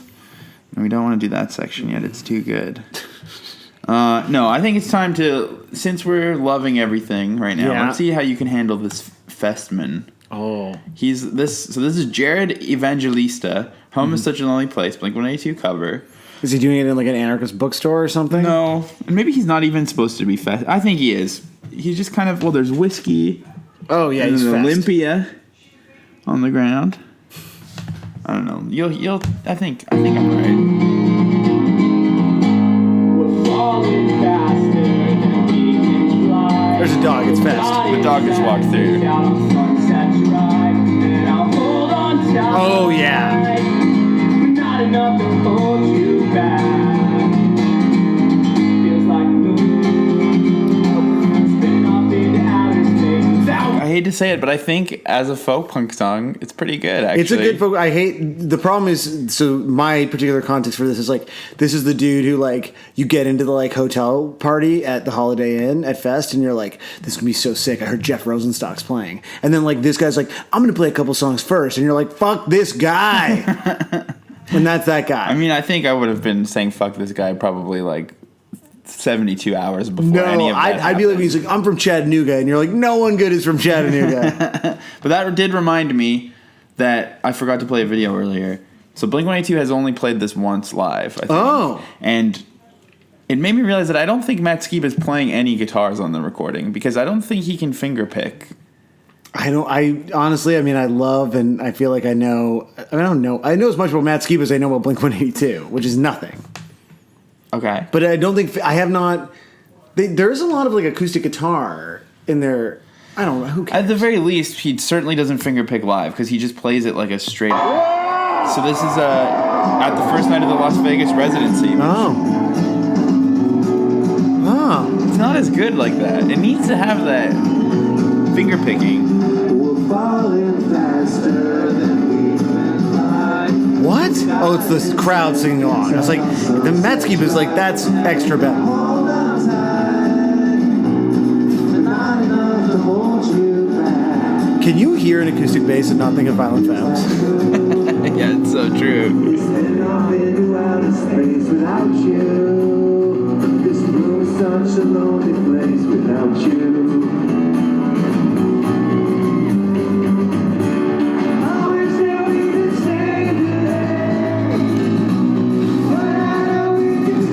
[SPEAKER 2] And we don't want to do that section yet. It's too good. No, I think it's time to, since we're loving everything right now,
[SPEAKER 1] Yeah.
[SPEAKER 2] let's see how you can handle this Festman.
[SPEAKER 1] Oh,
[SPEAKER 2] So this is Jared Evangelista. Home is Such a Lonely Place, Blink-182 cover.
[SPEAKER 1] is he doing it in like an anarchist bookstore or something?
[SPEAKER 2] No, and maybe he's not even supposed to be fest. I think he is. He's just kind of, well, there's whiskey.
[SPEAKER 1] Oh yeah,
[SPEAKER 2] And
[SPEAKER 1] he's
[SPEAKER 2] an
[SPEAKER 1] fast.
[SPEAKER 2] Olympia on the ground. I don't know. You'll. I think I'm right.
[SPEAKER 5] We're falling faster than we can fly.
[SPEAKER 1] There's a dog. It's fast.
[SPEAKER 2] The dog just walked through.
[SPEAKER 5] Out on Sunset Drive, and I'll hold on tight.
[SPEAKER 1] Oh yeah.
[SPEAKER 5] Not enough to hold you back. Feels like a moon spinning off into outer space.
[SPEAKER 2] I hate to say it, but I think as a folk punk song, it's pretty good. Actually,
[SPEAKER 1] It's a good folk. I hate the problem is so my particular context for this is like this is the dude who like you get into the like hotel party at the Holiday Inn at Fest and you're like this is gonna be so sick. I heard Jeff Rosenstock's playing and then like this guy's like I'm gonna play a couple songs first and you're like fuck this guy and that's that guy.
[SPEAKER 2] I mean, I think I would have been saying "fuck this guy" probably like 72 hours before
[SPEAKER 1] no,
[SPEAKER 2] any of that.
[SPEAKER 1] I'd be like
[SPEAKER 2] happened.
[SPEAKER 1] he's like I'm from Chattanooga and you're like no one good is from Chattanooga.
[SPEAKER 2] But that did remind me that I forgot to play a video earlier. So Blink-182 has only played this once live, I think.
[SPEAKER 1] Oh.
[SPEAKER 2] And it made me realize that I don't think Matt Skiba is playing any guitars on the recording because I don't think he can finger pick.
[SPEAKER 1] I honestly, I mean, I love and I feel like I know. I don't know. I know as much about Matt Skiba as I know about Blink-182, which is nothing.
[SPEAKER 2] Okay.
[SPEAKER 1] But I don't think I have not. There's a lot of like acoustic guitar in there. I don't know who cares.
[SPEAKER 2] At the very least, he certainly doesn't finger pick live because he just plays it like a straight. So this is a. at the first night of the Las Vegas residency.
[SPEAKER 1] Oh. Oh.
[SPEAKER 2] It's not as good like that. It needs to have that finger picking.
[SPEAKER 1] What? Oh, it's this crowd singing along. I was like, the Metskeep is like, that's extra better. Can you hear an acoustic bass and not think of Violent Femmes?
[SPEAKER 2] Yeah, it's so true.
[SPEAKER 5] Such a lonely place without you. I wish that we could stay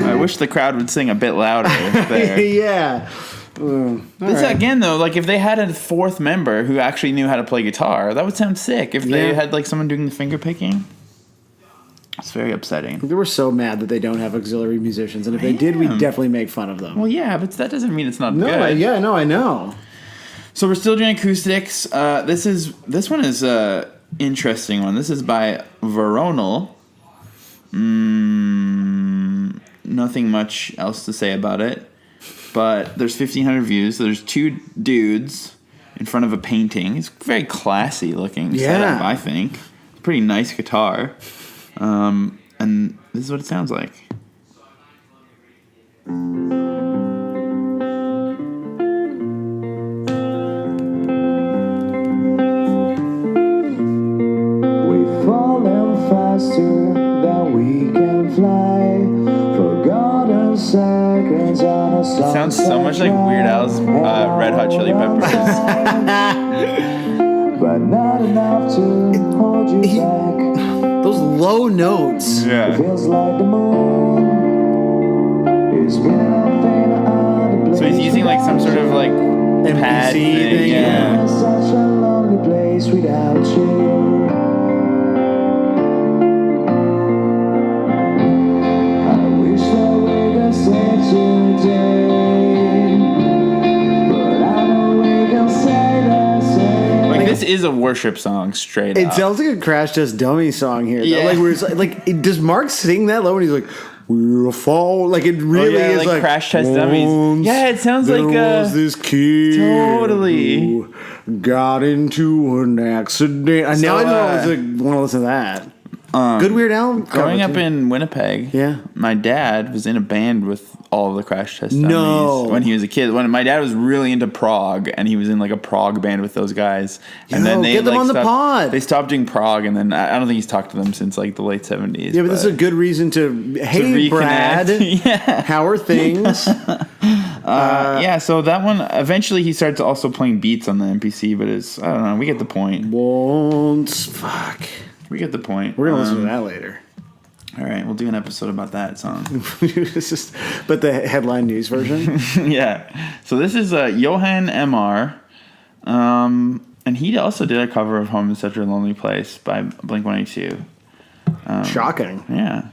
[SPEAKER 5] today.
[SPEAKER 2] I wish the crowd would sing a bit louder there.
[SPEAKER 1] Yeah.
[SPEAKER 2] This again though, like if they had a fourth member who actually knew how to play guitar, that would sound sick. If they
[SPEAKER 1] Yeah.
[SPEAKER 2] had like someone doing the finger picking, it's very upsetting.
[SPEAKER 1] They were so mad that they don't have auxiliary musicians, and if they did, we'd definitely make fun of them.
[SPEAKER 2] Well, yeah, but that doesn't mean it's not
[SPEAKER 1] No,
[SPEAKER 2] good.
[SPEAKER 1] I know.
[SPEAKER 2] So we're still doing acoustics. This one is a interesting one. This is by Veronal. Nothing much else to say about it, but there's 1,500 views. So there's two dudes in front of a painting. It's very classy looking setup, I think. Pretty nice guitar. And this is what it sounds like.
[SPEAKER 5] We've fallen faster than we can fly. Forgotten seconds on a
[SPEAKER 2] It sounds so much like Weird Al's Red Hot Chili Peppers.
[SPEAKER 5] But not enough to hold you back.
[SPEAKER 1] Those low notes.
[SPEAKER 2] Yeah.
[SPEAKER 5] Feels like the moon is been up in another place.
[SPEAKER 2] So he's using like some sort of like pad
[SPEAKER 1] NPC
[SPEAKER 2] thing.
[SPEAKER 1] thing,
[SPEAKER 2] Yeah.
[SPEAKER 5] It's such a lonely place without you. I wish that we could stay today, but I know we can say the same.
[SPEAKER 2] Like this is a worship song straight
[SPEAKER 1] It
[SPEAKER 2] up.
[SPEAKER 1] sounds like a Crash Test Dummy song here. Though.
[SPEAKER 2] Yeah.
[SPEAKER 1] Like, where it's does Mark sing that low? And he's like, "We'll fall." Like it really
[SPEAKER 2] yeah,
[SPEAKER 1] is
[SPEAKER 2] like
[SPEAKER 1] like
[SPEAKER 2] Crash Test Dummies.
[SPEAKER 1] "Once
[SPEAKER 2] Yeah, it sounds
[SPEAKER 1] there
[SPEAKER 2] like,
[SPEAKER 1] was this kid
[SPEAKER 2] totally.
[SPEAKER 1] who got into an accident. And now I want to listen to that. Good Weird Al.
[SPEAKER 2] Growing up in Winnipeg,
[SPEAKER 1] Yeah.
[SPEAKER 2] my dad was in a band with all of the Crash Test Dummies
[SPEAKER 1] No.
[SPEAKER 2] when he was a kid. When my dad was really into prog, and he was in like a prog band with those guys. And
[SPEAKER 1] Yo,
[SPEAKER 2] then they
[SPEAKER 1] get them
[SPEAKER 2] like,
[SPEAKER 1] on the
[SPEAKER 2] stopped,
[SPEAKER 1] pod.
[SPEAKER 2] They stopped doing prog, and then I don't think he's talked to them since like the late 70s.
[SPEAKER 1] Yeah, but this is a good reason to. Hey,
[SPEAKER 2] reconnect.
[SPEAKER 1] Brad.
[SPEAKER 2] Yeah.
[SPEAKER 1] How are things?
[SPEAKER 2] Yeah, so that one eventually he started also playing beats on the MPC, but it's I don't know. We get the point.
[SPEAKER 1] Once. Fuck.
[SPEAKER 2] We get the point.
[SPEAKER 1] We're gonna listen to that later.
[SPEAKER 2] All right, we'll do an episode about that song.
[SPEAKER 1] It's just, but the headline news version.
[SPEAKER 2] Yeah. So this is Johan MR. And he also did a cover of Home in Such a Lonely Place by Blink-182.
[SPEAKER 1] Shocking.
[SPEAKER 2] Yeah.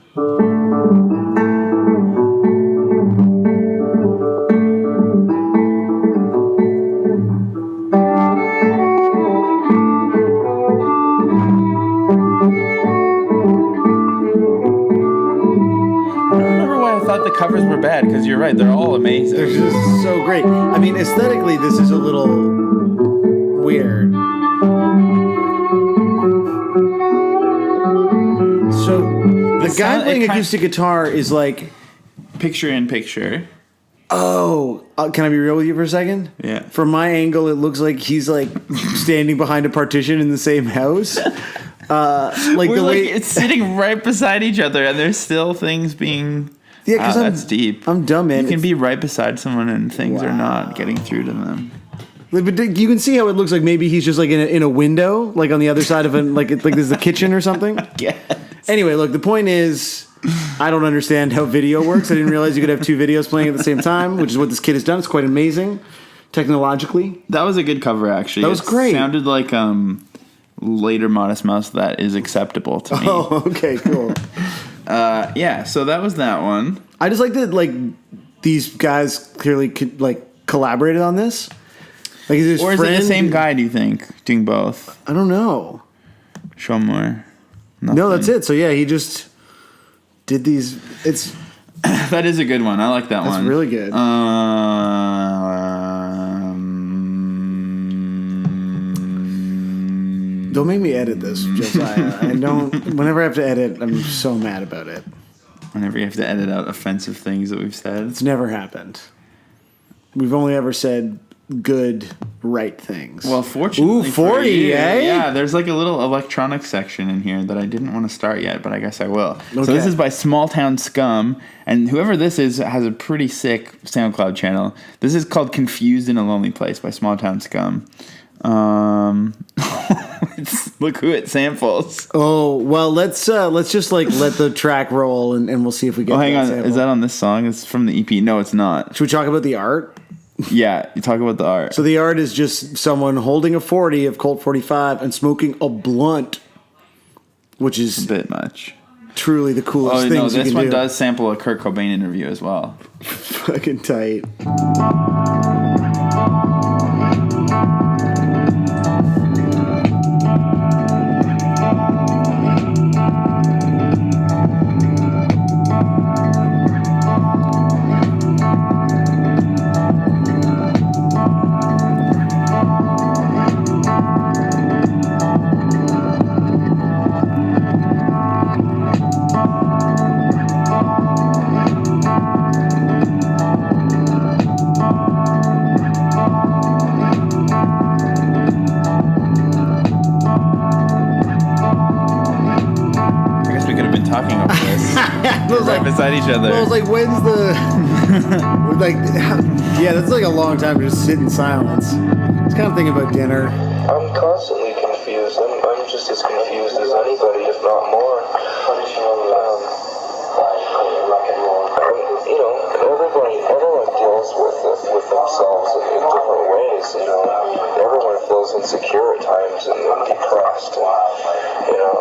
[SPEAKER 2] I don't remember why I thought the covers were bad, because you're right, they're all amazing.
[SPEAKER 1] They're just so great. I mean, aesthetically, this is a little weird. So the guy
[SPEAKER 2] sound-
[SPEAKER 1] playing
[SPEAKER 2] it kind-
[SPEAKER 1] acoustic guitar is like,
[SPEAKER 2] Picture in picture.
[SPEAKER 1] oh, can I be real with you for a second?
[SPEAKER 2] Yeah.
[SPEAKER 1] From my angle, it looks like he's like standing behind a partition in the same house. Like
[SPEAKER 2] We're
[SPEAKER 1] the
[SPEAKER 2] like,
[SPEAKER 1] way
[SPEAKER 2] it's sitting right beside each other, and there's still things being.
[SPEAKER 1] Yeah, 'cause
[SPEAKER 2] Wow,
[SPEAKER 1] I'm-
[SPEAKER 2] that's deep.
[SPEAKER 1] I'm dumb, man.
[SPEAKER 2] You can
[SPEAKER 1] It's-
[SPEAKER 2] be right beside someone, and things are
[SPEAKER 1] Wow.
[SPEAKER 2] not getting through to them.
[SPEAKER 1] Like, but you can see how it looks like maybe he's just like in a window, like on the other side of an like there's the kitchen or something.
[SPEAKER 2] Yeah.
[SPEAKER 1] Anyway, look, the point is, I don't understand how video works. I didn't realize you could have two videos playing at the same time, which is what this kid has done. It's quite amazing, technologically.
[SPEAKER 2] That was a good cover, actually.
[SPEAKER 1] That was great.
[SPEAKER 2] Sounded like later Modest Mouse that is acceptable to me.
[SPEAKER 1] Oh, okay, cool.
[SPEAKER 2] Yeah, so that was that one.
[SPEAKER 1] I just like that, like these guys clearly collaborated on this. Like, is his
[SPEAKER 2] Or is
[SPEAKER 1] friend,
[SPEAKER 2] it the same guy, do you think, doing both?
[SPEAKER 1] I don't know.
[SPEAKER 2] Show more.
[SPEAKER 1] No, that's it. So yeah, he just did these. It's
[SPEAKER 2] That is a good one. I like that one.
[SPEAKER 1] That's really good. Don't make me edit this, Josiah. I don't. Whenever I have to edit, I'm so mad about it.
[SPEAKER 2] Whenever you have to edit out offensive things that we've said.
[SPEAKER 1] It's never happened. We've only ever said good, right things.
[SPEAKER 2] Well, fortunately,
[SPEAKER 1] Ooh,
[SPEAKER 2] for
[SPEAKER 1] 40,
[SPEAKER 2] you,
[SPEAKER 1] eh?
[SPEAKER 2] Yeah, there's like a little electronic section in here that I didn't want to start yet, but I guess I will. So this
[SPEAKER 1] Okay.
[SPEAKER 2] is by Small Town Scum, and whoever this is has a pretty sick SoundCloud channel. This is called "Confused in a Lonely Place" by Small Town Scum. Look who it samples.
[SPEAKER 1] Oh well, let's just like let the track roll and we'll see if we get.
[SPEAKER 2] Oh, hang
[SPEAKER 1] that
[SPEAKER 2] on.
[SPEAKER 1] sample.
[SPEAKER 2] Is that on this song? It's from the EP. No, it's not.
[SPEAKER 1] Should we talk about the art?
[SPEAKER 2] Yeah, you talk about the art.
[SPEAKER 1] So the art is just someone holding a 40 of Colt 45 and smoking a blunt, which
[SPEAKER 2] a
[SPEAKER 1] is
[SPEAKER 2] bit much.
[SPEAKER 1] truly the coolest
[SPEAKER 2] Oh
[SPEAKER 1] things
[SPEAKER 2] no,
[SPEAKER 1] you
[SPEAKER 2] this
[SPEAKER 1] can
[SPEAKER 2] one
[SPEAKER 1] do.
[SPEAKER 2] does sample a Kurt Cobain interview as well.
[SPEAKER 1] Fucking tight.
[SPEAKER 2] I guess we could have been talking over this
[SPEAKER 1] I was
[SPEAKER 2] right
[SPEAKER 1] like,
[SPEAKER 2] beside each other.
[SPEAKER 1] I was like, when's the like? Yeah, that's like a long time to just sit in silence. I was kind of thinking about dinner.
[SPEAKER 6] I'm constantly confused. I'm just as confused as anybody, if not more. You know, everyone deals with themselves in different ways. You know, everyone feels insecure at times and depressed. And, you know,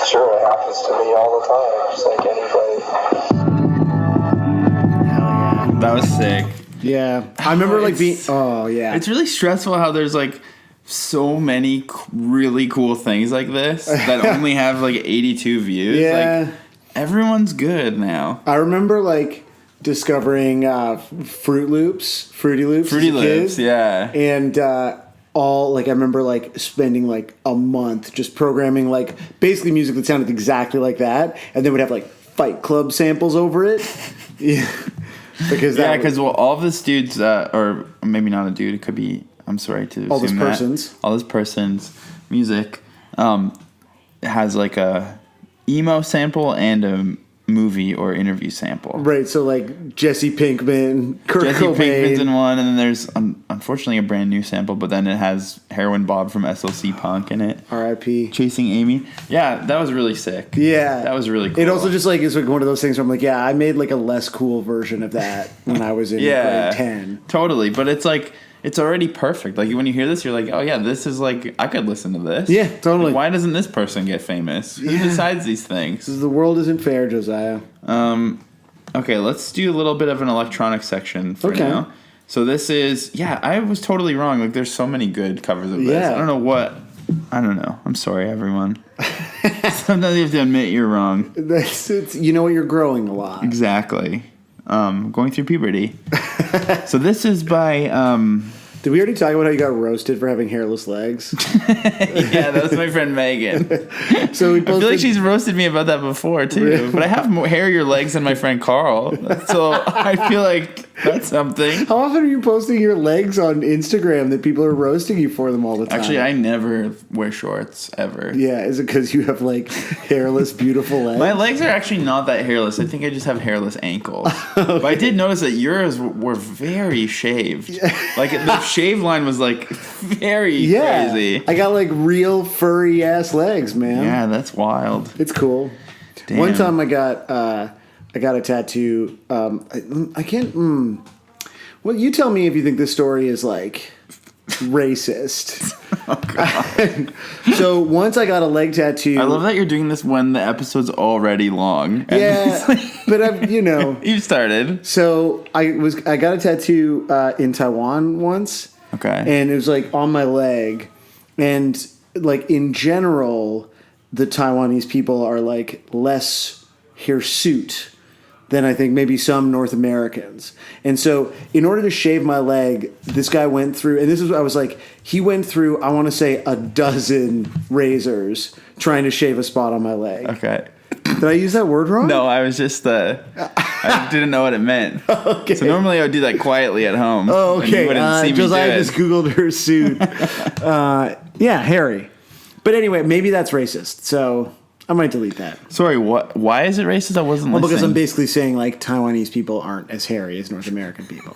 [SPEAKER 6] sure, it happens to me all the time, just like anybody.
[SPEAKER 2] That was sick.
[SPEAKER 1] Yeah, I remember like being.
[SPEAKER 2] It's-
[SPEAKER 1] Oh yeah,
[SPEAKER 2] It's really stressful how there's like so many really cool things like this that only have like 82 views.
[SPEAKER 1] Yeah.
[SPEAKER 2] Like, everyone's good now.
[SPEAKER 1] I remember like discovering Fruity Loops, as a
[SPEAKER 2] Loops,
[SPEAKER 1] kid.
[SPEAKER 2] yeah.
[SPEAKER 1] And all like I remember like spending like a month just programming like basically music that sounded exactly like that, and then would have like Fight Club samples over it. Yeah, because
[SPEAKER 2] Yeah,
[SPEAKER 1] that
[SPEAKER 2] because all of this dude's, or maybe not a dude, it could be, I'm sorry to
[SPEAKER 1] All this
[SPEAKER 2] assume that.
[SPEAKER 1] person's.
[SPEAKER 2] All this person's music has like a emo sample and a movie or interview sample.
[SPEAKER 1] right. So like Jesse Pinkman, Kurt
[SPEAKER 2] Jesse Pinkman's in
[SPEAKER 1] Cobain.
[SPEAKER 2] one, and then there's unfortunately a brand new sample, but then it has Heroin Bob from SLC Punk in it.
[SPEAKER 1] R.I.P.
[SPEAKER 2] Chasing Amy. Yeah, that was really sick.
[SPEAKER 1] Yeah,
[SPEAKER 2] That was really cool.
[SPEAKER 1] It also just like is like one of those things where I'm like, yeah, I made like a less cool version of that when I was in
[SPEAKER 2] yeah,
[SPEAKER 1] grade 10.
[SPEAKER 2] totally. But it's like, it's already perfect. Like when you hear this, you're like, oh yeah, this is like, I could listen to this.
[SPEAKER 1] Yeah, totally.
[SPEAKER 2] Like, why doesn't this person get famous? Who decides these things?
[SPEAKER 1] The world isn't fair, Josiah.
[SPEAKER 2] Okay, let's do a little bit of an electronic section for
[SPEAKER 1] Okay.
[SPEAKER 2] now. So this is, yeah, I was totally wrong. Like there's so many good covers of this.
[SPEAKER 1] Yeah.
[SPEAKER 2] I don't know. I'm sorry, everyone. Sometimes you have to admit you're wrong.
[SPEAKER 1] You know what? You're growing a lot.
[SPEAKER 2] Exactly. Going through puberty. So this is by,
[SPEAKER 1] Did we already talk about how you got roasted for having hairless legs?
[SPEAKER 2] yeah, that was my friend Megan.
[SPEAKER 1] So we
[SPEAKER 2] I feel like
[SPEAKER 1] posted.
[SPEAKER 2] she's roasted me about that before too.
[SPEAKER 1] Really?
[SPEAKER 2] But I have more hairier legs than my friend Carl. So I feel like that's something.
[SPEAKER 1] How often are you posting your legs on Instagram that people are roasting you for them all the time?
[SPEAKER 2] Actually, I never wear shorts ever.
[SPEAKER 1] Yeah, is it because you have like hairless, beautiful legs?
[SPEAKER 2] My legs are actually not that hairless. I think I just have hairless ankles. But I did notice that yours were very shaved. Like the shave line was like very
[SPEAKER 1] yeah,
[SPEAKER 2] crazy.
[SPEAKER 1] I got like real furry ass legs, man.
[SPEAKER 2] Yeah, that's wild.
[SPEAKER 1] It's cool.
[SPEAKER 2] Damn.
[SPEAKER 1] One time I got a tattoo. I can't. Well, you tell me if you think this story is like racist. So once I got a leg tattoo.
[SPEAKER 2] I love that you're doing this when the episode's already long. And
[SPEAKER 1] Yeah, but I've
[SPEAKER 2] you started.
[SPEAKER 1] So I got a tattoo in Taiwan once.
[SPEAKER 2] Okay.
[SPEAKER 1] And it was like on my leg, and like in general, the Taiwanese people are like less hirsute than I think maybe some North Americans. And so in order to shave my leg, this guy went through, and this is what I was like, he went through, I want to say, a dozen razors trying to shave a spot on my leg.
[SPEAKER 2] Okay.
[SPEAKER 1] Did I use that word wrong?
[SPEAKER 2] No, I was just I didn't know what it meant.
[SPEAKER 1] Okay.
[SPEAKER 2] So normally I would do that quietly at home.
[SPEAKER 1] Oh,
[SPEAKER 2] and you
[SPEAKER 1] okay.
[SPEAKER 2] wouldn't see me
[SPEAKER 1] Josiah
[SPEAKER 2] do it.
[SPEAKER 1] just Googled hirsute. Yeah, hairy. But anyway, maybe that's racist. So I might delete that.
[SPEAKER 2] Sorry, what? Why is it racist? I wasn't
[SPEAKER 1] Well,
[SPEAKER 2] listening.
[SPEAKER 1] because I'm basically saying like Taiwanese people aren't as hairy as North American people.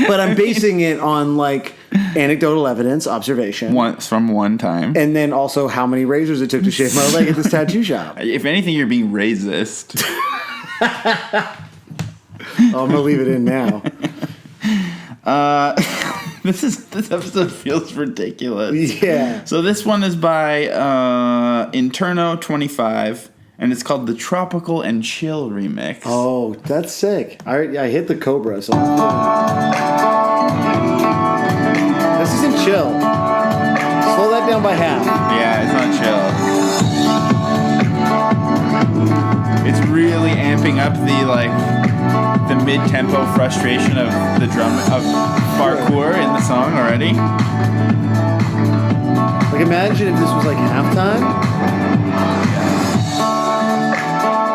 [SPEAKER 1] But I'm basing it on like anecdotal evidence, observation,
[SPEAKER 2] Once from one time.
[SPEAKER 1] and then also how many razors it took to shave my leg at this tattoo shop.
[SPEAKER 2] If anything, you're being racist.
[SPEAKER 1] Oh, I'm gonna leave it in now.
[SPEAKER 2] This episode feels ridiculous.
[SPEAKER 1] Yeah.
[SPEAKER 2] So this one is by Interno25, and it's called the Tropical and Chill Remix.
[SPEAKER 1] Oh, that's sick. I hit the Cobra, so this isn't chill. Slow that down by half.
[SPEAKER 2] Yeah, it's not chill. It's really amping up the mid-tempo frustration of the drum of parkour in the song already.
[SPEAKER 1] Like imagine if this was like halftime.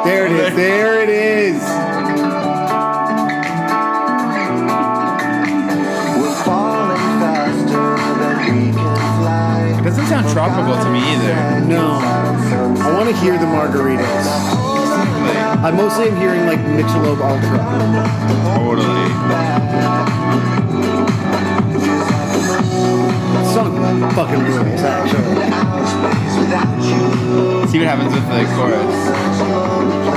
[SPEAKER 1] There it is. There it is.
[SPEAKER 5] We're falling faster than we can fly.
[SPEAKER 2] It doesn't sound tropical to me either.
[SPEAKER 1] No. I want to hear the margaritas. I mostly am hearing like Michelob Ultra.
[SPEAKER 2] Totally.
[SPEAKER 1] This song fucking rules, actually.
[SPEAKER 2] See what happens with the chorus.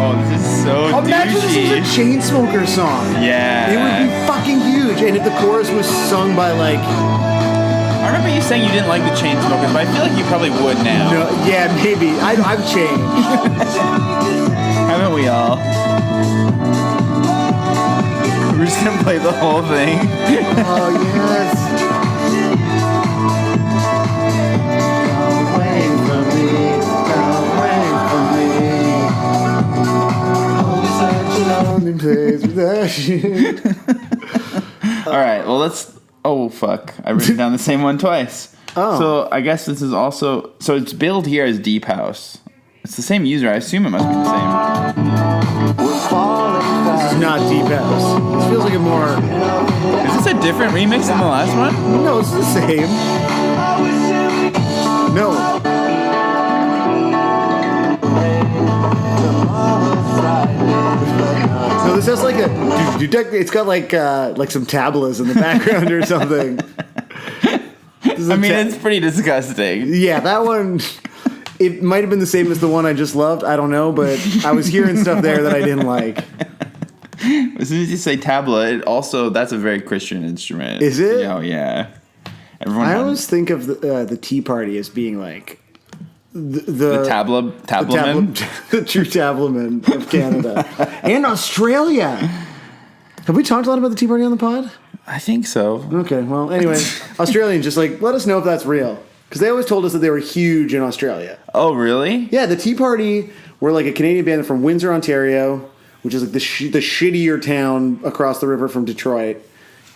[SPEAKER 2] Oh, this is so
[SPEAKER 1] Imagine this was a
[SPEAKER 2] douchey.
[SPEAKER 1] Chainsmokers song.
[SPEAKER 2] Yeah.
[SPEAKER 1] It would be fucking huge. And if the chorus was sung by like,
[SPEAKER 2] I remember you saying you didn't like the Chainsmokers, but I feel like you probably would now.
[SPEAKER 1] no, yeah, maybe. I've changed.
[SPEAKER 2] Haven't we all? We're just gonna play the whole thing.
[SPEAKER 1] Oh, yes. Away from me, away from me. Such a lonely place without you.
[SPEAKER 2] All right. Well, let's. Oh fuck! I wrote down the same one twice.
[SPEAKER 1] Oh.
[SPEAKER 2] So I guess this is also. So it's billed here as Deep House. It's the same user. I assume it must be the same.
[SPEAKER 1] This is not Deep House. This feels like a more.
[SPEAKER 2] Is this a different remix than the last one?
[SPEAKER 1] No, it's the same. No. No, this has like a. It's got like some tablas in the background or something.
[SPEAKER 2] I mean, it's pretty disgusting.
[SPEAKER 1] Yeah, that one. It might have been the same as the one I just loved. I don't know, but I was hearing stuff there that I didn't like.
[SPEAKER 2] As soon as you say tabla, it also that's a very Christian instrument.
[SPEAKER 1] Is it?
[SPEAKER 2] Oh yeah. Everyone.
[SPEAKER 1] I always think of the Tea Party as being like the
[SPEAKER 2] tablaman.
[SPEAKER 1] the true tablaman of Canada and Australia. Have we talked a lot about the Tea Party on the pod?
[SPEAKER 2] I think so.
[SPEAKER 1] Okay, well, anyway, Australians just like let us know if that's real because they always told us that they were huge in Australia.
[SPEAKER 2] Oh really?
[SPEAKER 1] Yeah, the Tea Party were like a Canadian band from Windsor, Ontario, which is like the shittier town across the river from Detroit,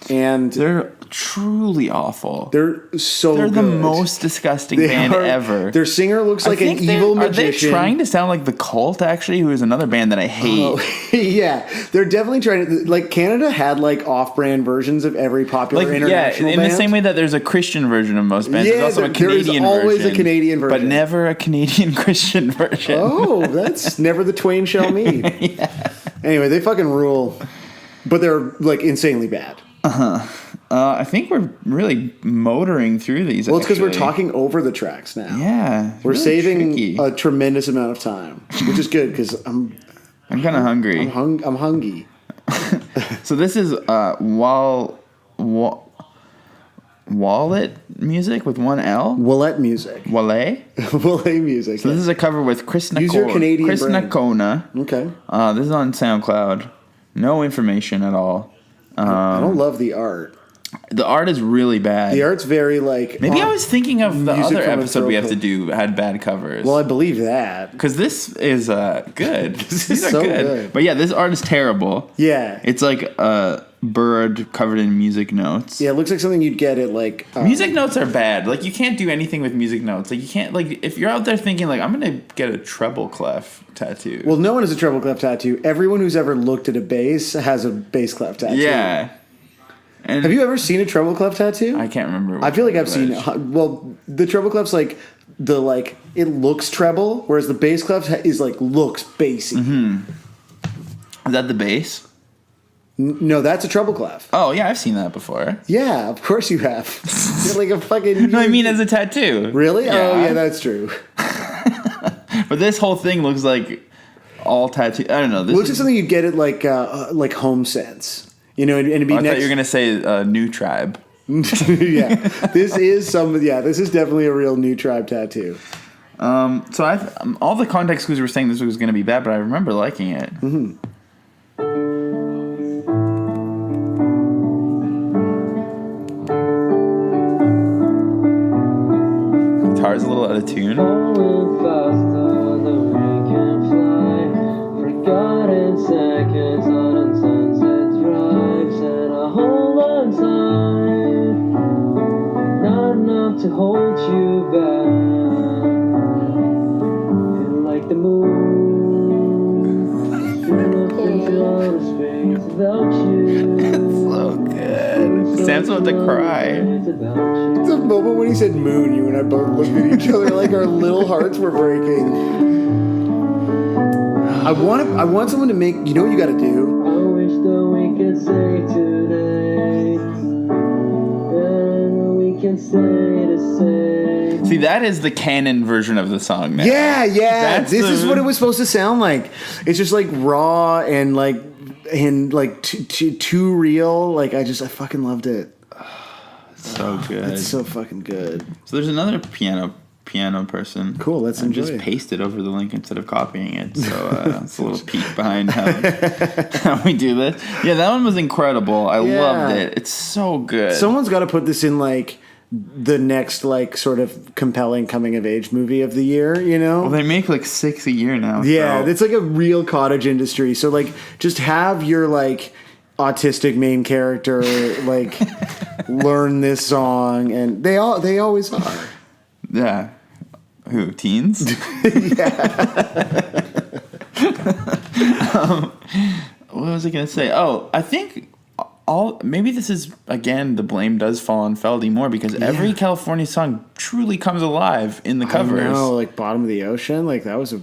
[SPEAKER 1] and
[SPEAKER 2] They're truly awful.
[SPEAKER 1] they're so
[SPEAKER 2] They're
[SPEAKER 1] good.
[SPEAKER 2] the most disgusting
[SPEAKER 1] They
[SPEAKER 2] band
[SPEAKER 1] are-
[SPEAKER 2] ever.
[SPEAKER 1] Their singer looks like
[SPEAKER 2] I
[SPEAKER 1] an
[SPEAKER 2] think
[SPEAKER 1] evil
[SPEAKER 2] Are they
[SPEAKER 1] magician.
[SPEAKER 2] trying to sound like The Cult, actually, who is another band that I hate?
[SPEAKER 1] Oh, yeah, they're definitely trying to. Like Canada had like off-brand versions of every popular
[SPEAKER 2] Like, yeah,
[SPEAKER 1] international
[SPEAKER 2] in
[SPEAKER 1] band.
[SPEAKER 2] the same way that there's a Christian version of most bands,
[SPEAKER 1] Yeah,
[SPEAKER 2] there's also a
[SPEAKER 1] there is
[SPEAKER 2] Canadian
[SPEAKER 1] always
[SPEAKER 2] version.
[SPEAKER 1] a Canadian
[SPEAKER 2] But
[SPEAKER 1] version.
[SPEAKER 2] never a Canadian Christian version.
[SPEAKER 1] Oh, that's never the twain shall meet. Anyway, they fucking rule, but they're like insanely bad.
[SPEAKER 2] I think we're really motoring through these.
[SPEAKER 1] Well, it's because we're
[SPEAKER 2] actually.
[SPEAKER 1] talking over the tracks now.
[SPEAKER 2] Yeah,
[SPEAKER 1] We're
[SPEAKER 2] really
[SPEAKER 1] saving
[SPEAKER 2] tricky.
[SPEAKER 1] a tremendous amount of time, which is good because I'm
[SPEAKER 2] I'm kind of hungry.
[SPEAKER 1] I'm hungry.
[SPEAKER 2] So this is Wallet music with one L.
[SPEAKER 1] Willette music.
[SPEAKER 2] Wallet.
[SPEAKER 1] Willette music.
[SPEAKER 2] So this is a cover with Chris
[SPEAKER 1] Use your Canadian
[SPEAKER 2] Chris
[SPEAKER 1] brain.
[SPEAKER 2] Nakona.
[SPEAKER 1] Okay.
[SPEAKER 2] This is on SoundCloud. No information at all.
[SPEAKER 1] I don't love the art.
[SPEAKER 2] The art is really bad.
[SPEAKER 1] The art's very like.
[SPEAKER 2] Maybe I was thinking of the
[SPEAKER 1] music
[SPEAKER 2] other
[SPEAKER 1] from a
[SPEAKER 2] episode we have to
[SPEAKER 1] throw
[SPEAKER 2] do had bad covers.
[SPEAKER 1] Well, I believe that.
[SPEAKER 2] Because this is good.
[SPEAKER 1] This
[SPEAKER 2] These
[SPEAKER 1] is
[SPEAKER 2] are
[SPEAKER 1] so good.
[SPEAKER 2] But yeah, this art is terrible.
[SPEAKER 1] Yeah.
[SPEAKER 2] It's like a bird covered in music notes.
[SPEAKER 1] Yeah, it looks like something you'd get at like.
[SPEAKER 2] Music notes are bad. Like, you can't do anything with music notes. Like, you can't, like, if you're out there thinking, like, I'm going to get a treble clef tattoo.
[SPEAKER 1] Well, no one has a treble clef tattoo. Everyone who's ever looked at a bass has a bass clef tattoo.
[SPEAKER 2] yeah. And
[SPEAKER 1] Have you ever seen a treble clef tattoo?
[SPEAKER 2] I can't remember.
[SPEAKER 1] I feel like I've
[SPEAKER 2] which.
[SPEAKER 1] seen. Well, the treble clef's like it looks treble, whereas the bass clef is like looks bassy.
[SPEAKER 2] Is that the bass?
[SPEAKER 1] No, that's a treble clef.
[SPEAKER 2] Oh, yeah, I've seen that before.
[SPEAKER 1] Yeah, of course you have. You're like a fucking.
[SPEAKER 2] No, I mean as a tattoo.
[SPEAKER 1] Really?
[SPEAKER 2] Yeah.
[SPEAKER 1] Oh, yeah, that's true.
[SPEAKER 2] But this whole thing looks like all tattoo. I don't know. This
[SPEAKER 1] Looks like
[SPEAKER 2] is,
[SPEAKER 1] something you'd get at like Home Sense. You know, and it'd be
[SPEAKER 2] I thought
[SPEAKER 1] next.
[SPEAKER 2] you were going to say New Tribe.
[SPEAKER 1] Yeah, this is This is definitely a real New Tribe tattoo.
[SPEAKER 2] So all the context clues were saying this was going to be bad, but I remember liking it.
[SPEAKER 1] Mm-hmm.
[SPEAKER 2] Guitar's a little out of tune.
[SPEAKER 5] Falling faster than we can fly. Forgotten seconds on sunset drives, and I hold on tight. Not enough to hold you back. Feel like the moon. Feel up into outer space without you.
[SPEAKER 2] So good. Sam's about to cry.
[SPEAKER 5] It's about you.
[SPEAKER 1] The moment when he said moon, you and I both looked at each other like our little hearts were breaking. I want someone to make. You know what you got to do?
[SPEAKER 5] I wish that we could say today, and we can say the same.
[SPEAKER 2] See, that is the canon version of the song now.
[SPEAKER 1] Yeah.
[SPEAKER 2] That's
[SPEAKER 1] This is
[SPEAKER 2] the-
[SPEAKER 1] what it was supposed to sound like. It's just like raw and like too real. Like I fucking loved it.
[SPEAKER 2] So good.
[SPEAKER 1] It's so fucking good.
[SPEAKER 2] So there's another piano person.
[SPEAKER 1] Cool, let's
[SPEAKER 2] I
[SPEAKER 1] enjoy
[SPEAKER 2] just
[SPEAKER 1] it.
[SPEAKER 2] pasted over the link instead of copying it. So it's a little peek behind how we do this. Yeah, that one was incredible. I
[SPEAKER 1] Yeah.
[SPEAKER 2] loved it. It's so good.
[SPEAKER 1] Someone's got to put this in like the next like sort of compelling coming of age movie of the year. You know?
[SPEAKER 2] well, they make like 6 a year now.
[SPEAKER 1] Yeah,
[SPEAKER 2] so.
[SPEAKER 1] it's like a real cottage industry. So like, just have your like autistic main character like learn this song, and they always are.
[SPEAKER 2] Yeah. Who? Teens? What was I gonna say? Oh, I think maybe this is again the blame does fall on Feldy more because every California song truly comes alive in the covers.
[SPEAKER 1] I know, like Bottom of the Ocean, like that was a.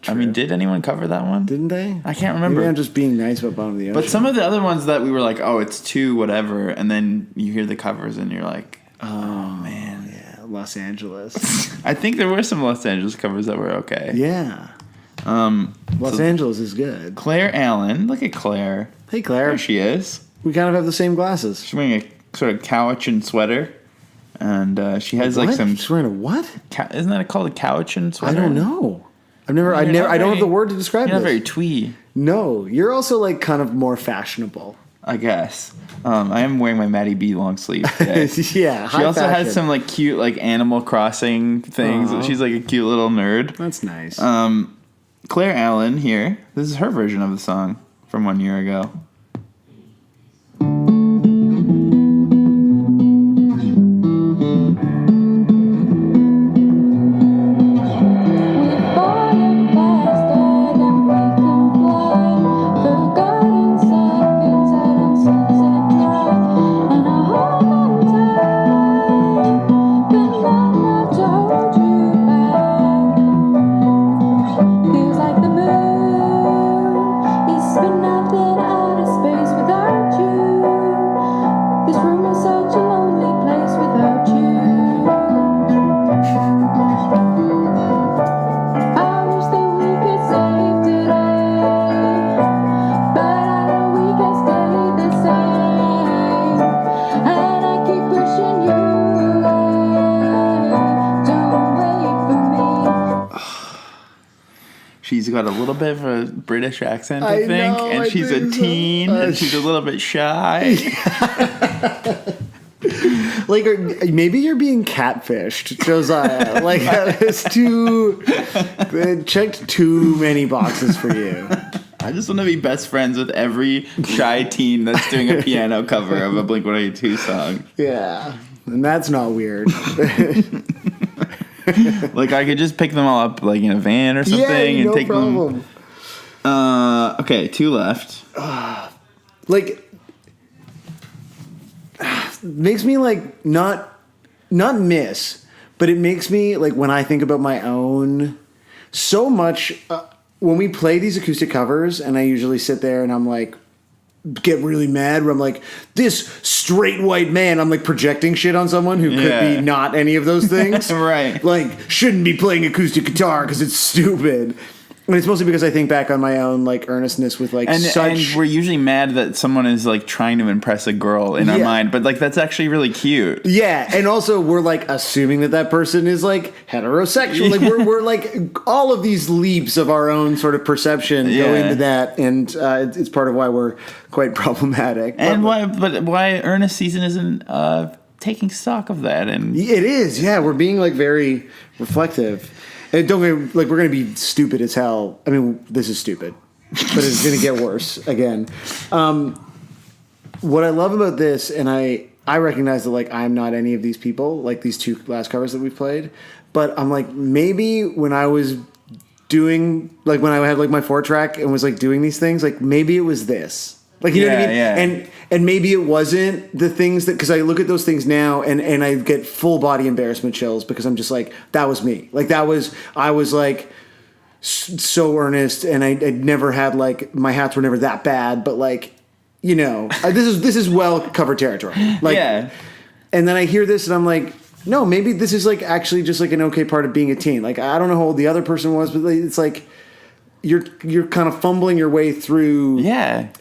[SPEAKER 2] I mean, did anyone cover that one?
[SPEAKER 1] Didn't they?
[SPEAKER 2] I can't remember.
[SPEAKER 1] Maybe I'm just being nice about Bottom of the Ocean.
[SPEAKER 2] But some of the other ones that we were like, oh, it's too whatever, and then you hear the covers and you're like, oh man.
[SPEAKER 1] yeah, Los Angeles.
[SPEAKER 2] I think there were some Los Angeles covers that were okay.
[SPEAKER 1] Yeah, Los Angeles is good.
[SPEAKER 2] Claire Allen, look at Claire.
[SPEAKER 1] Hey Claire,
[SPEAKER 2] There she is.
[SPEAKER 1] we kind of have the same glasses.
[SPEAKER 2] She's wearing a sort of cowichan sweater, and she has like
[SPEAKER 1] What?
[SPEAKER 2] some.
[SPEAKER 1] She's wearing a what?
[SPEAKER 2] Isn't that called a cowichan
[SPEAKER 1] I
[SPEAKER 2] sweater?
[SPEAKER 1] don't know. I
[SPEAKER 2] You're
[SPEAKER 1] don't
[SPEAKER 2] not
[SPEAKER 1] have
[SPEAKER 2] very-
[SPEAKER 1] the word to describe
[SPEAKER 2] You're not
[SPEAKER 1] this.
[SPEAKER 2] very twee,
[SPEAKER 1] No, you're also like kind of more fashionable.
[SPEAKER 2] I guess. I am wearing my Maddie B long sleeve today.
[SPEAKER 1] Yeah,
[SPEAKER 2] She also has some like cute like Animal Crossing things.
[SPEAKER 1] Aw.
[SPEAKER 2] She's like a cute little nerd.
[SPEAKER 1] That's nice.
[SPEAKER 2] Claire Allen here. This is her version of the song from 1 year ago.
[SPEAKER 7] Falling faster than we can fly. Forgotten seconds out on Sunset Drive, and I hold on tight, but not enough to hold you back. Feels like the moon is spinning up in outer space without you. This room is such a lonely place without you. I wish that we could save today, but I know we can stay the same. And I keep pushing you away. Don't wait for me.
[SPEAKER 2] She's got a little bit of a British accent,
[SPEAKER 1] I
[SPEAKER 2] I think,
[SPEAKER 1] know,
[SPEAKER 2] and
[SPEAKER 1] I
[SPEAKER 2] she's
[SPEAKER 1] think
[SPEAKER 2] a
[SPEAKER 1] so.
[SPEAKER 2] teen, and she's a little bit shy.
[SPEAKER 1] Like, maybe you're being catfished, Josiah. Like, that is it checked too many boxes for you.
[SPEAKER 2] I just want to be best friends with every shy teen that's doing a piano cover of a Blink-182 song.
[SPEAKER 1] Yeah, and that's not weird.
[SPEAKER 2] Like, I could just pick them all up, like, in a van or something and
[SPEAKER 1] no
[SPEAKER 2] take
[SPEAKER 1] problem.
[SPEAKER 2] them. Okay, 2 left.
[SPEAKER 1] Like, makes me like not miss, but it makes me like when I think about my own so much when we play these acoustic covers, and I usually sit there and I'm like get really mad where I'm like, this straight white man, I'm like projecting shit on someone who could be not any of those things.
[SPEAKER 2] Right.
[SPEAKER 1] Like, shouldn't be playing acoustic guitar because it's stupid. And it's mostly because I think back on my own like earnestness with like
[SPEAKER 2] And
[SPEAKER 1] such.
[SPEAKER 2] we're usually mad that someone is like trying to impress a girl in our mind, but like that's actually really cute.
[SPEAKER 1] Yeah, and also we're like assuming that person is like heterosexual. Like we're like all of these leaps of our own sort of perception go into that, and it's part of why we're quite problematic.
[SPEAKER 2] And why Ernest Season isn't taking stock of that? And
[SPEAKER 1] it is, yeah, we're being like very reflective. And don't get like we're gonna be stupid as hell. I mean, this is stupid, but it's gonna get worse again. What I love about this, and I recognize that like I'm not any of these people, like these 2 last covers that we've played, but I'm like maybe when I was doing like when I had like my 4-track and was like doing these things, like maybe it was this. Like, you know what I mean?
[SPEAKER 2] Yeah.
[SPEAKER 1] And maybe it wasn't the things that, because I look at those things now and I get full body embarrassment chills because I'm just like, that was me. Like I was like so earnest, and I'd never had like, my hats were never that bad, but like, you know, this is well covered territory. Like,
[SPEAKER 2] yeah.
[SPEAKER 1] And then I hear this and I'm like, no, maybe this is like actually just like an okay part of being a teen. Like, I don't know how old the other person was, but it's like, you're kind of fumbling your way through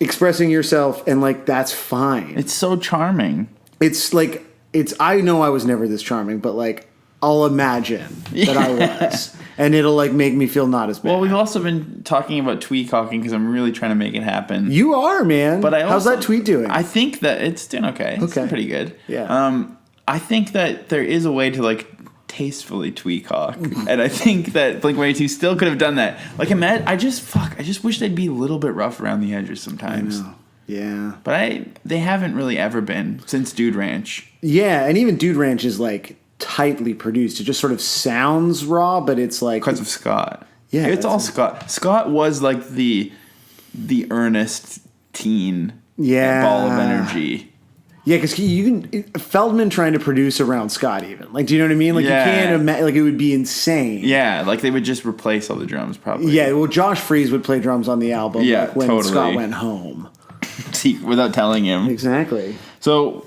[SPEAKER 1] expressing yourself, and like that's fine.
[SPEAKER 2] It's so charming.
[SPEAKER 1] It's like I know I was never this charming, but like I'll imagine that I was, and it'll like make me feel not as bad.
[SPEAKER 2] Well, we've also been talking about tweet hawking because I'm really trying to make it happen.
[SPEAKER 1] You are, man.
[SPEAKER 2] But
[SPEAKER 1] how's that tweet doing?
[SPEAKER 2] I think that it's doing okay. It's doing pretty good.
[SPEAKER 1] Yeah.
[SPEAKER 2] I think that there is a way to like tastefully tweak hawk, and I think that Blink-182 still could have done that. Like, imagine, I just wish they'd be a little bit rough around the edges sometimes.
[SPEAKER 1] Yeah,
[SPEAKER 2] but they haven't really ever been since Dude Ranch.
[SPEAKER 1] Yeah, and even Dude Ranch is like tightly produced. It just sort of sounds raw, but it's like
[SPEAKER 2] because of Scott.
[SPEAKER 1] Yeah,
[SPEAKER 2] it's all Scott. Scott was like the earnest teen. Ball of energy. Yeah, because Feldman trying to produce around Scott even. Like, do you know what I mean? Like, you can't imagine, like, it would be insane. Yeah, like, they would just replace all the drums, probably.
[SPEAKER 1] Yeah, well, Josh Freese would play drums on the album like, when Scott went home.
[SPEAKER 2] Without telling him.
[SPEAKER 1] Exactly.
[SPEAKER 2] So,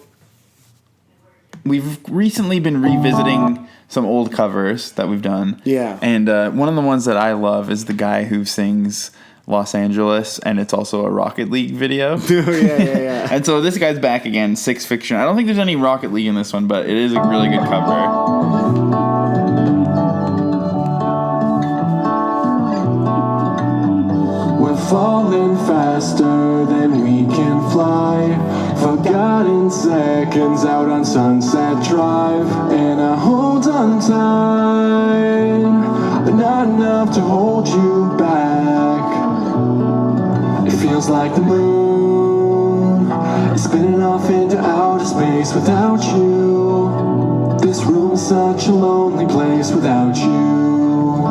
[SPEAKER 2] we've recently been revisiting some old covers that we've done.
[SPEAKER 1] Yeah.
[SPEAKER 2] And one of the ones that I love is the guy who sings Los Angeles, and it's also a Rocket League video.
[SPEAKER 1] Yeah.
[SPEAKER 2] And so this guy's back again, Six Fiction. I don't think there's any Rocket League in this one, but it is a really good cover.
[SPEAKER 8] We're falling faster than we can fly. Forgotten seconds out on Sunset Drive, and I hold on tight, but not enough to hold you back. It feels like the moon is spinning off into outer space without you. This room is such a lonely place without you.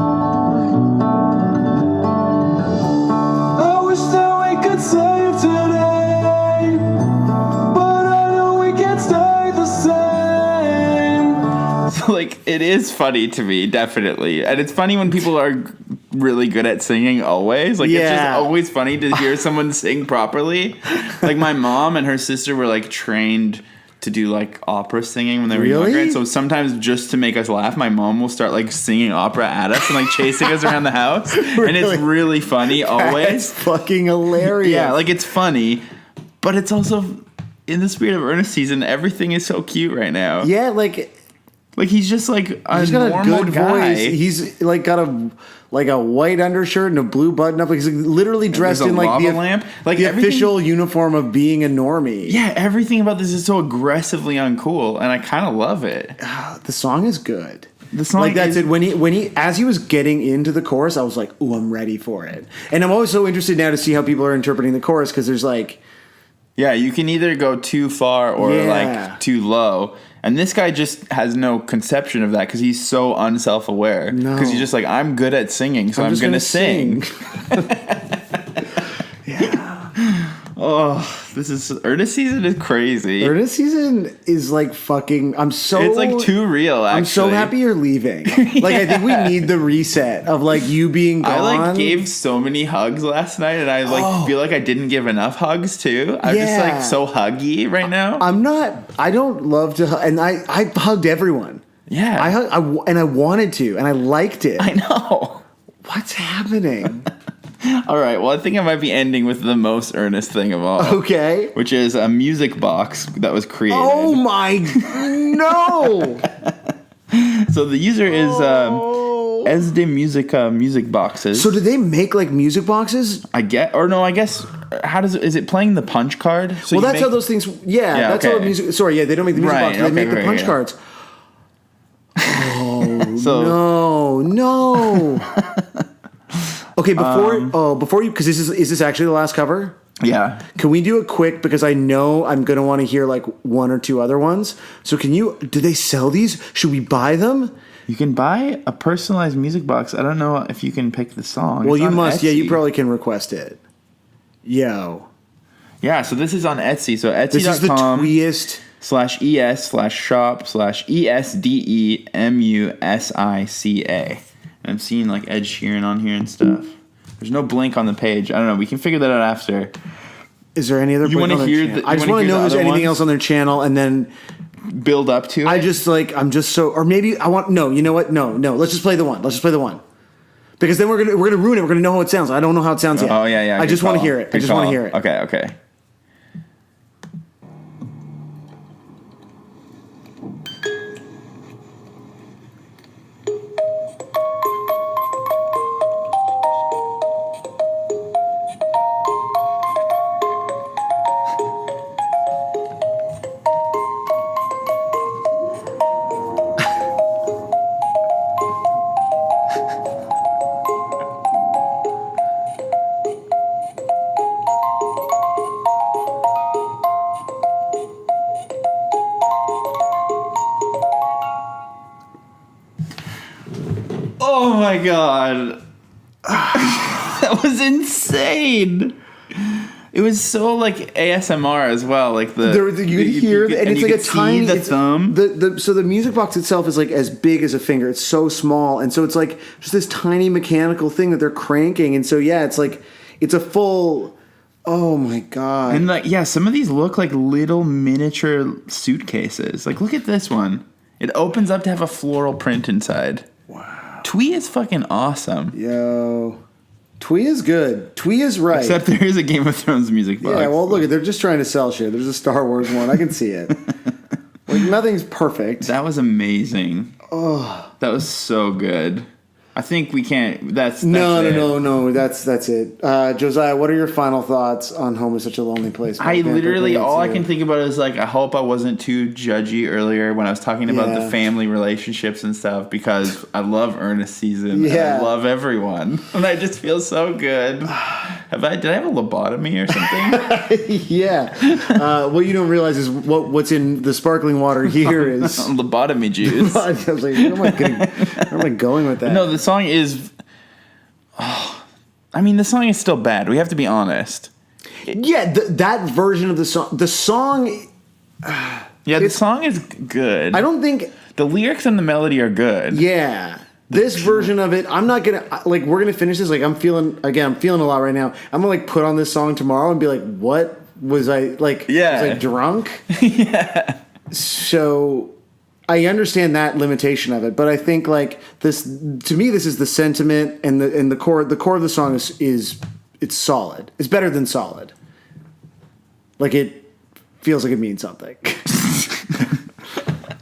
[SPEAKER 8] I wish that we could save today, but I know we can't stay the same.
[SPEAKER 2] So, like, it is funny to me, definitely. And it's funny when people are really good at singing always. Like, it's just always funny to hear someone sing properly. Like, my mom and her sister were, like, trained to do, like, opera singing when they were younger. And so sometimes just to make us laugh, my mom will start, like, singing opera at us and, like, chasing us around the house. Really? And it's really funny always.
[SPEAKER 1] It's fucking hilarious.
[SPEAKER 2] Yeah, like, it's funny. But it's also, in the spirit of Ernest Season, everything is so cute right now.
[SPEAKER 1] Yeah, like,
[SPEAKER 2] Like he's just like a
[SPEAKER 1] He's got a
[SPEAKER 2] normal
[SPEAKER 1] good
[SPEAKER 2] guy.
[SPEAKER 1] voice. He's like got a white undershirt and a blue button up. Like he's literally dressed
[SPEAKER 2] There's a
[SPEAKER 1] in like
[SPEAKER 2] lava lamp. Like
[SPEAKER 1] the
[SPEAKER 2] everything-
[SPEAKER 1] official uniform of being a normie.
[SPEAKER 2] Yeah, everything about this is so aggressively uncool, and I kind of love it.
[SPEAKER 1] The song is good.
[SPEAKER 2] The song
[SPEAKER 1] like that's
[SPEAKER 2] is-
[SPEAKER 1] it. When he as he was getting into the chorus, I was like, "Ooh, I'm ready for it." And I'm always so interested now to see how people are interpreting the chorus because there's like,
[SPEAKER 2] Yeah, you can either go too far or
[SPEAKER 1] Yeah.
[SPEAKER 2] like too low. And this guy just has no conception of that because he's so unself-aware.
[SPEAKER 1] No.
[SPEAKER 2] Because he's just like, I'm good at singing, so I'm
[SPEAKER 1] just
[SPEAKER 2] going to
[SPEAKER 1] gonna
[SPEAKER 2] sing.
[SPEAKER 1] Yeah.
[SPEAKER 2] Oh, this is Ernest Season is crazy.
[SPEAKER 1] Ernest Season is like fucking. I'm so.
[SPEAKER 2] It's like too real. Actually,
[SPEAKER 1] I'm so happy you're leaving. Like I think we need the reset of like you being gone.
[SPEAKER 2] I like gave so many hugs last night, and I like feel like I didn't give enough hugs too. I'm just
[SPEAKER 1] Yeah.
[SPEAKER 2] like so huggy right now.
[SPEAKER 1] I'm not. I don't love to. And I hugged everyone.
[SPEAKER 2] Yeah,
[SPEAKER 1] I wanted to, and I liked it.
[SPEAKER 2] I know.
[SPEAKER 1] What's happening?
[SPEAKER 2] All right. Well, I think I might be ending with the most earnest thing of all.
[SPEAKER 1] Okay.
[SPEAKER 2] Which is a music box that was created.
[SPEAKER 1] Oh my no!
[SPEAKER 2] So the user is Esde Musica music boxes.
[SPEAKER 1] So do they make like music boxes?
[SPEAKER 2] I guess how does is it playing the punch card? So
[SPEAKER 1] Well,
[SPEAKER 2] you
[SPEAKER 1] that's
[SPEAKER 2] make-
[SPEAKER 1] how those things. Yeah,
[SPEAKER 2] Yeah,
[SPEAKER 1] that's
[SPEAKER 2] okay.
[SPEAKER 1] how music. Sorry, yeah, they don't make the music
[SPEAKER 2] Right,
[SPEAKER 1] boxes. They
[SPEAKER 2] okay,
[SPEAKER 1] make the
[SPEAKER 2] right,
[SPEAKER 1] punch
[SPEAKER 2] yeah.
[SPEAKER 1] cards.
[SPEAKER 2] So
[SPEAKER 1] No. Okay, before you, because is this actually the last cover?
[SPEAKER 2] yeah,
[SPEAKER 1] Can we do it quick because I know I'm gonna want to hear like one or two other ones. So do they sell these? Should we buy them?
[SPEAKER 2] you can buy a personalized music box. I don't know if you can pick the song.
[SPEAKER 1] Well,
[SPEAKER 2] It's
[SPEAKER 1] you
[SPEAKER 2] on
[SPEAKER 1] must. Yeah, you
[SPEAKER 2] Etsy.
[SPEAKER 1] probably can request it. Yo,
[SPEAKER 2] Yeah, so this is on Etsy. So
[SPEAKER 1] this is the
[SPEAKER 2] Etsy.com
[SPEAKER 1] tweest.
[SPEAKER 2] /ES/shop/ESDEMUSICA. And I'm seeing like Ed Sheeran on here and stuff. There's no Blink on the page. I don't know. We can figure that out after.
[SPEAKER 1] Is there any other?
[SPEAKER 2] You
[SPEAKER 1] Blink
[SPEAKER 2] wanna
[SPEAKER 1] on their
[SPEAKER 2] hear
[SPEAKER 1] channel?
[SPEAKER 2] the-
[SPEAKER 1] I
[SPEAKER 2] you
[SPEAKER 1] just
[SPEAKER 2] wanna
[SPEAKER 1] want to
[SPEAKER 2] hear
[SPEAKER 1] know
[SPEAKER 2] the
[SPEAKER 1] if there's
[SPEAKER 2] other
[SPEAKER 1] anything
[SPEAKER 2] ones?
[SPEAKER 1] else on their channel, and then
[SPEAKER 2] Build up to it.
[SPEAKER 1] I'm just so, or maybe I want no. You know what? No. Let's just play the one. Because then we're gonna ruin it. We're gonna know how it sounds. I don't know how it sounds yet.
[SPEAKER 2] Oh yeah.
[SPEAKER 1] I
[SPEAKER 2] good
[SPEAKER 1] just want to
[SPEAKER 2] call.
[SPEAKER 1] hear it. I
[SPEAKER 2] Good
[SPEAKER 1] just want to
[SPEAKER 2] call.
[SPEAKER 1] hear it.
[SPEAKER 2] Okay. Oh my god. That was insane. It was so like ASMR as well, like the
[SPEAKER 1] You could hear, and it's
[SPEAKER 2] you
[SPEAKER 1] like a
[SPEAKER 2] could see
[SPEAKER 1] tiny
[SPEAKER 2] the
[SPEAKER 1] it's-
[SPEAKER 2] thumb.
[SPEAKER 1] So the music box itself is like as big as a finger. It's so small, and so it's like just this tiny mechanical thing that they're cranking, and so yeah, it's like it's a full. Oh my god!
[SPEAKER 2] And like some of these look like little miniature suitcases. Like look at this one. It opens up to have a floral print inside. Wow. Twee is fucking awesome.
[SPEAKER 1] Yo, Twee is good. Twee is right.
[SPEAKER 2] Except there is a Game of Thrones music box.
[SPEAKER 1] Yeah, well, look, they're just trying to sell shit. There's a Star Wars one. I can see it. Like nothing's perfect.
[SPEAKER 2] That was amazing. Oh, that was so good. I think we can't. That's
[SPEAKER 1] No.
[SPEAKER 2] it.
[SPEAKER 1] That's it. Josiah, what are your final thoughts on Home is Such a Lonely Place?
[SPEAKER 2] I literally all I can
[SPEAKER 1] think.
[SPEAKER 2] think about is like I hope I wasn't too judgy earlier when I was talking about
[SPEAKER 1] Yeah.
[SPEAKER 2] the family relationships and stuff because I love Ernest Season. And
[SPEAKER 1] Yeah.
[SPEAKER 2] I love everyone, and I just feel so good. Did I have a lobotomy or something?
[SPEAKER 1] Yeah. What you don't realize is what's in the sparkling water here is.
[SPEAKER 2] Lobotomy juice.
[SPEAKER 1] I was like, where am I going with that?
[SPEAKER 2] No, the song is. I mean, the song is still bad. We have to be honest.
[SPEAKER 1] Yeah, that version of the song. The song.
[SPEAKER 2] Yeah, the song is good.
[SPEAKER 1] I don't think.
[SPEAKER 2] The lyrics and the melody are good.
[SPEAKER 1] Yeah. This version of it, I'm not gonna like. We're gonna finish this. Like, I'm feeling a lot right now. I'm gonna like put on this song tomorrow and be like, "What was I like?
[SPEAKER 2] Yeah.
[SPEAKER 1] was I drunk?"
[SPEAKER 2] Yeah.
[SPEAKER 1] So, I understand that limitation of it, but I think like this to me, this is the sentiment and the core. The core of the song is it's solid. It's better than solid. Like it feels like it means something.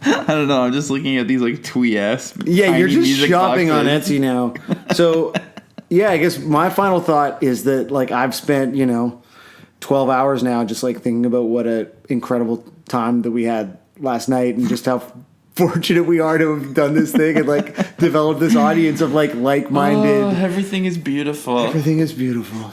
[SPEAKER 2] I don't know. I'm just looking at these like twee ass.
[SPEAKER 1] Yeah, you're
[SPEAKER 2] tiny
[SPEAKER 1] just
[SPEAKER 2] music
[SPEAKER 1] shopping on
[SPEAKER 2] boxes.
[SPEAKER 1] Etsy now. So, yeah, I guess my final thought is that like I've spent 12 hours now just like thinking about what a incredible time that we had last night and just how fortunate we are to have done this thing and like developed this audience of like like-minded.
[SPEAKER 2] Oh, everything is beautiful.
[SPEAKER 1] Everything is beautiful.